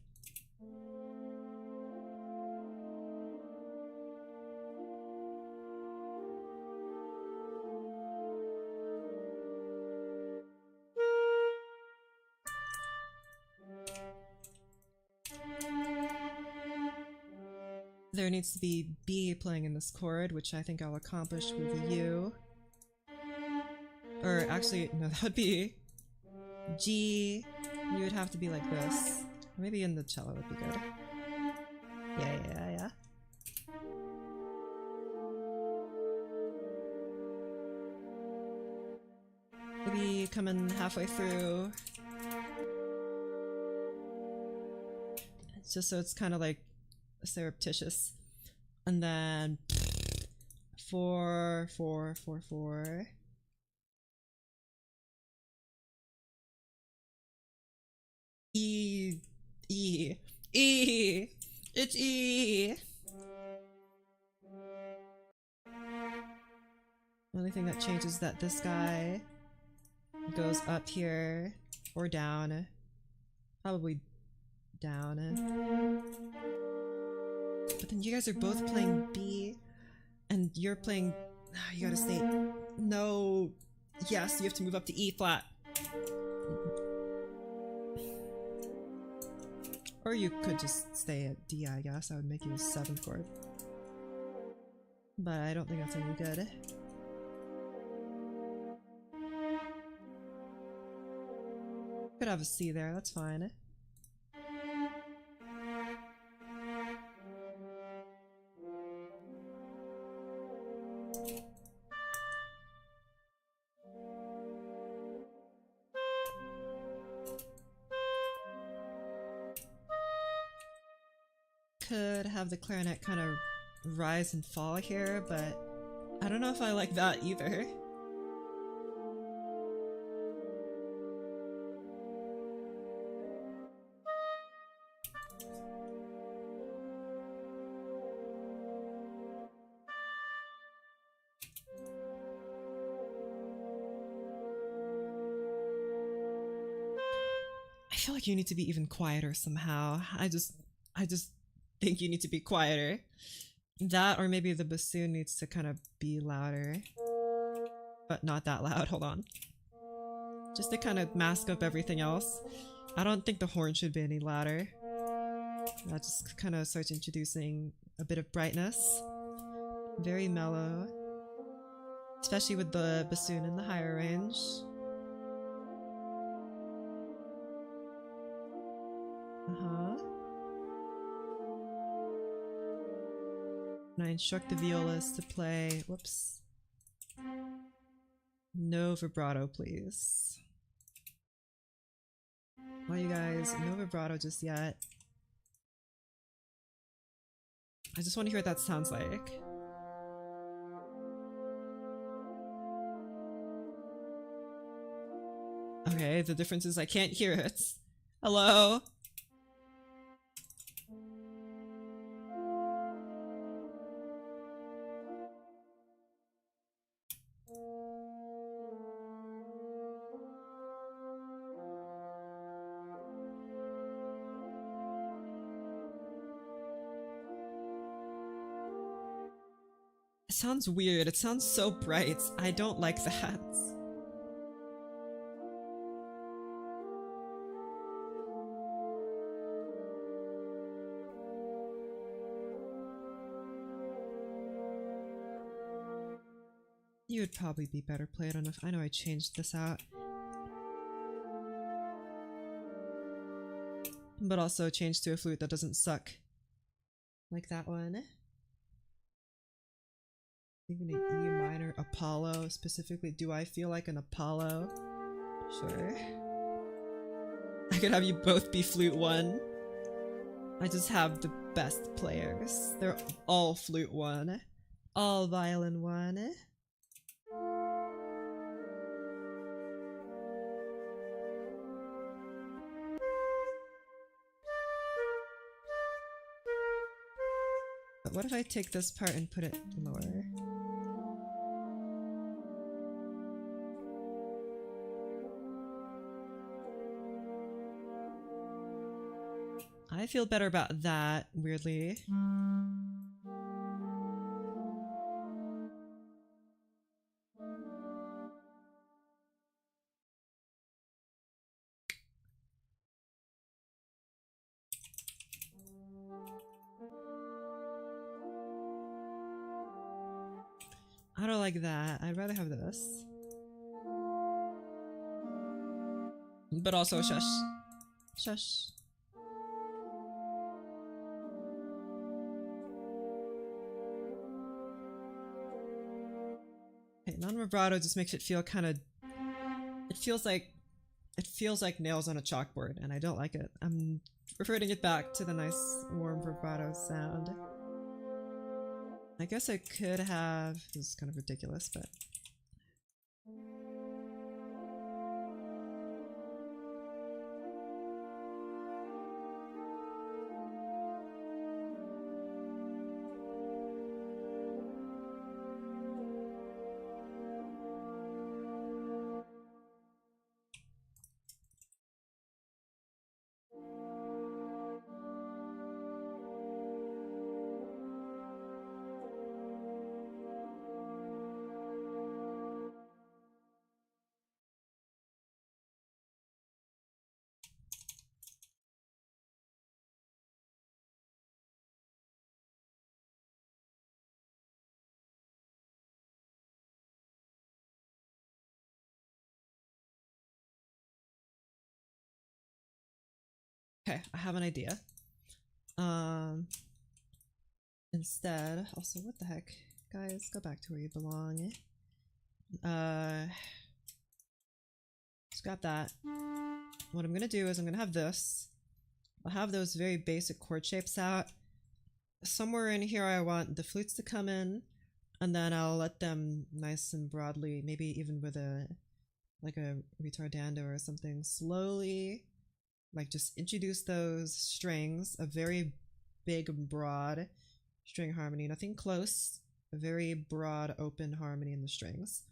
There needs to be B playing in this chord, which I think I'll accomplish with you. Or actually, no, that would be G. You would have to be like this. Or maybe in the cello would be good. Yeah. Maybe come in halfway through. It's just so it's kind of like surreptitious. And then 4, 4, 4, 4. E. It's E. The only thing that changes is that this guy goes up here or down. Probably down. But then you guys are both playing B, and you're playing. You gotta stay. No. Yes, you have to move up to E flat. Or you could just stay at D, I guess. That would make you a 7th chord. But I don't think that's any good. Could have a C there, that's fine. Could have the clarinet kind of rise and fall here, but I don't know if I like that either. I feel like you need to be even quieter somehow. I just think you need to be quieter. That, or maybe the bassoon needs to kind of be louder. But not that loud, hold on. Just to kind of mask up everything else. I don't think the horn should be any louder. That just kind of starts introducing a bit of brightness. Very mellow. Especially with the bassoon in the higher range. And I instruct the violas to play, whoops. No vibrato, please. Well, you guys, no vibrato just yet. I just want to hear what that sounds like. Okay, the difference is I can't hear it. Hello? It sounds weird. It sounds so bright. I don't like that. You would probably be better played on I know I changed this out. But also changed to a flute that doesn't suck. Like that one. Even an E minor Apollo specifically. Do I feel like an Apollo? Sure. I could have you both be flute 1. I just have the best players. They're all flute 1. All violin 1. But what if I take this part and put it lower? I feel better about that, weirdly. I don't like that. I'd rather have this. But also shush. Shush. Okay, non-vibrato just makes it feel kind of... It feels like nails on a chalkboard, and I don't like it. I'm reverting it back to the nice, warm vibrato sound. I guess I could have... This is kind of ridiculous, but... Okay, I have an idea. Instead, also, what the heck? Guys, go back to where you belong. Scrap that. What I'm gonna do is I'm gonna have this. I'll have those very basic chord shapes out. Somewhere in here I want the flutes to come in, and then I'll let them nice and broadly, maybe even with a retardando or something, slowly like just introduce those strings, a very big broad string harmony, nothing close, a very broad open harmony in the strings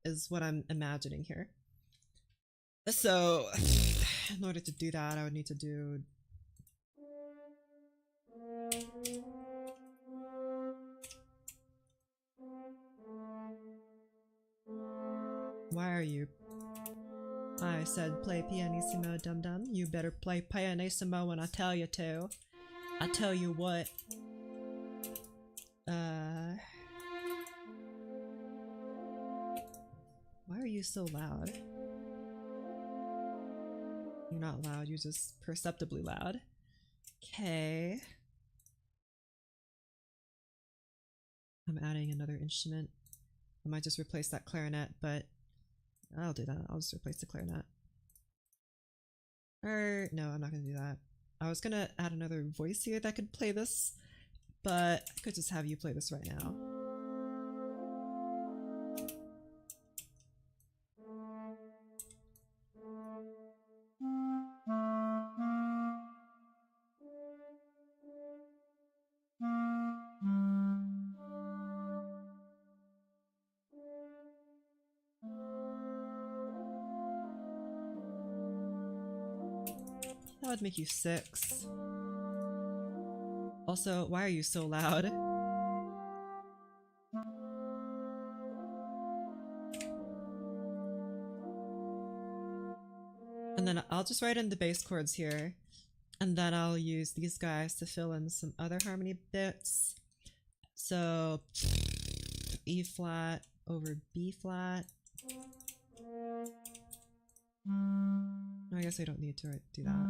is what I'm imagining here. So in order to do that I would need to do why are you I said play pianissimo, dum dum. You better play pianissimo when I tell you to. I tell you what. Why are you so loud? You're not loud, you're just perceptibly loud. Okay. I'm adding another instrument. I might just replace that clarinet, but I'll do that. I'll just replace the clarinet. Or, no, I'm not gonna do that. I was gonna add another voice here that could play this, but I could just have you play this right now. That would make you 6. Also, why are you so loud? And then I'll just write in the bass chords here, and then I'll use these guys to fill in some other harmony bits. So E flat, over B flat. I guess I don't need to do that.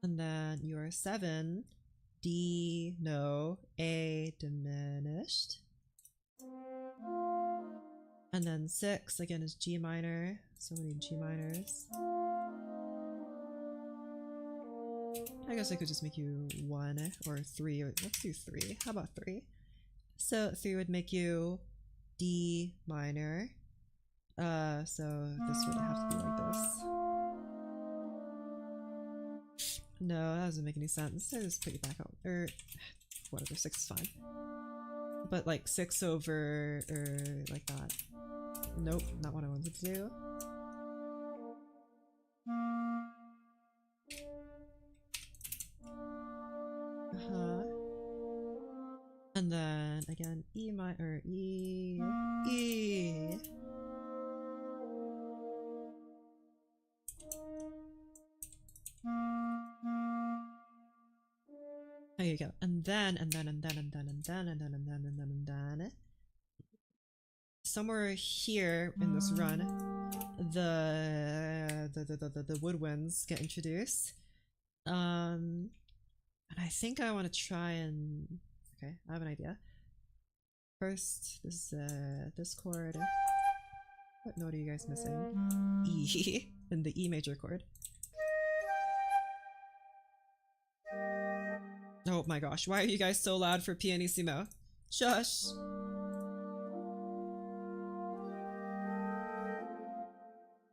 And then your 7, D, no, A diminished. And then 6 again is G minor, so we need G minors. I guess I could just make you 1 or 3, or let's do 3. How about 3? So 3 would make you D minor. So this would have to be like this. No, that doesn't make any sense. I just put you back out, or whatever. 6 is fine. But like 6 over, or like that. Nope, not what I wanted to do. And then again, E minor, E. There you go. And then somewhere here in this run, the woodwinds get introduced. And I think I want to try and okay, I have an idea. First, this chord. What note are you guys missing? E in the E major chord. Oh my gosh, why are you guys so loud for pianissimo? Shush!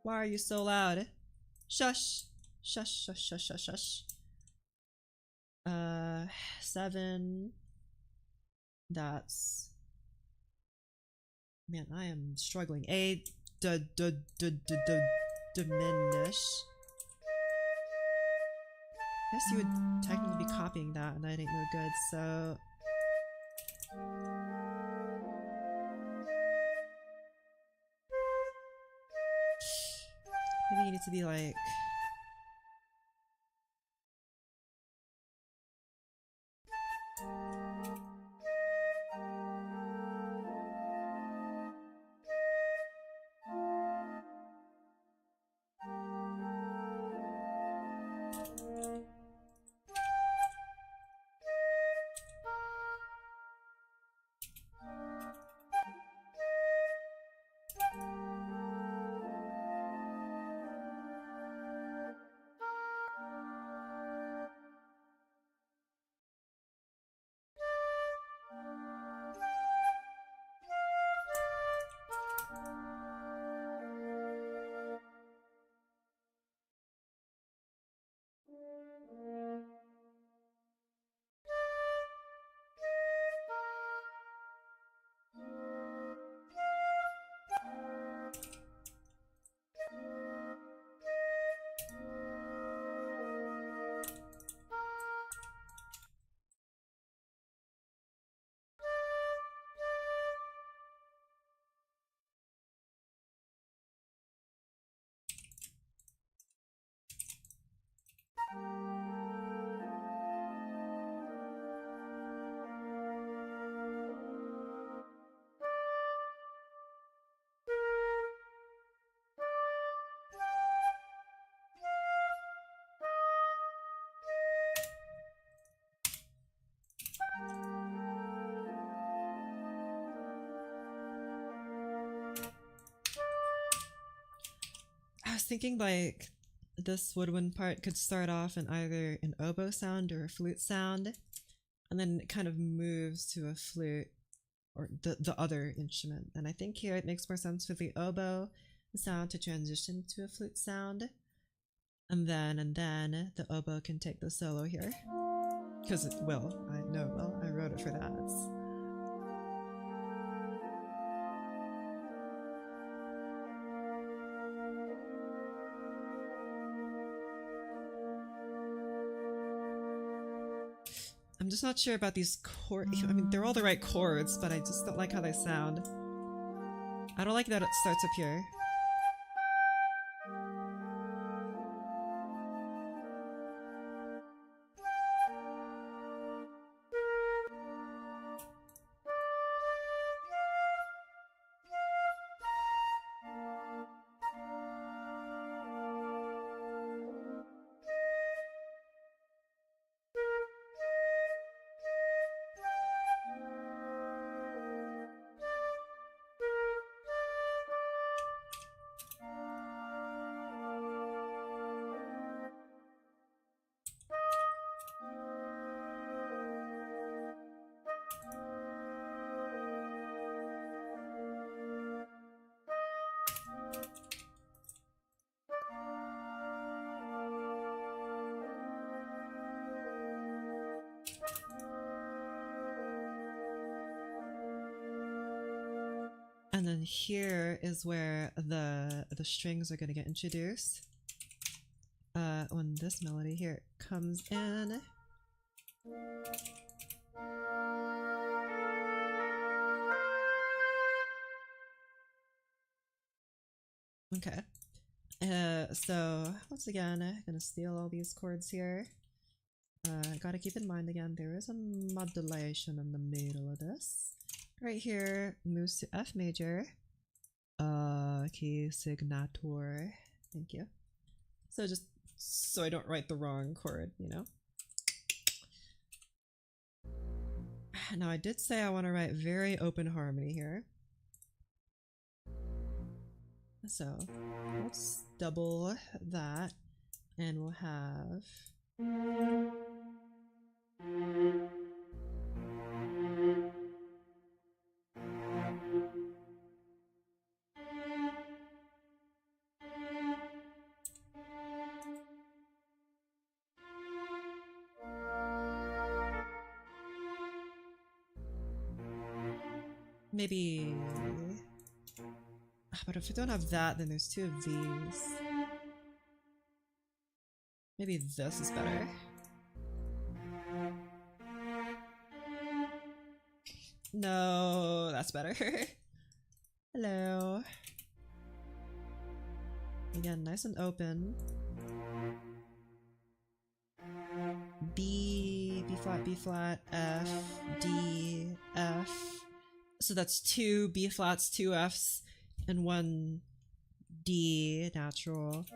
Why are you so loud? Shush! Shush, shush, shush, shush, shush. 7. That's... Man, I am struggling. A, diminish. I guess you would technically be copying that, and that ain't no good, so... Maybe you need to be like... I was thinking like this woodwind part could start off in either an oboe sound or a flute sound, and then it kind of moves to a flute or the other instrument. And I think here it makes more sense for the oboe sound to transition to a flute sound, and then the oboe can take the solo here, because it will. I know it will. I wrote it for that. I'm just not sure about these chords. I mean, they're all the right chords, but I just don't like how they sound. I don't like that it starts up here. And then here is where the strings are going to get introduced. When this melody here comes in. Okay. So once again, I'm gonna steal all these chords here. Gotta keep in mind again, there is a modulation in the middle of this. Right here, moves to F major. Key signature. Thank you. So just so I don't write the wrong chord, you know? Now I did say I want to write very open harmony here. So let's double that and we'll have maybe, but if we don't have that, then there's two of these. Maybe this is better. No, that's better. Hello. Again, nice and open. B, B flat, B flat, F, D, F. So that's two B flats, two Fs, and one D natural.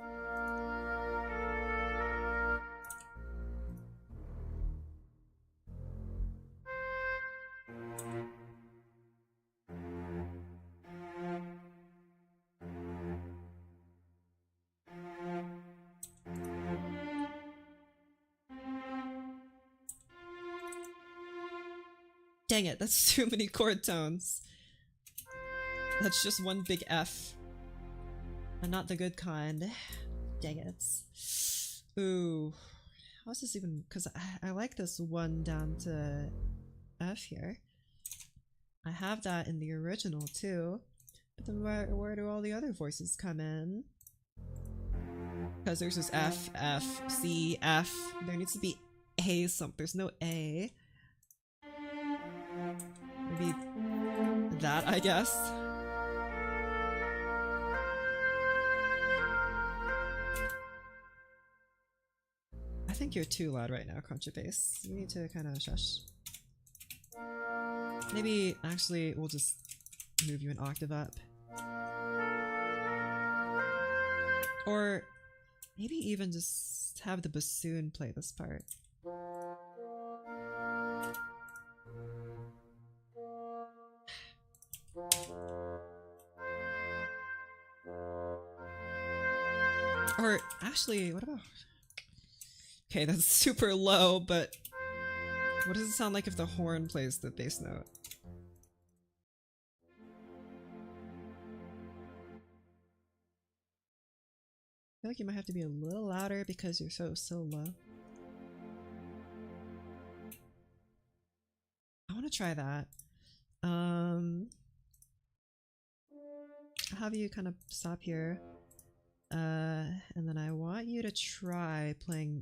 Dang it, that's too many chord tones. That's just one big F. And not the good kind. Dang it. Ooh. How's this even? Because I like this one down to F here. I have that in the original too. But then where do all the other voices come in? Because there's just F, F, C, F. There needs to be A something. There's no A. Maybe that, I guess. I think you're too loud right now, Contrabass. You need to kind of shush. Maybe, actually, we'll just move you an octave up. Or maybe even just have the bassoon play this part. Or actually, what about... Okay, that's super low, but what does it sound like if the horn plays the bass note? I feel like you might have to be a little louder because you're so low. I want to try that. I'll have you kind of stop here. And then I want you to try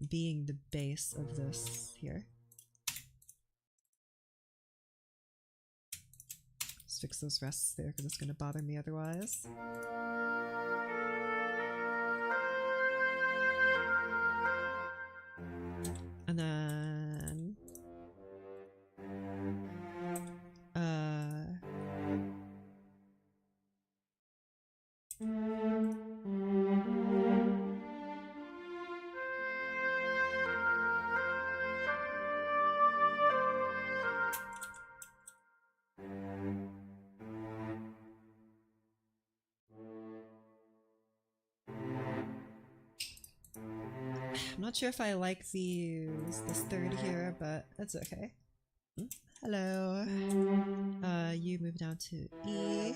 being the bass of this here. Just fix those rests there because it's going to bother me otherwise. And then... I'm not sure if I like this third here, but that's okay. Hello. You move down to E.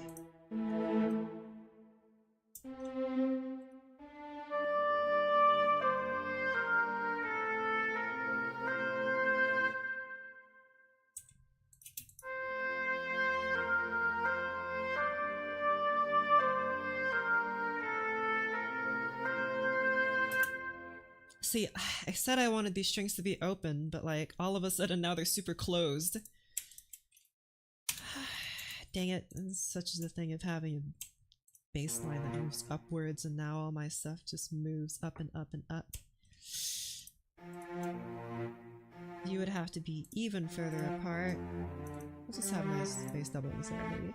See, I said I wanted these strings to be open, but like all of a sudden now they're super closed. Dang it, and such is the thing of having a bass line that moves upwards, and now all my stuff just moves up and up and up. You would have to be even further apart. Let's just have nice bass doublings there, maybe.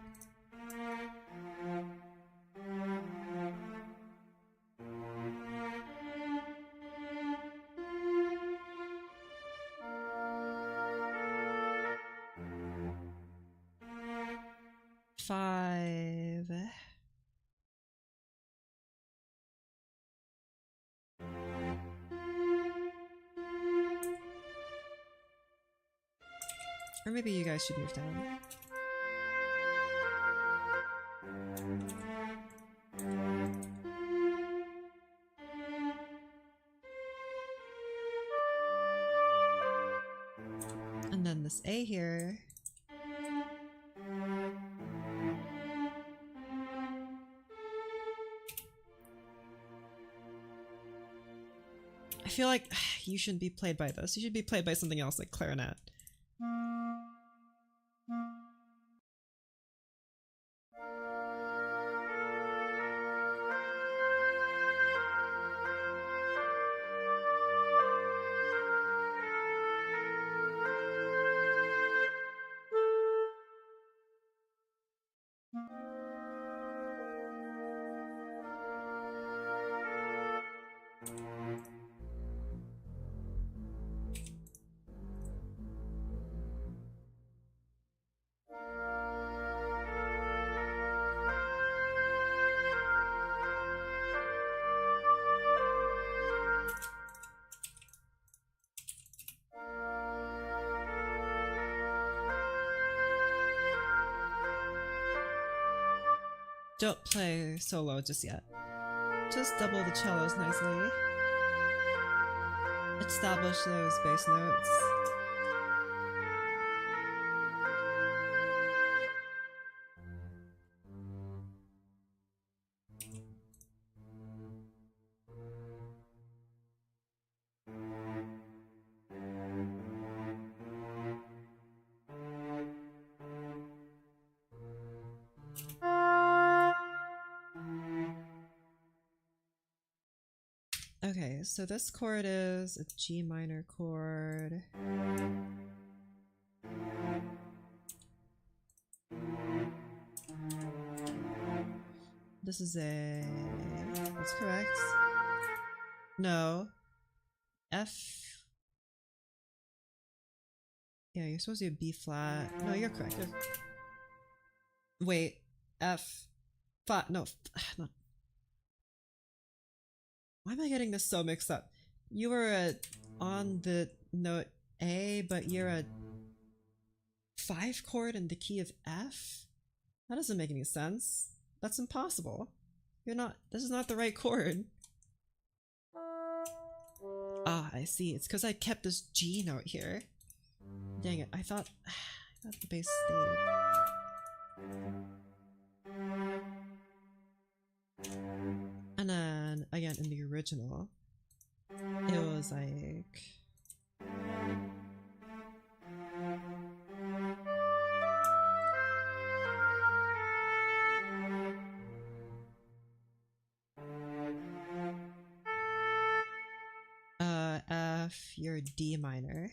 Five. Or maybe you guys should move down. And then this A here. I feel like you shouldn't be played by this. You should be played by something else like clarinet. Don't play solo just yet. Just double the cellos nicely. Establish those bass notes. Okay, so this chord is a G minor chord. This is a... That's correct. No. F. Yeah, you're supposed to be a B flat. No, you're correct. Wait. F. Flat. No. No. Why am I getting this so mixed up? You were on the note A, but you're a 5 chord in the key of F? That doesn't make any sense. That's impossible. You're not- this is not the right chord. Ah, I see. It's because I kept this G note here. Dang it, I thought the bass stayed. And then, again, in the original, it was like... F, you're D minor.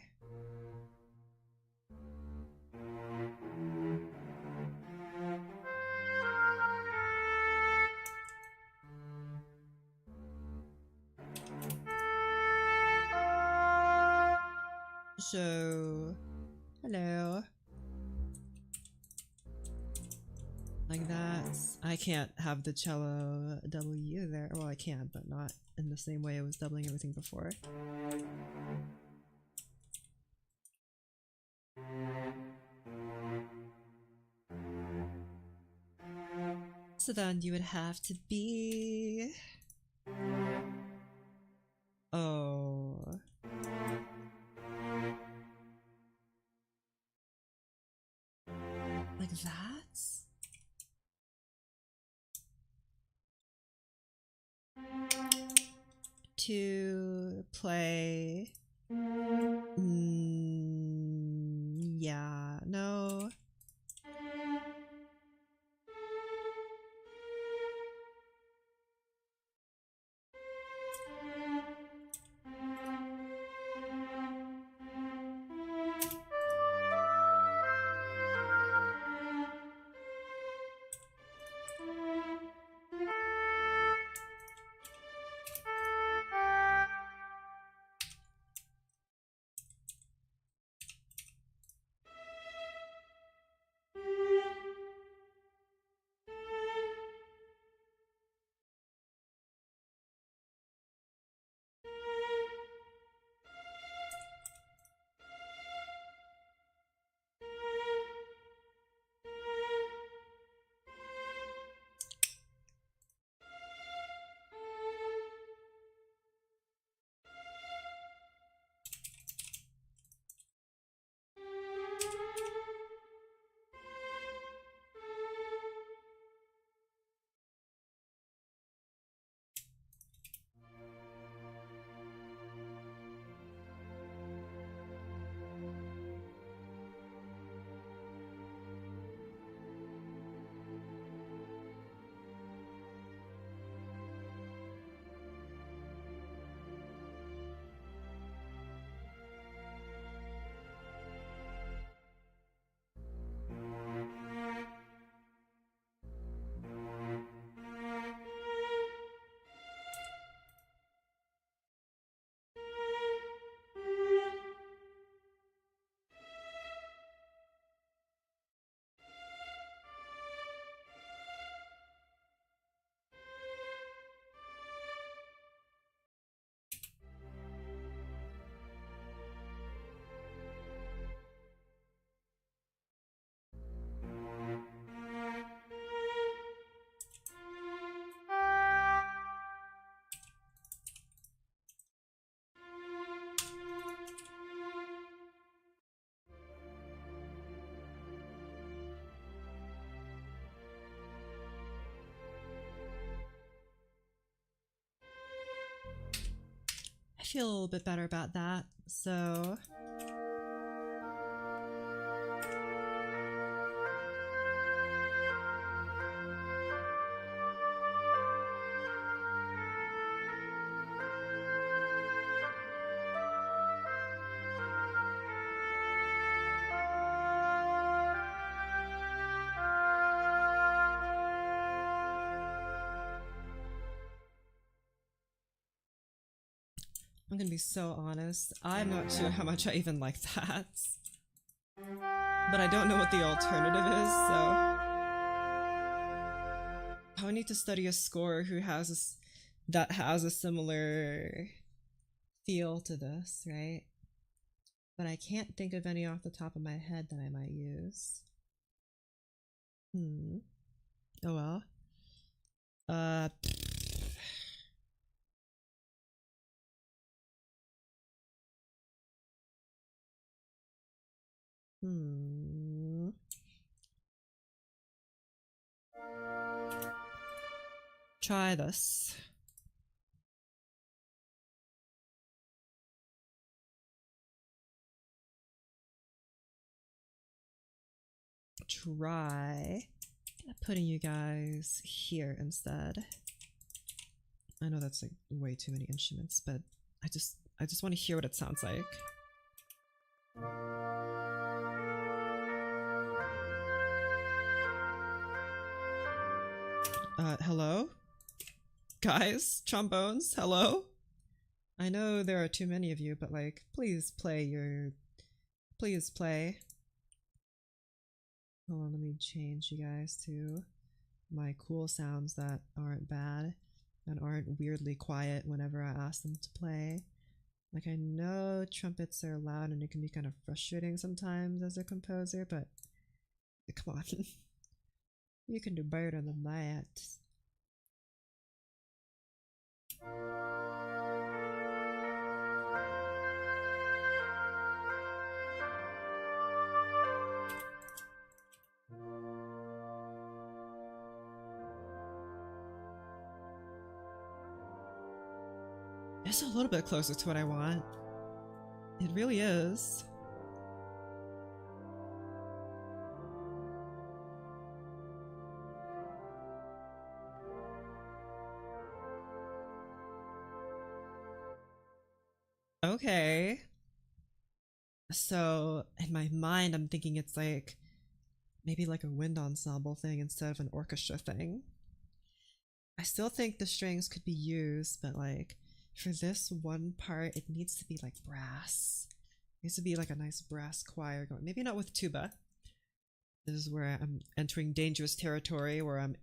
So, hello. Like that. I can't have the cello W there. Well, I can, but not in the same way I was doubling everything before. So then you would have to be... Oh... Like that? To play. Yeah, no. I feel a little bit better about that, so... I'm gonna be so honest. I'm not sure how much I even like that. But I don't know what the alternative is, so... I need to study a scorer who has that has a similar feel to this, right? But I can't think of any off the top of my head that I might use. Oh well. Try this. Try putting you guys here instead. I know that's like way too many instruments, but I just want to hear what it sounds like. Hello? Guys, trombones, hello? I know there are too many of you, but like, please play. Hold on, let me change you guys to my cool sounds that aren't bad and aren't weirdly quiet whenever I ask them to play. Like, I know trumpets are loud and it can be kind of frustrating sometimes as a composer, but come on. You can do better than that. It's a little bit closer to what I want. It really is. Okay. So in my mind, I'm thinking it's like maybe like a wind ensemble thing instead of an orchestra thing. I still think the strings could be used, but like for this one part, it needs to be like brass. It needs to be like a nice brass choir going. Maybe not with tuba. This is where I'm entering dangerous territory where I'm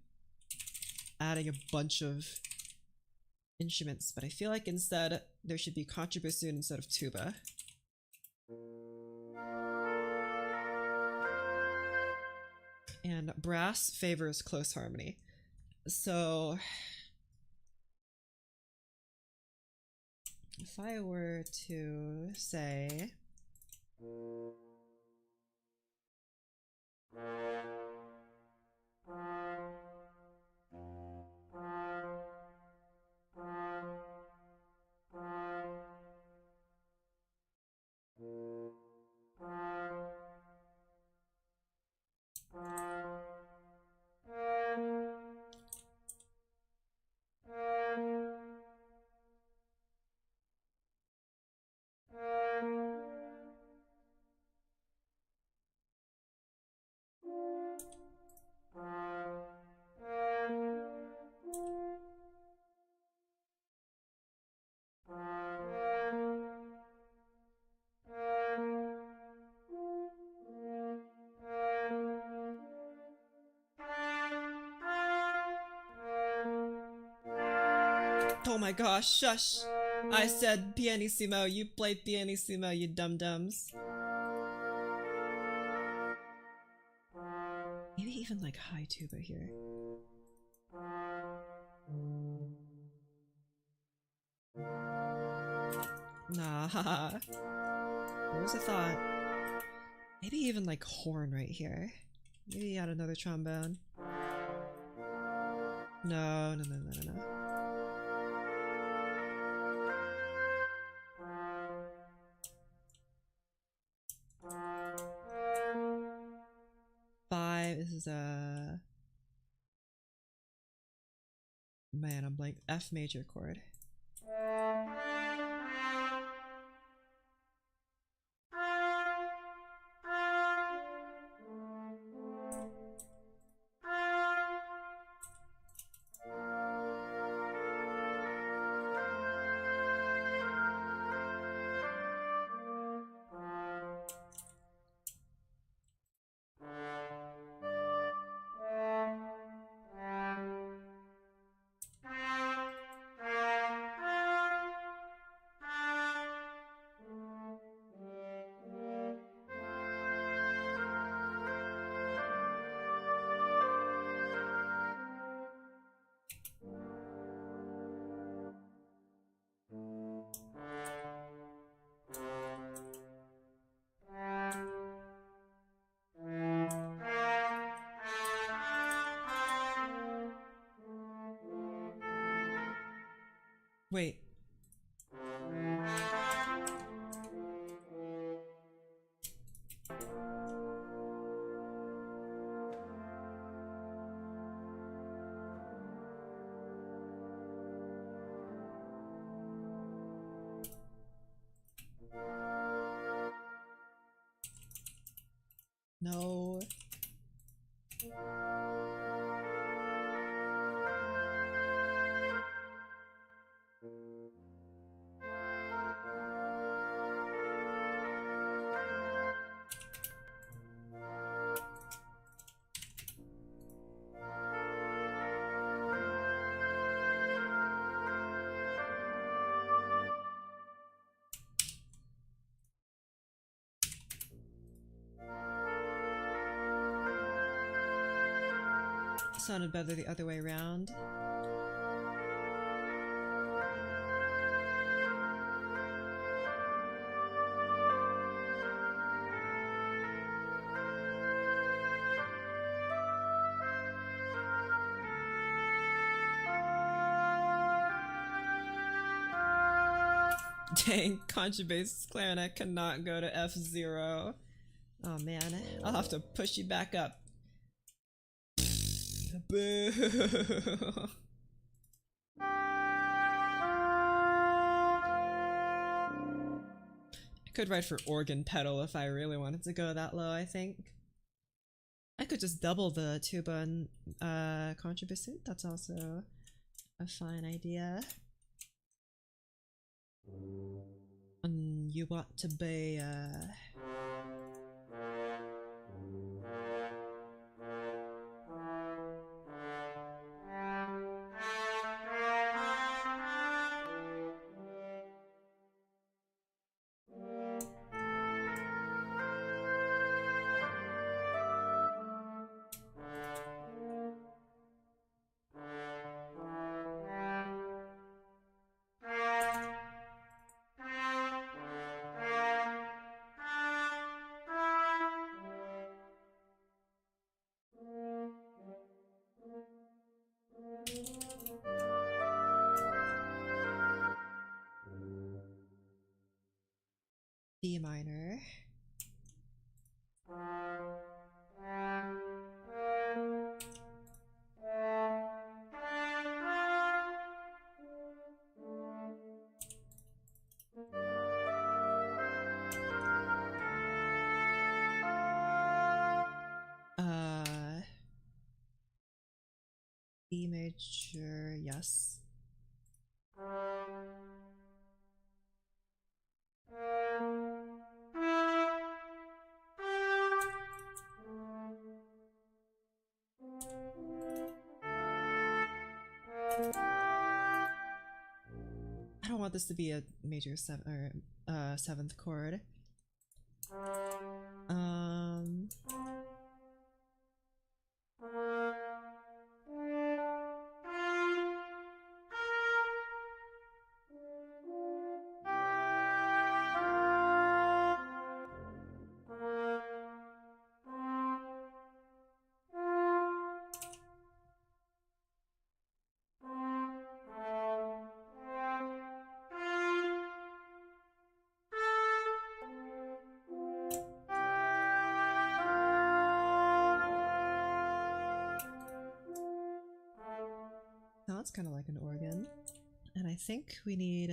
adding a bunch of instruments, but I feel like instead there should be contrabassoon instead of tuba. And brass favors close harmony. So if I were to say oh my gosh, shush. I said pianissimo, you played pianissimo, you dum-dums. Maybe even like high tuba here. Nah, haha. What was the thought? Maybe even like horn right here. Maybe add another trombone. No, no, no, no, no, no. Five, this is a... Man, I'm blank. F major chord. Wait. No. Sounded better the other way around. Dang, contrabass clarinet cannot go to F0. Oh man, I'll have to push you back up. Boo! I could write for organ pedal if I really wanted to go that low, I think. I could just double the tuba and contrabass. That's also a fine idea. You want to be D minor. D major, yes. I don't want this to be a major seventh chord. Now it's kind of like an organ. And I think we need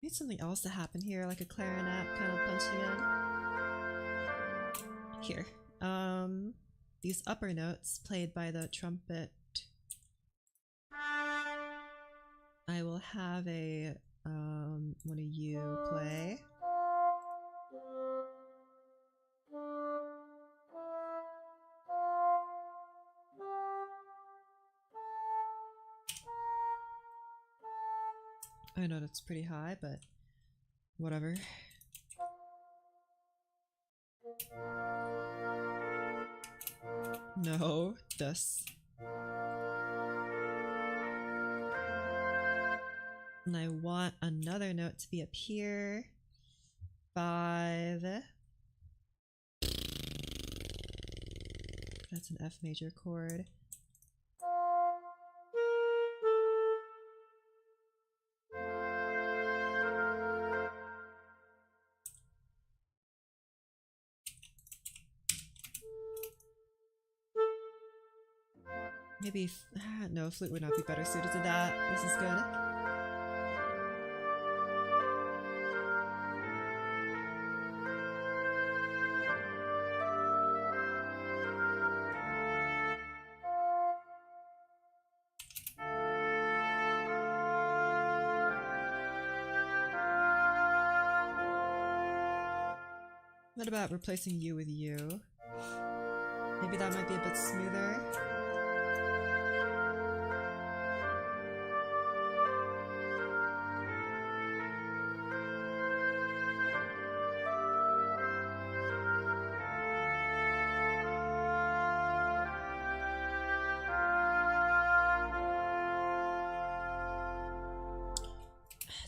something else to happen here, like a clarinet kind of punching in. Here. These upper notes played by the trumpet. I will have a one of you play. I know that's pretty high, but whatever. No, this. And I want another note to be up here. 5. That's an F major chord. Maybe, no, flute would not be better suited to that. This is good. What about replacing you with you? Maybe that might be a bit smoother.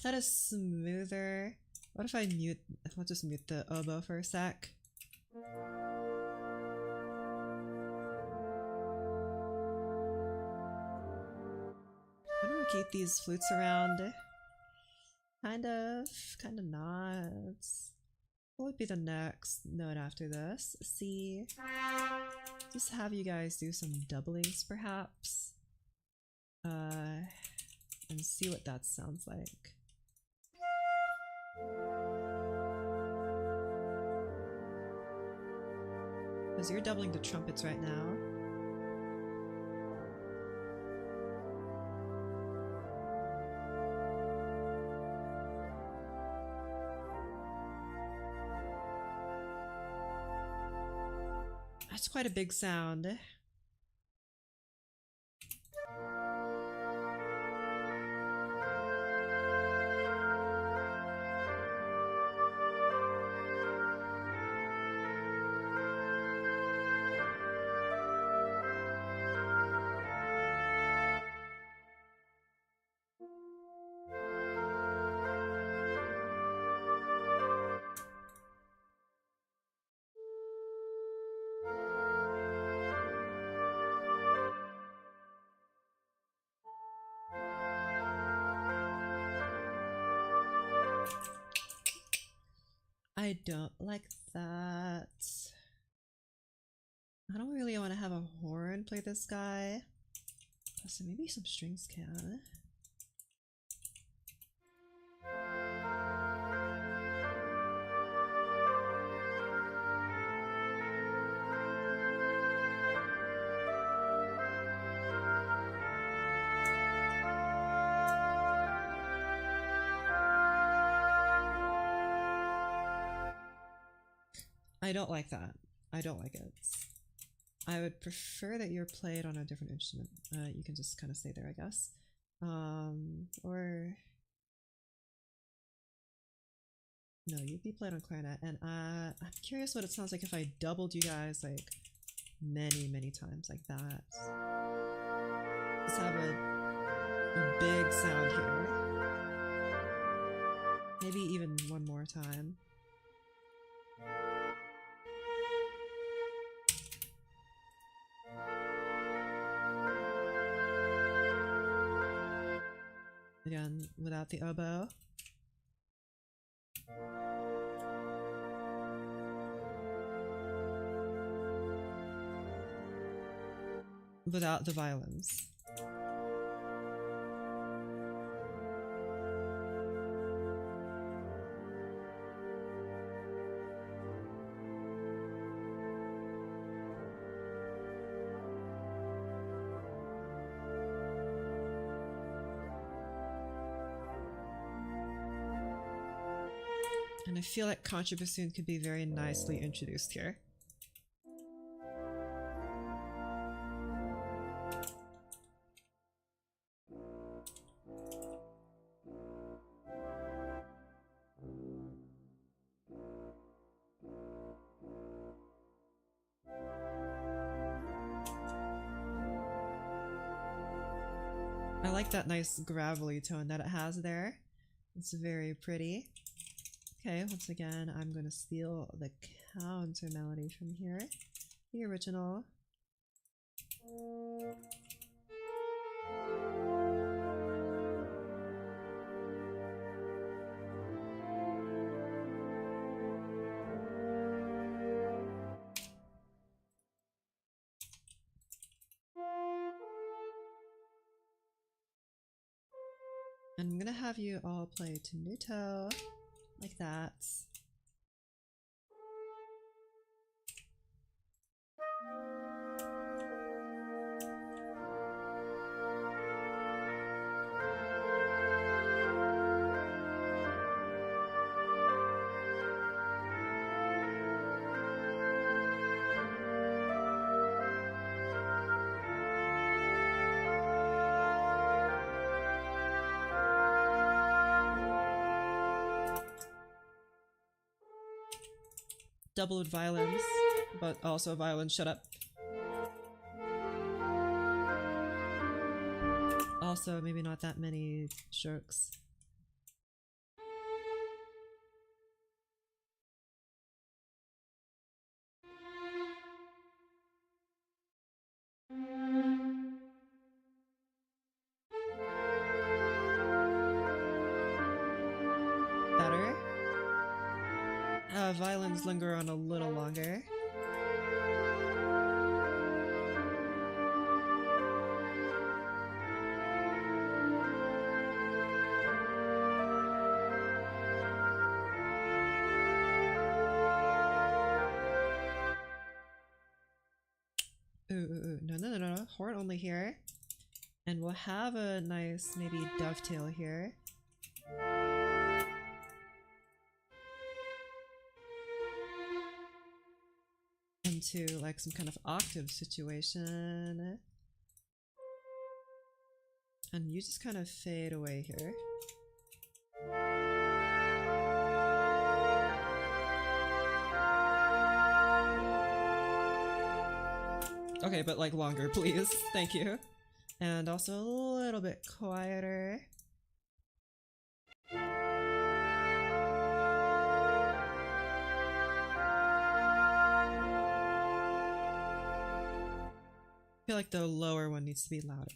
That is smoother. What if I mute? I'll just mute the oboe for a sec. I don't rotate these flutes around. Kind of not. What would be the next note after this? C. Just have you guys do some doublings perhaps. And see what that sounds like. Because you're doubling the trumpets right now. That's quite a big sound. I don't like that. I don't really want to have a horn play this guy. So maybe some strings can. I don't like that. I don't like it. I would prefer that you're played on a different instrument. You can just kind of stay there, I guess. Or... No, you'd be played on clarinet. And I'm curious what it sounds like if I doubled you guys like many times like that. Let's have a big sound here. Maybe even one more time. Again, without the oboe. Without the violins. And I feel like contrabassoon could be very nicely introduced here. I like that nice gravelly tone that it has there. It's very pretty. Okay, once again, I'm going to steal the counter melody from here. The original. And I'm going to have you all play tenuto. Like that. Double with violins, but also violins, shut up. Also, maybe not that many strokes. violins linger on a little longer. Ooh, no. Horn only here. And we'll have a nice, maybe dovetail here. Into like some kind of octave situation. And you just kind of fade away here. Okay, but like longer, please. Thank you. And also a little bit quieter. I feel like the lower one needs to be louder.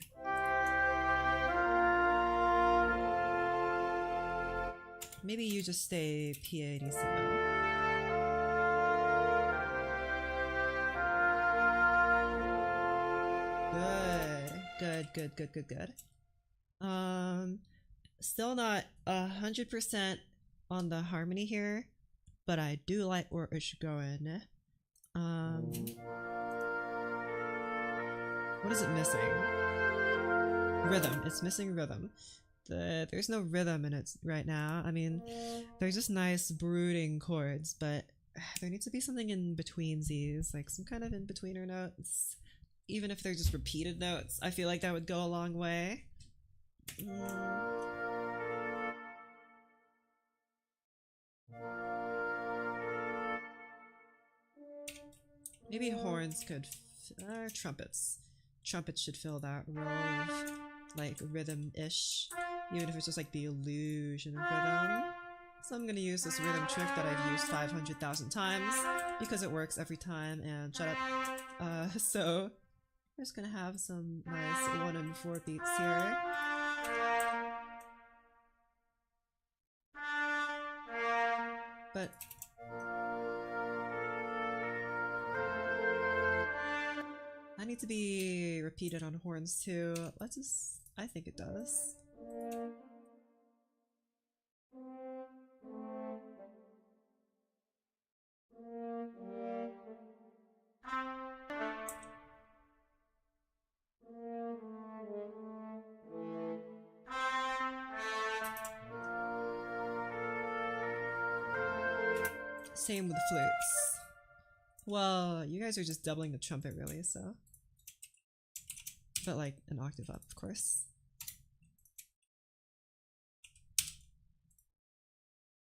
Maybe you just stay pianissimo. Good. Still not 100% on the harmony here, but I do like where it's going. What is it missing? Rhythm. It's missing rhythm. There's no rhythm in it right now. I mean, there's just nice brooding chords, but there needs to be something in between these, like some kind of in-betweener notes. Even if they're just repeated notes, I feel like that would go a long way. Maybe horns could, trumpets. Trumpets should fill that role of like rhythm-ish, even if it's just like the illusion of rhythm. So I'm gonna use this rhythm trick that I've used 500,000 times because it works every time, and shut up. So we're just gonna have some nice 1 and 4 beats here. But I need to be repeated on horns too. Let's just, I think it does. Same with the flutes. Well, you guys are just doubling the trumpet really, so. But like an octave up, of course.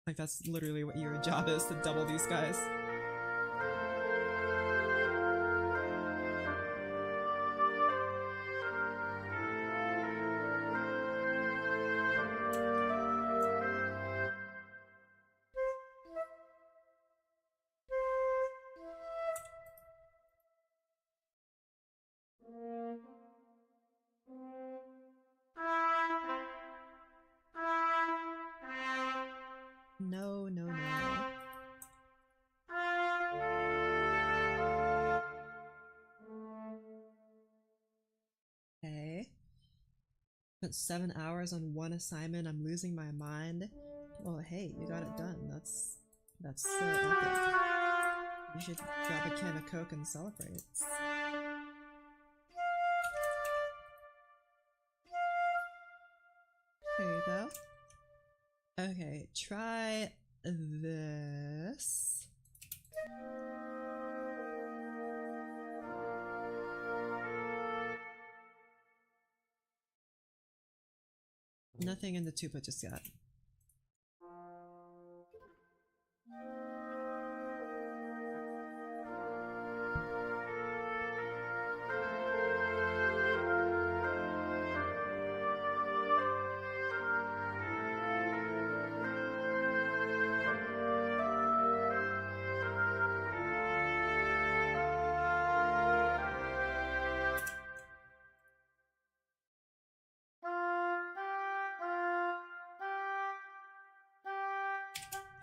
Like that's literally what your job is, to double these guys. No. Okay. Spent 7 hours on one assignment. I'm losing my mind. Well, hey, you got it done. That's so epic. You should grab a can of Coke and celebrate. There you go. Okay, try this. Nothing in the tuba just yet.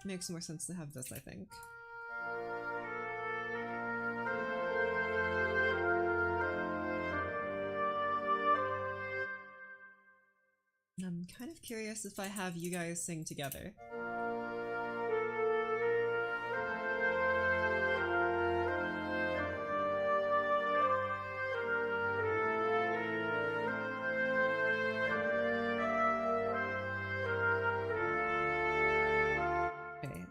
makes more sense to have this, I think. I'm kind of curious if I have you guys sing together. Okay.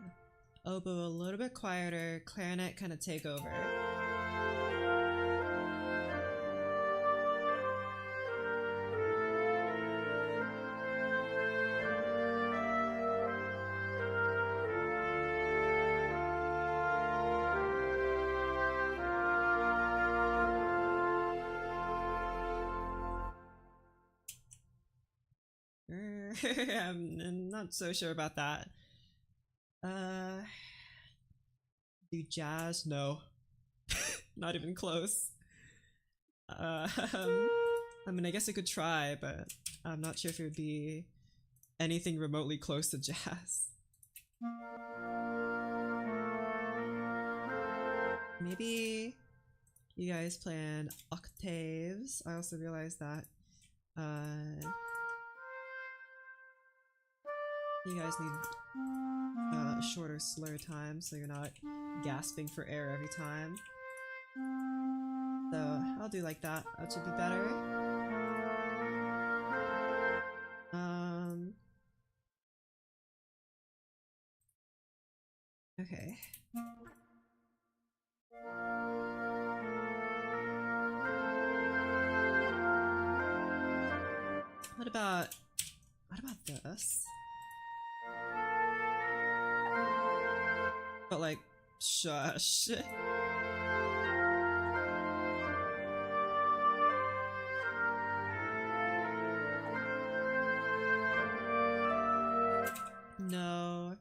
Oboe a little bit quieter, clarinet kind of take over. I'm not so sure about that. Do jazz? No. Not even close. I mean, I guess I could try, but I'm not sure if it would be anything remotely close to jazz. Maybe you guys play in octaves. I also realized that you guys need a shorter slur time so you're not gasping for air every time. So I'll do like that. That should be better. Okay. What about this? But like, shush. No,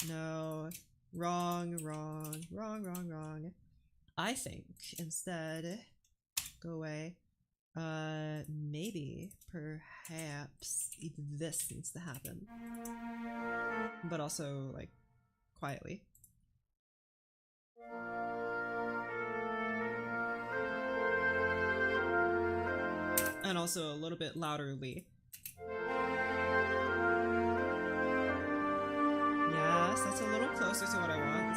no, wrong. I think instead, go away. Maybe, perhaps, this needs to happen. But also, like, quietly. And also a little bit louderly. Yes, that's a little closer to what I want.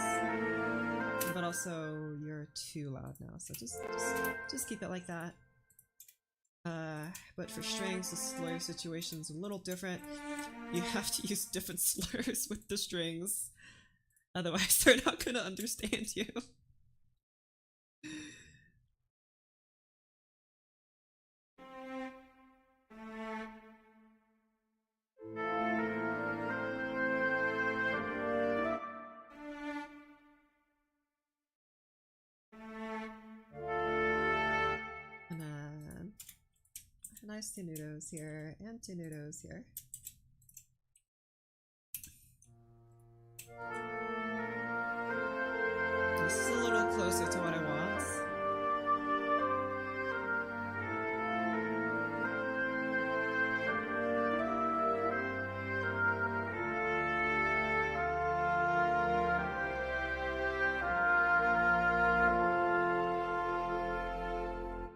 But also, you're too loud now, so just keep it like that. But for strings, the slur situation's a little different. You have to use different slurs with the strings. Otherwise, they're not gonna understand you. And then nice tenutos here and tenutos here. This is a little closer to what I want.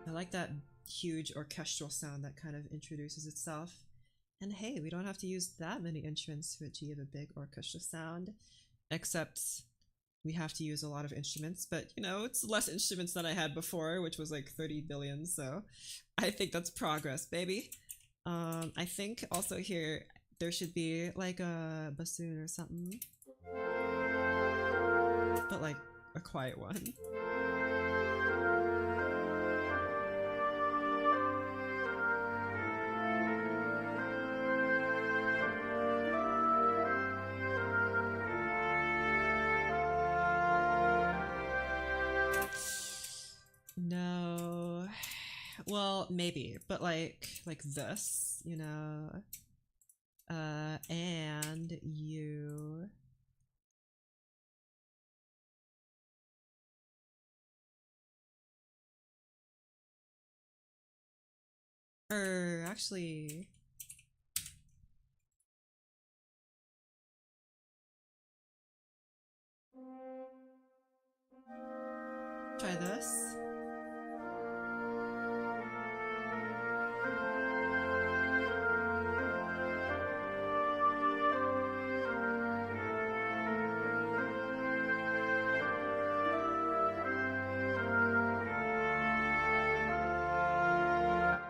I like that huge orchestral sound that kind of introduces itself. And hey, we don't have to use that many instruments to achieve a big orchestral sound, except we have to use a lot of instruments, but you know, it's less instruments than I had before, which was like 30 billion, so I think that's progress, baby. I think also here there should be like a bassoon or something, but like a quiet one. No. Well, maybe, but like this, you know. And you actually Try this.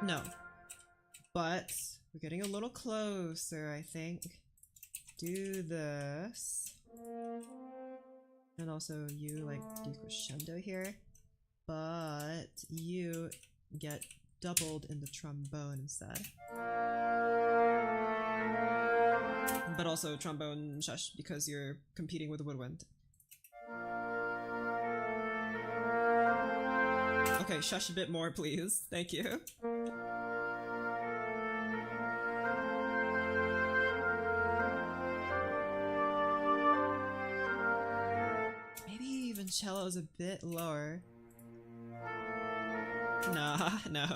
No. But we're getting a little closer, I think. Do this. And also you like do crescendo here. But you get doubled in the trombone instead. But also trombone shush because you're competing with the woodwind. Okay, shush a bit more, please. Thank you. Maybe even cello's a bit lower. Nah, no.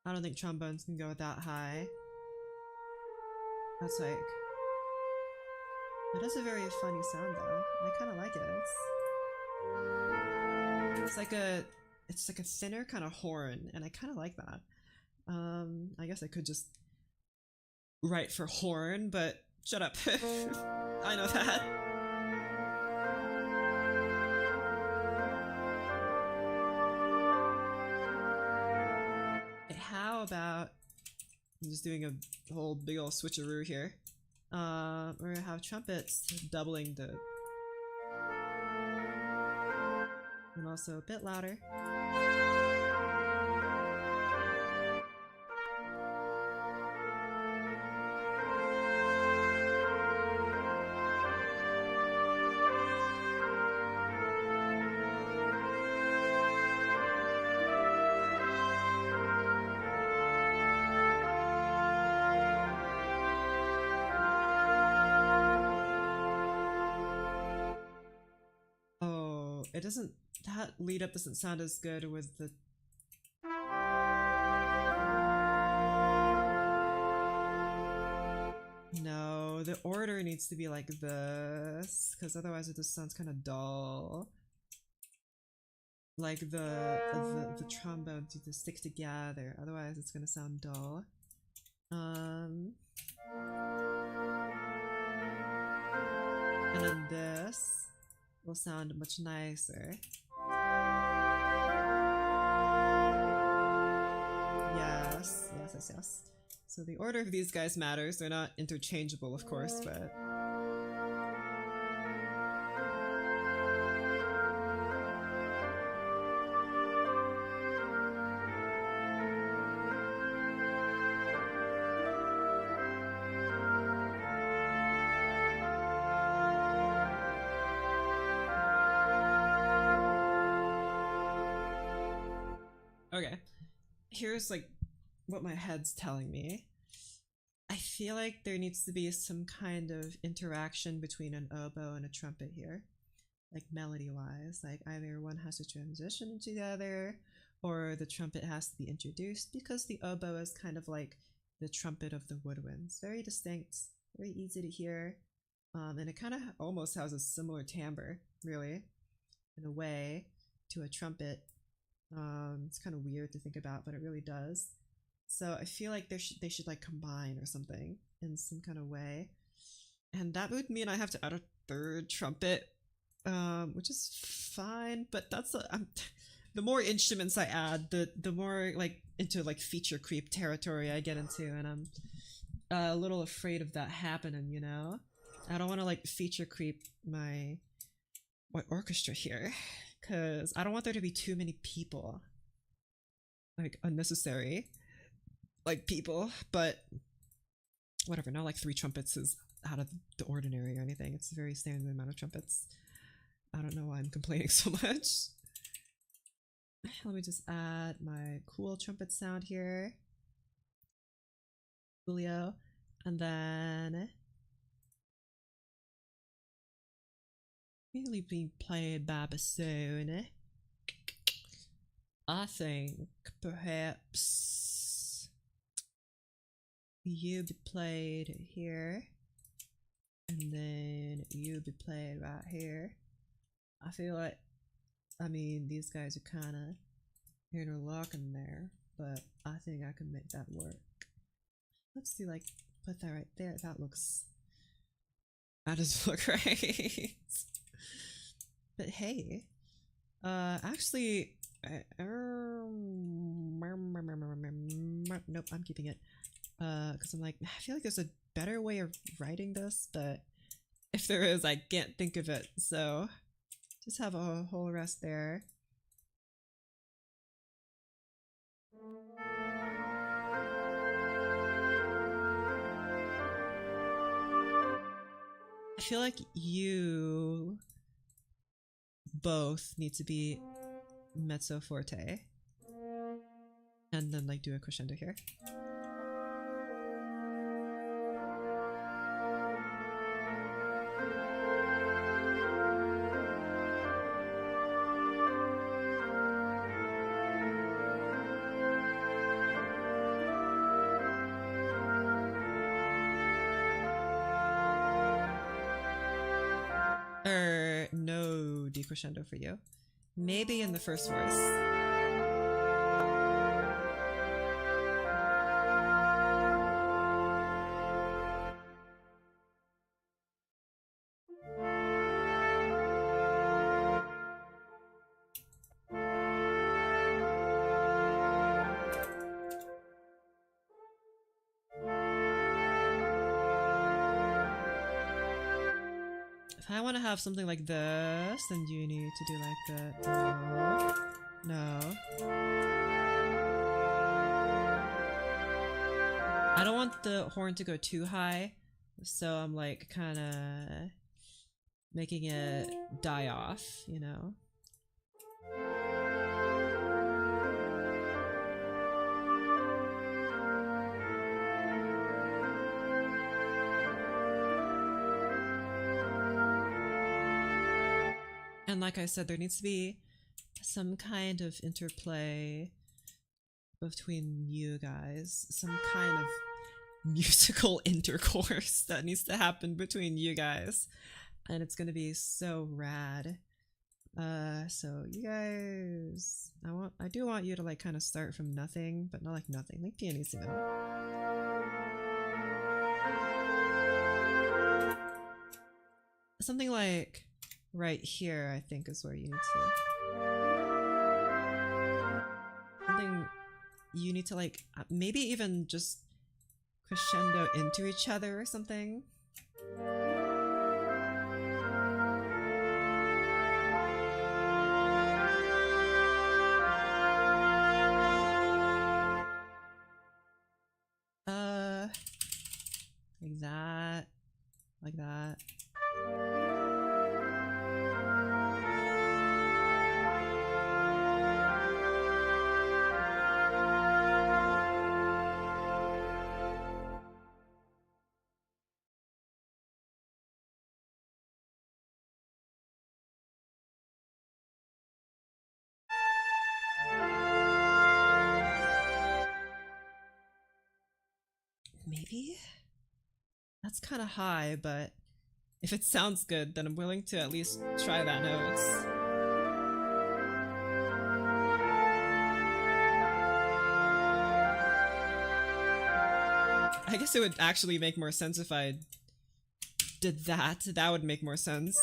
I don't think trombones can go that high. That's like... It has a very funny sound though. I kind of like it. It's like a thinner kind of horn, and I kind of like that. I guess I could just write for horn, but shut up. I know that. Okay, how about I'm just doing a whole big ol' switcheroo here. We're gonna have trumpets doubling the... And also a bit louder. It doesn't... That lead up doesn't sound as good with the... No, the order needs to be like this, because otherwise it just sounds kind of dull. Like the trombones need to stick together, otherwise it's gonna sound dull. And then this will sound much nicer. Yes. So the order of these guys matters. They're not interchangeable, of course, but... Okay, here's like what my head's telling me. I feel like there needs to be some kind of interaction between an oboe and a trumpet here, like melody wise. Like either one has to transition into the other, or the trumpet has to be introduced, because the oboe is kind of like the trumpet of the woodwinds. Very distinct, very easy to hear, and it kind of almost has a similar timbre, really, in a way, to a trumpet. It's kind of weird to think about, but it really does. So I feel like they should like combine or something in some kind of way, and that would mean I have to add a third trumpet, which is fine. But that's the more instruments I add, the more like into like feature creep territory I get into, and I'm a little afraid of that happening. You know, I don't want to like feature creep my orchestra here, because I don't want there to be too many people, like unnecessary like people. But whatever, not like 3 trumpets is out of the ordinary or anything. It's a very standard amount of trumpets. I don't know why I'm complaining so much. Let me just add my cool trumpet sound here, Julio, and then really being played by bassoon. I think perhaps you be played here, and then you be played right here. I feel like, I mean, these guys are kind of interlocking there, but I think I can make that work. Let's do like, put that right there. That does look right. But hey, actually, nope, I'm keeping it. Because I'm like, I feel like there's a better way of writing this, but if there is, I can't think of it. So just have a whole rest there. I feel like you both need to be mezzo forte, and then like do a crescendo here. No decrescendo for you. Maybe in the first voice. If I want to have something like this, then you need to do like that. No. I don't want the horn to go too high, so I'm like kind of making it die off, you know? And like I said, there needs to be some kind of interplay between you guys, some kind of musical intercourse that needs to happen between you guys, and it's gonna be so rad. So you guys, I do want you to like kind of start from nothing, but not like nothing, like pianissimo. Something like right here, I think, is where you need to. Something you need to like, maybe even just crescendo into each other or something. Like that, like that. Maybe? That's kind of high, but if it sounds good, then I'm willing to at least try that note. I guess it would actually make more sense if I did that. That would make more sense.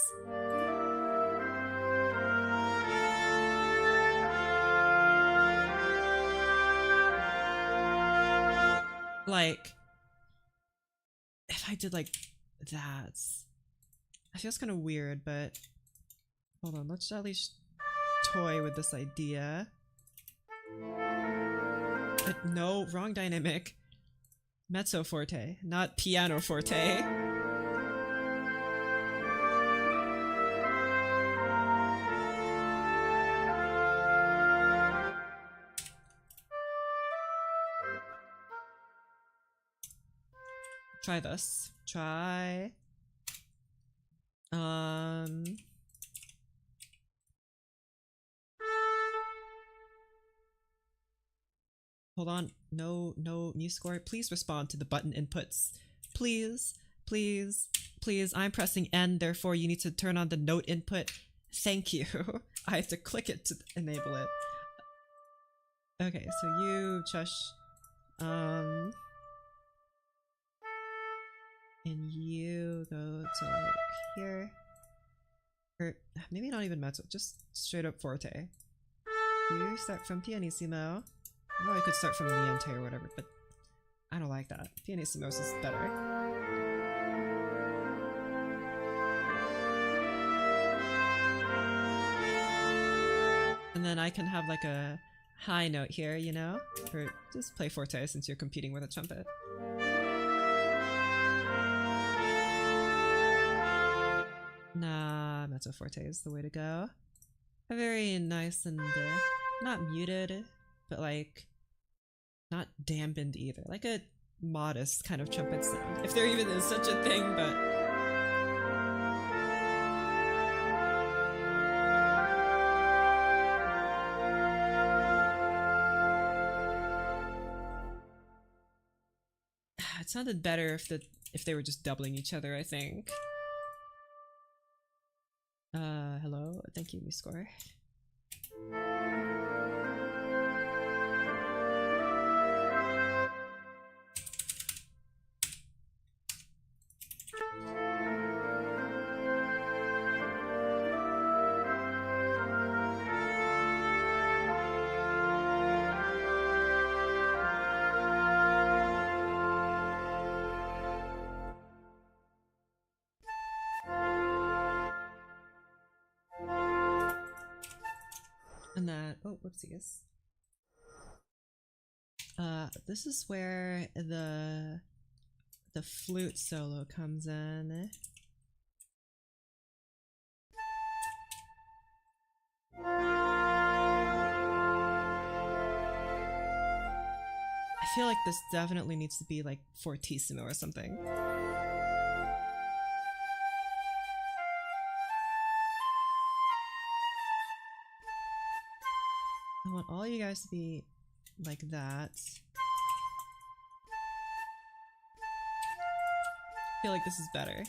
Like, if I did like that, I feel it's kind of weird, but hold on, let's at least toy with this idea. But no, wrong dynamic. Mezzo forte, not piano forte. Try this. Try. hold on. No, new score. Please respond to the button inputs. Please, please, please. I'm pressing N, therefore you need to turn on the note input. Thank you. I have to click it to enable it. Okay, so you, Chush, and you go to like here, or maybe not even mezzo, just straight up forte. You start from pianissimo. Oh, I could start from niente or whatever, but I don't like that. Pianissimo is better. And then I can have like a high note here, you know? Or just play forte since you're competing with a trumpet. Nah, mezzo forte is the way to go. A very nice and not muted, but like not dampened either. Like a modest kind of trumpet sound. If there even is such a thing, but it sounded better if they were just doubling each other, I think. Hello, thank you, MuScore. And that, oh, whoopsies. This is where the flute solo comes in. I feel like this definitely needs to be like fortissimo or something. I want all you guys to be like that. I feel like this is better.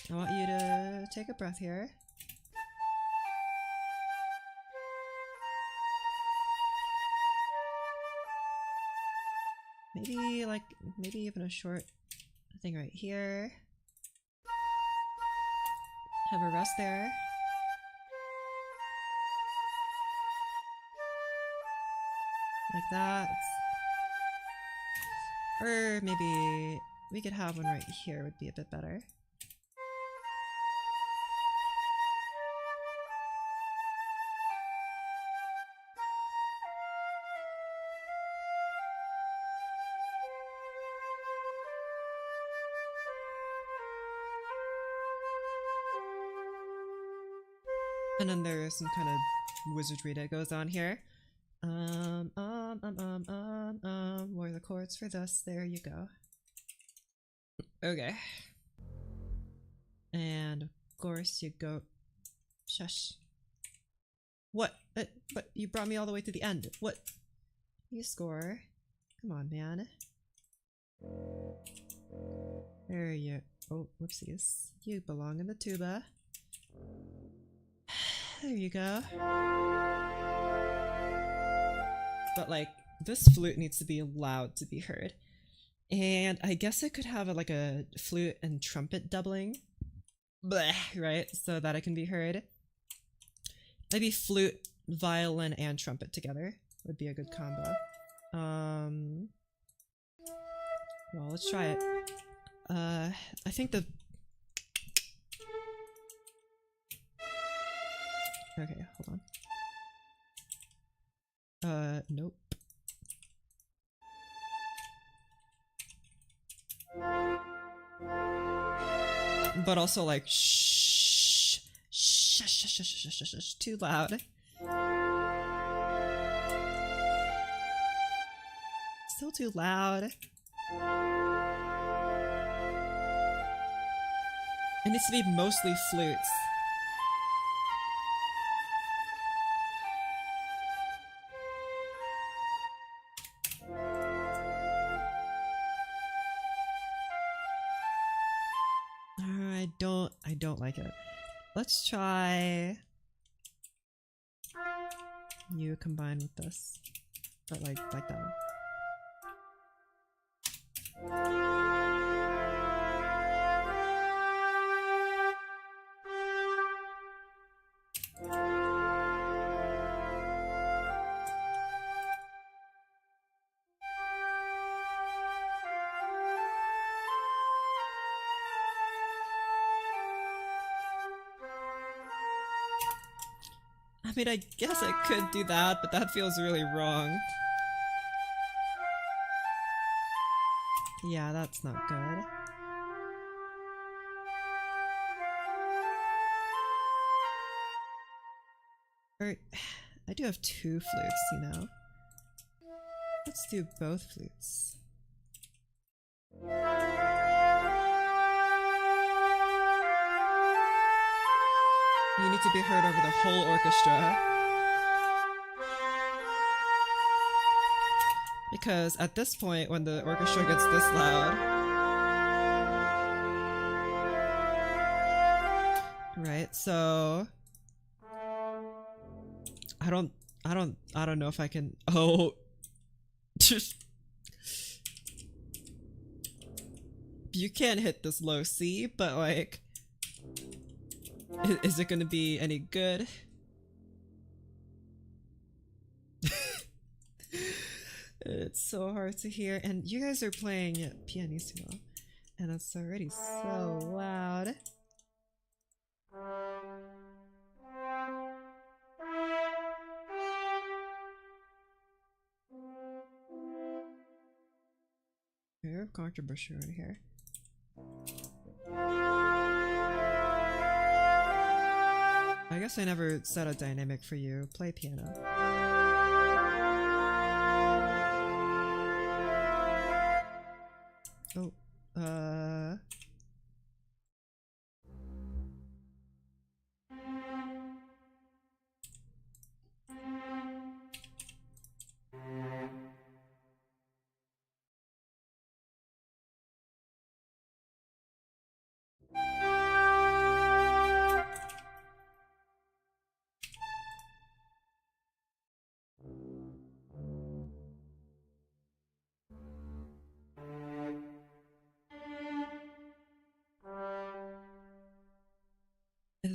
I want you to take a breath here. Maybe even a short thing right here. Have a rest there. Like that. Or maybe we could have one right here would be a bit better. And then there's some kind of wizardry that goes on here. What are the chords for this? There you go. Okay. And of course you go. Shush. What? But you brought me all the way to the end. What? You score. Come on, man. There you. Oh, whoopsies. You belong in the tuba. There you go. But like, this flute needs to be loud to be heard. And I guess I could have like a flute and trumpet doubling. Bleh, right? So that it can be heard. Maybe flute, violin, and trumpet together would be a good combo. Well, let's try it. I think the... Okay, hold on. Nope. But also like shh, shh, shh, shh, shh, shh, shh, shh, too loud. Still too loud. It needs to be mostly flutes. I don't like it. Let's try you combined with this, but like that one. I mean, I guess I could do that, but that feels really wrong. Yeah, that's not good. Or, I do have 2 flutes, you know? Let's do both flutes. You need to be heard over the whole orchestra. Because at this point, when the orchestra gets this loud... Right, so... I don't know if I can... Oh... Just... You can't hit this low C, but like... Is it gonna be any good? It's so hard to hear, and you guys are playing pianissimo, and it's already so loud. We have controversy right here. I guess I never set a dynamic for you. Play piano. Oh,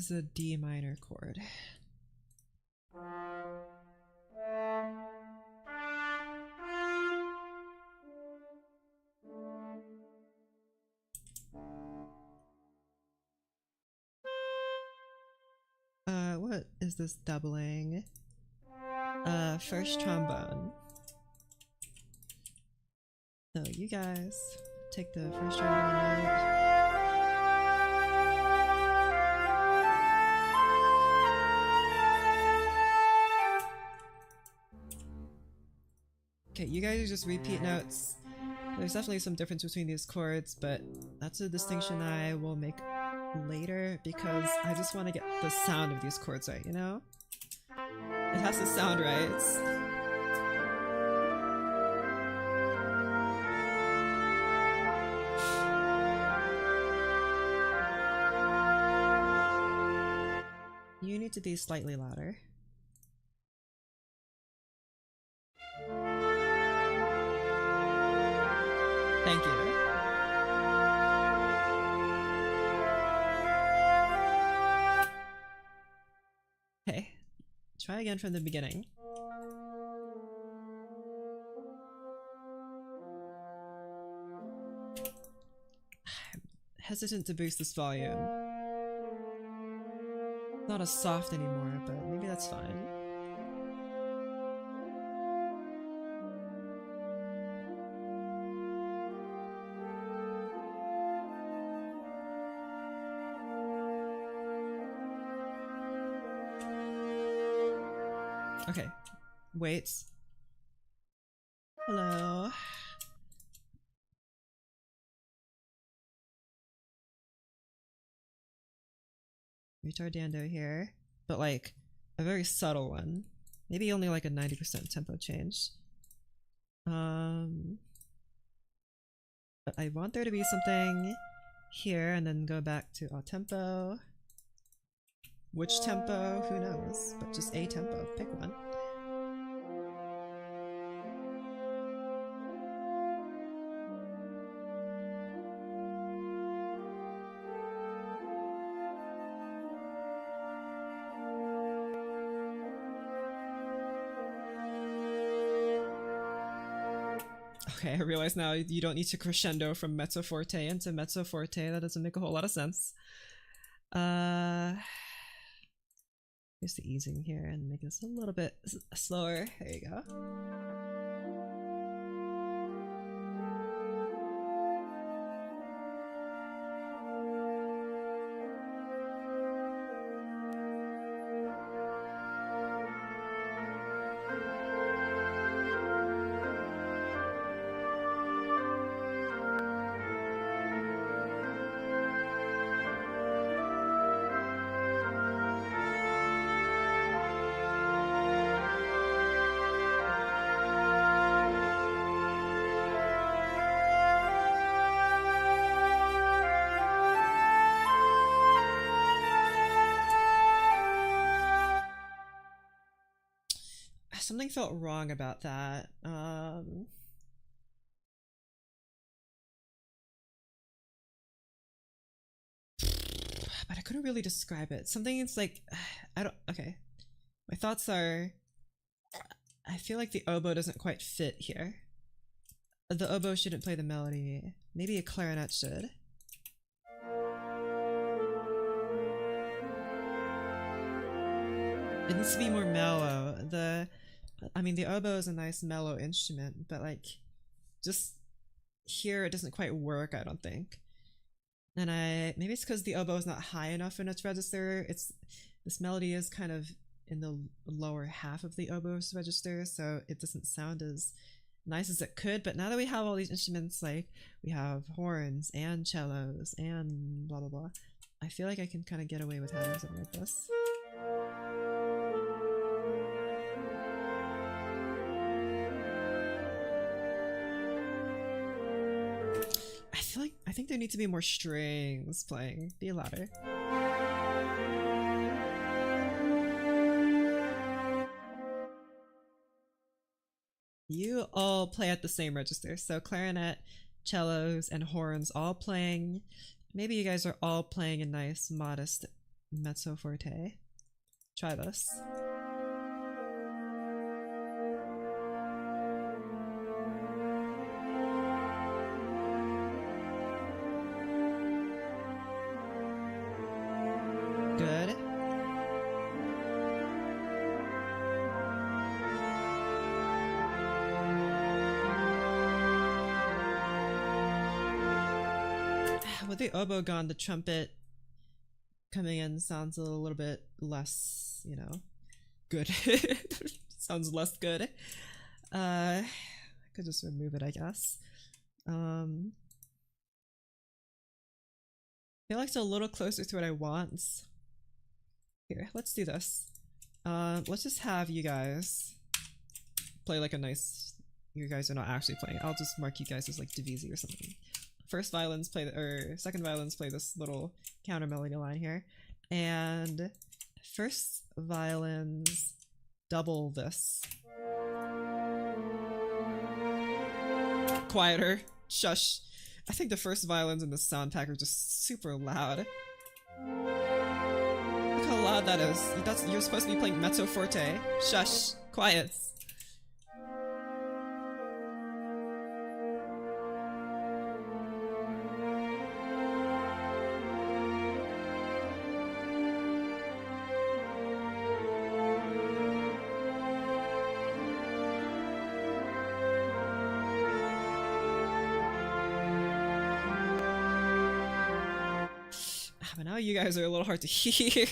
is a D minor chord. What is this doubling? First trombone. So you guys take the first trombone out. Okay, you guys are just repeat notes. There's definitely some difference between these chords, but that's a distinction I will make later because I just want to get the sound of these chords right, you know? It has to sound right. You need to be slightly louder. Thank you. Okay, try again from the beginning. I'm hesitant to boost this volume. It's not as soft anymore, but maybe that's fine. Okay, wait. Hello. Retardando here, but like a very subtle one. Maybe only like a 90% tempo change. But I want there to be something here and then go back to a tempo. Which tempo? Who knows? But just a tempo. Pick one. Okay, I realize now you don't need to crescendo from mezzo forte into mezzo forte. That doesn't make a whole lot of sense. Here's the easing here and make this a little bit slower. There you go. Something felt wrong about that. But I couldn't really describe it. Something is like, I don't, okay. My thoughts are, I feel like the oboe doesn't quite fit here. The oboe shouldn't play the melody. Maybe a clarinet should. It needs to be more mellow. I mean, the oboe is a nice mellow instrument, but like, just here it doesn't quite work, I don't think. And maybe it's because the oboe is not high enough in its register. This melody is kind of in the lower half of the oboe's register, so it doesn't sound as nice as it could. But now that we have all these instruments, like we have horns and cellos and blah blah blah, I feel like I can kind of get away with having something like this. I think there need to be more strings playing. Be louder. You all play at the same register, so clarinet, cellos, and horns all playing. Maybe you guys are all playing a nice, modest mezzo forte. Try this. Good. With the oboe gone, the trumpet coming in sounds a little bit less, you know, good. Sounds less good. I could just remove it, I guess. I feel like it's a little closer to what I want. Here, let's do this. Let's just have you guys play like a nice... You guys are not actually playing. I'll just mark you guys as like divisi or something. First violins play or second violins play this little counter melody line here, and first violins double this. Quieter. Shush. I think the first violins in the sound pack are just super loud. Look how loud that is. You're supposed to be playing mezzo forte. Shush. Quiet. But now you guys are a little hard to hear.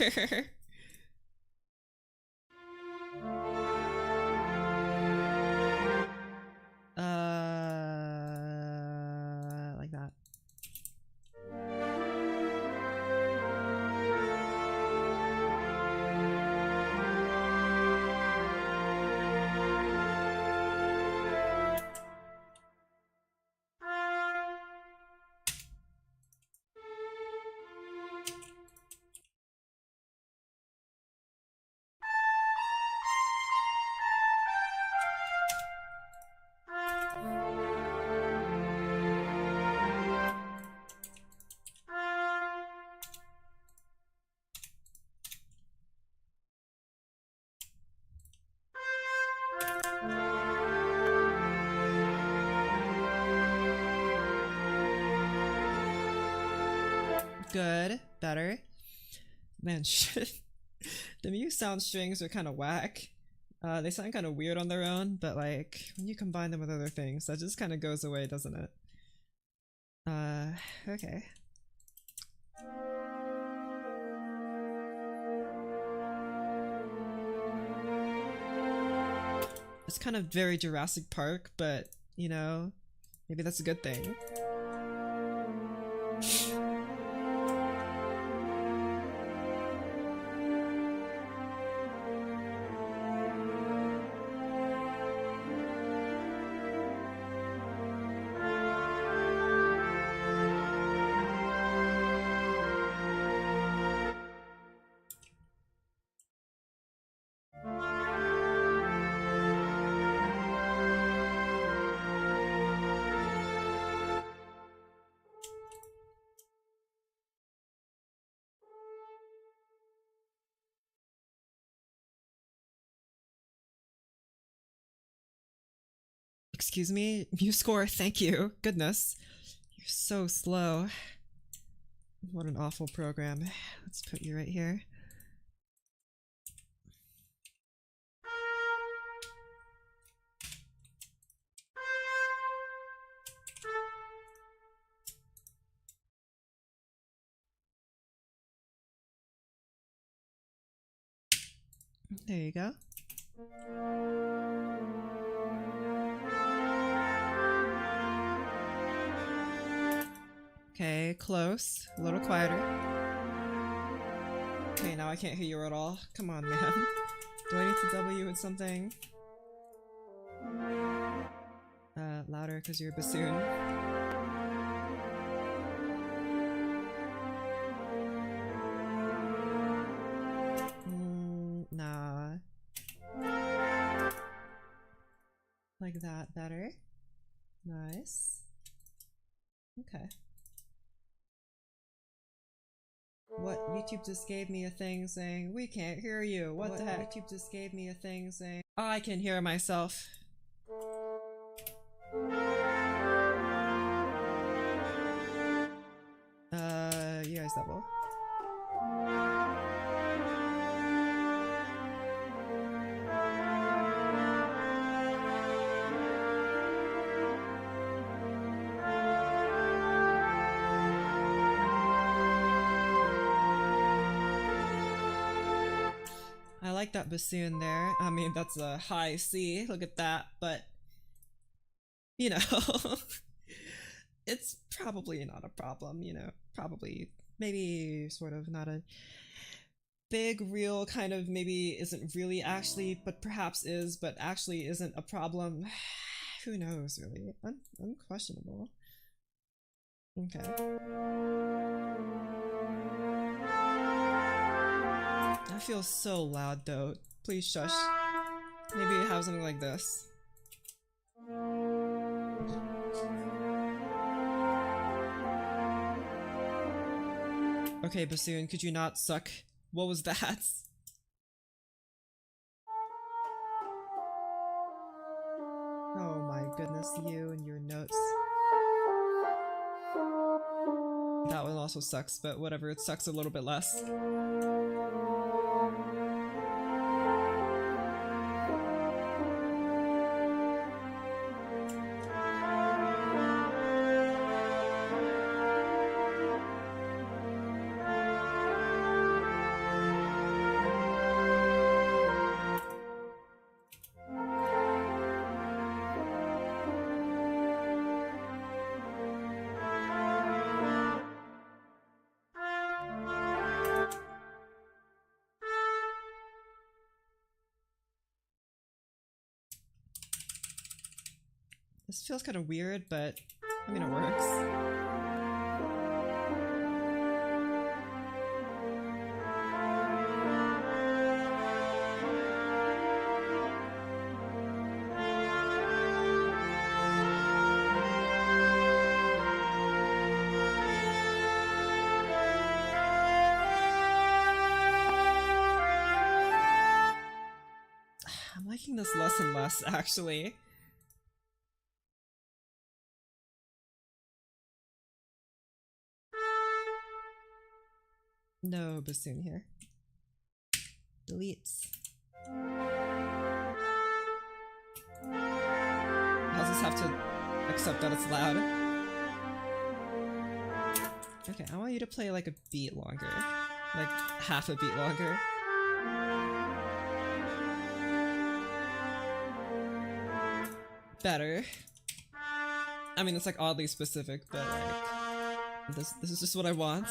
Like that. Good. Better. Man, shit. The Muse sound strings are kind of whack. They sound kind of weird on their own, but like when you combine them with other things, that just kind of goes away, doesn't it? Okay. It's kind of very Jurassic Park, but you know, maybe that's a good thing. Excuse me? MuseScore, thank you. Goodness. You're so slow. What an awful program. Let's put you right here. There you go. Okay, close. A little quieter. Okay, now I can't hear you at all. Come on, man. Do I need to double you with something? Louder because you're a bassoon. Nah. Like that better. Nice. Okay. What? YouTube just gave me a thing saying, we can't hear you. What the heck? YouTube just gave me a thing saying, oh, I can hear myself. You guys double. I like that bassoon there. I mean, that's a high C. Look at that. But, you know, it's probably not a problem, you know. Probably, maybe sort of not a big, real kind of maybe isn't really actually, but perhaps is, but actually isn't a problem. Who knows, really? Unquestionable. Okay. I feel so loud though. Please shush. Maybe have something like this. Okay, bassoon, could you not suck? What was that? Oh my goodness, you and your notes. That one also sucks, but whatever, it sucks a little bit less. This feels kind of weird, but I mean, it works. I'm liking this less and less, actually. No bassoon here. Deletes. I'll just have to accept that it's loud. Okay, I want you to play like a beat longer. Like half a beat longer. Better. I mean, it's like oddly specific, but like this is just what I want.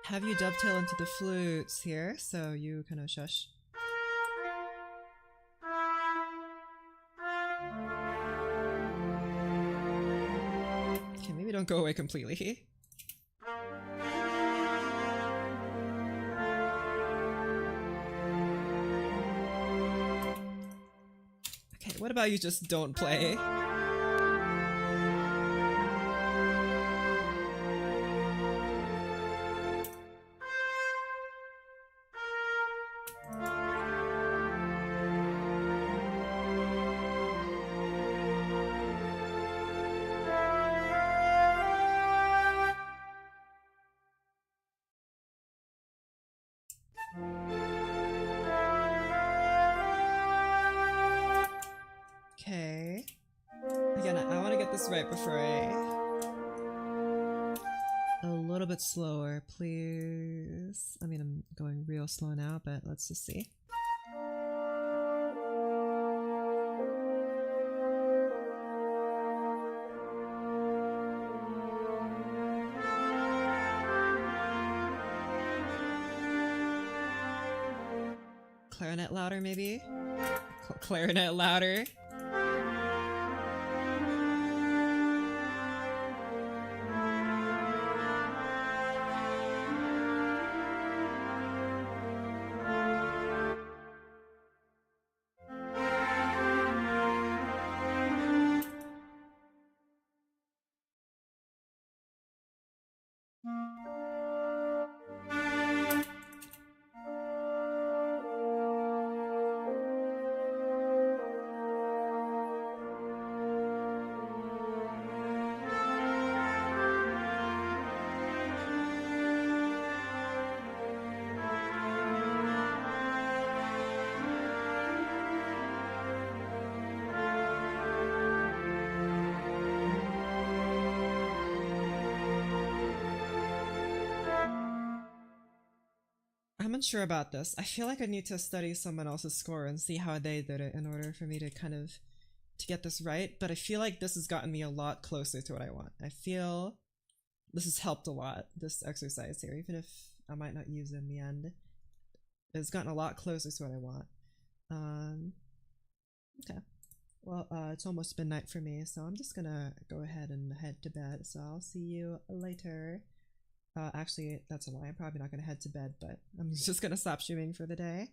Have you dovetail into the flutes here, so you kind of shush. Okay, maybe don't go away completely. Okay, what about you just don't play? Okay. Again, I want to get this right before a little bit slower, please. I mean, I'm going real slow now, but let's just see. Clarinet louder, maybe? Clarinet louder. I'm unsure about this. I feel like I need to study someone else's score and see how they did it in order for me to kind of to get this right, but I feel like this has gotten me a lot closer to what I want. I feel this has helped a lot, this exercise here, even if I might not use it in the end. It's gotten a lot closer to what I want. Okay. Well, it's almost midnight for me, so I'm just gonna go ahead and head to bed, so I'll see you later. Actually, that's a lie. I'm probably not gonna head to bed, but I'm just gonna stop streaming for the day.